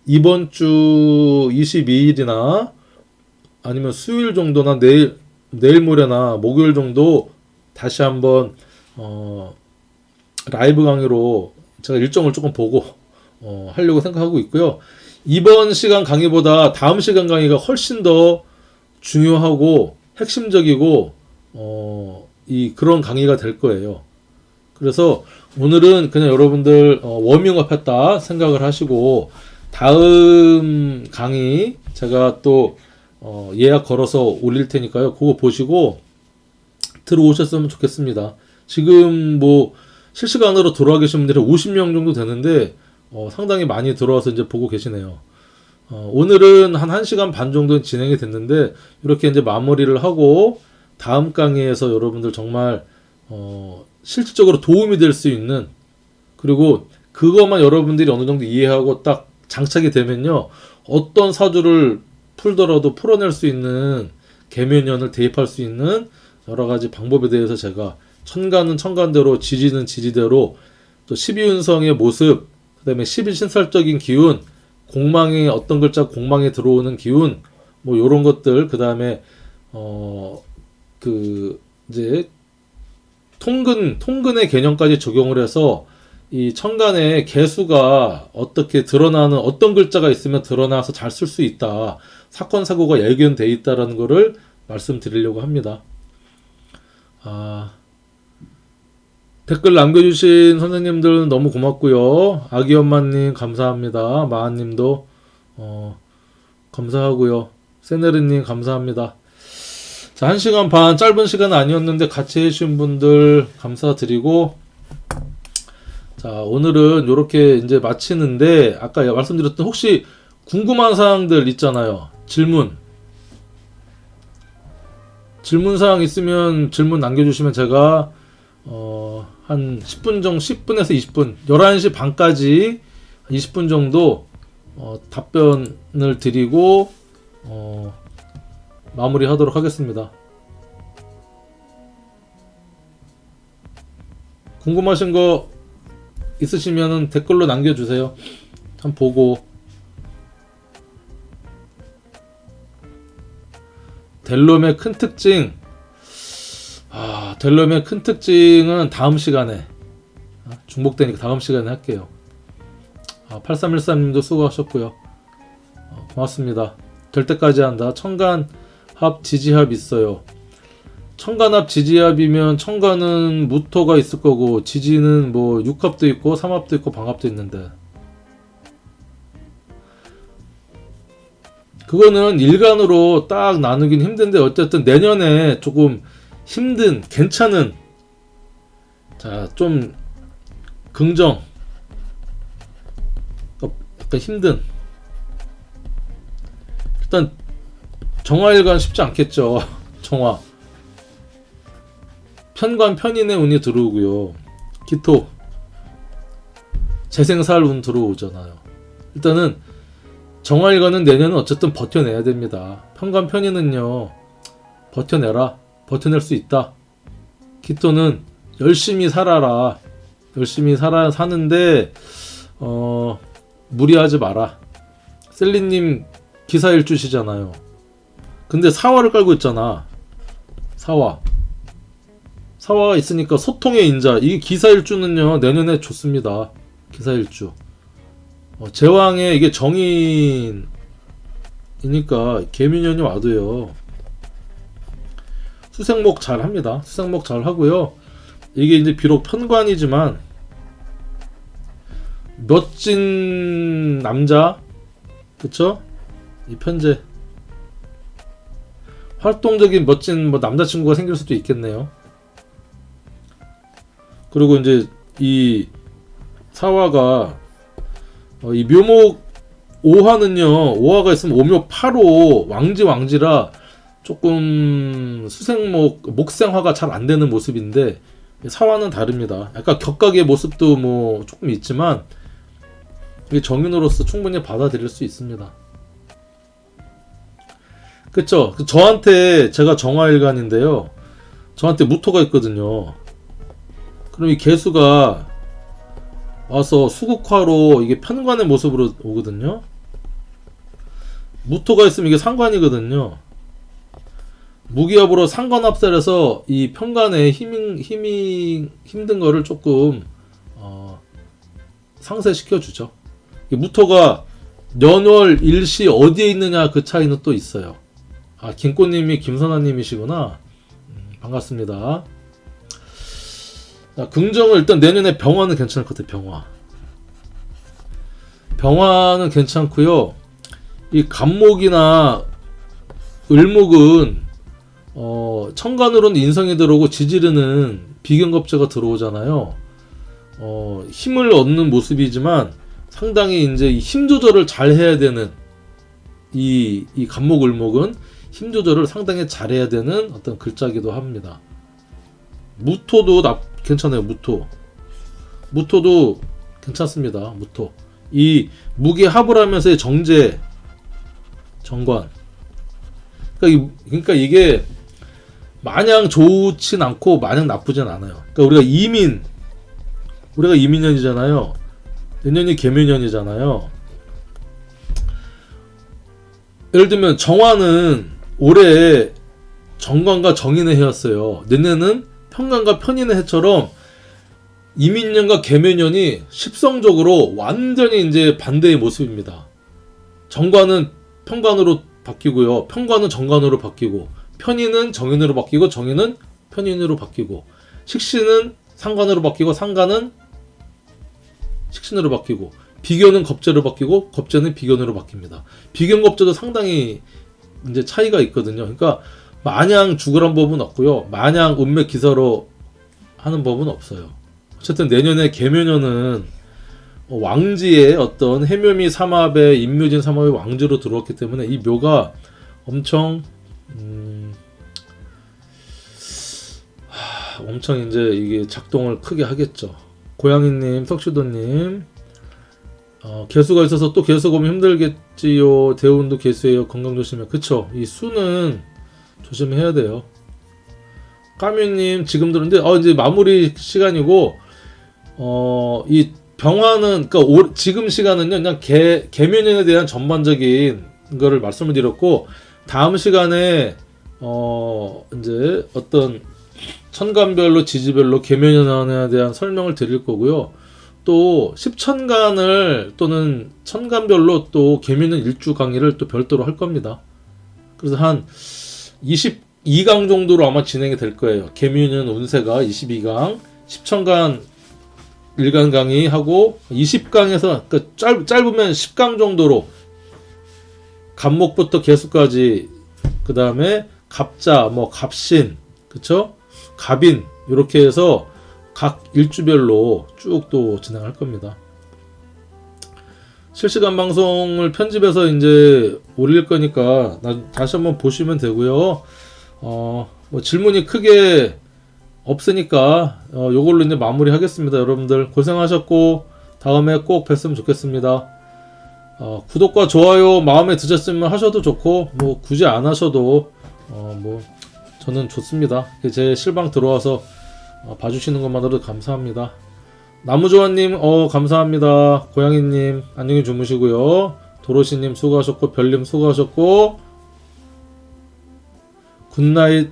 [SPEAKER 1] 이번 주 22일이나 아니면 수요일 정도나 내일 모레나 목요일 정도 다시 한번 라이브 강의로 제가 일정을 조금 보고 하려고 생각하고 있고요. 이번 시간 강의보다 다음 시간 강의가 훨씬 더 중요하고 핵심적이고 그런 강의가 될 거예요. 그래서 오늘은 그냥 여러분들 워밍업 했다 생각을 하시고 다음 강의 제가 또 예약 걸어서 올릴 테니까요. 그거 보시고 들어오셨으면 좋겠습니다. 지금 실시간으로 들어와 계신 분들이 50명 정도 되는데 상당히 많이 들어와서 이제 보고 계시네요. 오늘은 한 1시간 반 정도 진행이 됐는데 이렇게 이제 마무리를 하고 다음 강의에서 여러분들 정말 실질적으로 도움이 될 수 있는 그리고 그것만 여러분들이 어느 정도 이해하고 딱 장착이 되면요. 어떤 사주를 풀더라도 풀어낼 수 있는 계면연을 대입할 수 있는 여러 가지 방법에 대해서 제가 천간은 천간대로 지지는 지지대로 또 12운성의 모습 그 다음에 12신살적인 기운 공망에 어떤 글자 공망에 들어오는 기운 요런 것들 그 다음에 이제 통근의 개념까지 적용을 해서 이 천간의 개수가 어떻게 드러나는 어떤 글자가 있으면 드러나서 잘 쓸 수 있다. 사건 사고가 예견돼 있다라는 거를 말씀드리려고 합니다. 댓글 남겨주신 선생님들 너무 고맙고요. 아기엄마님 감사합니다. 마한님도 감사하고요. 세네르님 감사합니다. 자, 1시간 반 짧은 시간 아니었는데 같이 해주신 분들 감사드리고, 자, 오늘은 이렇게 이제 마치는데, 아까 말씀드렸던 혹시 궁금한 사항들 있잖아요. 질문사항 있으면 질문 남겨주시면 제가 한 10분 정도, 10분에서 20분, 11시 반까지 20분 정도 답변을 드리고 마무리 하도록 하겠습니다. 궁금하신 거 있으시면 댓글로 남겨주세요. 한번 보고. 델롬의 큰 특징, 델롬의 큰 특징은 다음 시간에, 중복되니까 다음 시간에 할게요. 8313님도 수고하셨고요. 고맙습니다. 될 때까지 한다. 청간합 지지합 있어요. 청간합 지지합이면 청간은 무토가 있을 거고, 지지는 뭐 6합도 있고 3합도 있고 방합도 있는데, 그거는 일간으로 딱 나누긴 힘든데, 어쨌든 내년에 조금 힘든, 괜찮은, 자, 좀 긍정, 약간 힘든, 일단 정화일간 쉽지 않겠죠. 정화 편관 편인의 운이 들어오고요. 기토 재생살 운 들어오잖아요. 일단은 정화일간은 내년은 어쨌든 버텨내야 됩니다. 편관 편인은요, 버텨내라. 버텨낼 수 있다. 기토는 열심히 살아라. 열심히 사는데 무리하지 마라. 셀리님 기사일주시잖아요. 근데 사화를 깔고 있잖아. 사화가 있으니까 소통의 인자. 이 기사일주는요, 내년에 좋습니다. 기사일주. 제왕의 이게 정인이니까 개미년이 와도요, 수생목 잘 합니다. 수생목 잘 하고요. 이게 이제 비록 편관이지만 멋진 남자, 그쵸? 이 편제 활동적인 멋진 뭐 남자친구가 생길 수도 있겠네요. 그리고 이제 이 사화가 이 묘목 5화는요, 5화가 있으면 5묘 8호 왕지라 조금 수생목 목생화가 잘 안 되는 모습인데, 사화는 다릅니다. 약간 격각의 모습도 뭐 조금 있지만 이게 정인으로서 충분히 받아들일 수 있습니다. 그쵸? 저한테, 제가 정화일간인데요, 저한테 무토가 있거든요. 그럼 이 개수가 와서 수국화로 이게 편관의 모습으로 오거든요. 무토가 있으면 이게 상관이거든요. 무기압으로 상관합살해서 이 편관의 힘이 힘든 거를 조금 상쇄시켜 주죠. 무토가 년월 일시 어디에 있느냐, 그 차이는 또 있어요. 김꼬님이 김선아님이시구나. 반갑습니다. 자, 긍정을 일단 내년에 병화는 괜찮을 것 같아요. 병화는 괜찮고요. 이 간목이나 을목은 청간으로는 인성이 들어오고 지지르는 비견겁제가 들어오잖아요. 힘을 얻는 모습이지만 상당히 이제 힘 조절을 잘 해야 되는, 이 간목 을목은 힘 조절을 상당히 잘 해야 되는 어떤 글자기도 합니다. 무토도 괜찮아요. 무토도 괜찮습니다. 무토. 이 무기 합을 하면서의 정제, 정관. 그러니까 이게 마냥 좋진 않고 마냥 나쁘진 않아요. 그러니까 우리가 이민년이잖아요. 내년이 개묘년이잖아요. 예를 들면 정화는 올해 정관과 정인의 해였어요. 내년은 편관과 편인의 해처럼 이민년과 개묘년이 십성적으로 완전히 이제 반대의 모습입니다. 정관은 편관으로 바뀌고요. 편관은 정관으로 바뀌고, 편인은 정인으로 바뀌고, 정인은 편인으로 바뀌고, 식신은 상관으로 바뀌고 상관은 식신으로 바뀌고 비견은 겁재로 바뀌고 겁재는 비견으로 바뀝니다. 비견 겁재도 상당히 이제 차이가 있거든요. 그러니까 마냥 죽으란 법은 없고요. 마냥 운맥 기사로 하는 법은 없어요. 어쨌든 내년에 개묘년은 왕지의 어떤 해묘미 삼합의 임묘진 삼합의 왕지로 들어왔기 때문에 이 묘가 엄청 엄청 이제 이게 작동을 크게 하겠죠. 고양이님, 석시도님, 개수가 있어서 또 개수가 오면 힘들겠지요. 대운도 개수예요. 건강 조심해. 그쵸? 이 수는 조심해야 돼요. 까뮤님 지금 들었는데 이제 마무리 시간이고 이 병화는 그러니까 지금 시간은요 그냥 개묘년에 대한 전반적인 거를 말씀을 드렸고 다음 시간에 이제 어떤 천간별로 지지별로 개묘년에 대한 설명을 드릴 거고요. 또 십천간을 또는 천간별로 또 개묘년 일주 강의를 또 별도로 할 겁니다. 그래서 한 22강 정도로 아마 진행이 될 거예요. 개묘년 운세가 22강, 십천간 일간 강의하고 20강에서 그러니까 짧으면 10강 정도로 갑목부터 개수까지 그 다음에 갑자, 뭐 갑신, 그쵸? 갑인 이렇게 해서 각 일주별로 쭉 또 진행할 겁니다. 실시간 방송을 편집해서 이제 올릴 거니까 다시 한번 보시면 되고요. 뭐 질문이 크게 없으니까 요걸로 이제 마무리 하겠습니다. 여러분들 고생하셨고 다음에 꼭 뵀으면 좋겠습니다. 구독과 좋아요 마음에 드셨으면 하셔도 좋고 뭐 굳이 안 하셔도 뭐 저는 좋습니다. 제 실방 들어와서 봐주시는 것만으로도 감사합니다. 나무조아님 감사합니다. 고양이님 안녕히 주무시고요. 도로시님 수고하셨고 별님 수고하셨고 굿나잇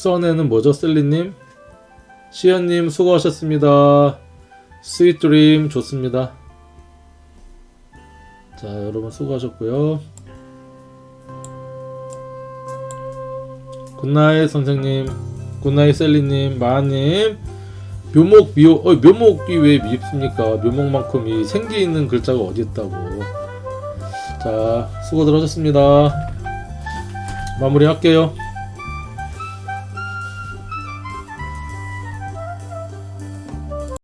[SPEAKER 1] 써내는 뭐죠? 셀리님 시연님 수고하셨습니다. 스윗드림 좋습니다. 자 여러분 수고하셨고요. 굿나잇 선생님 굿나잇 셀리님 마하님 묘목 미호 묘목이 왜 미흡습니까? 묘목만큼 이 생기 있는 글자가 어디 있다고. 자 수고들 하셨습니다. 마무리 할게요.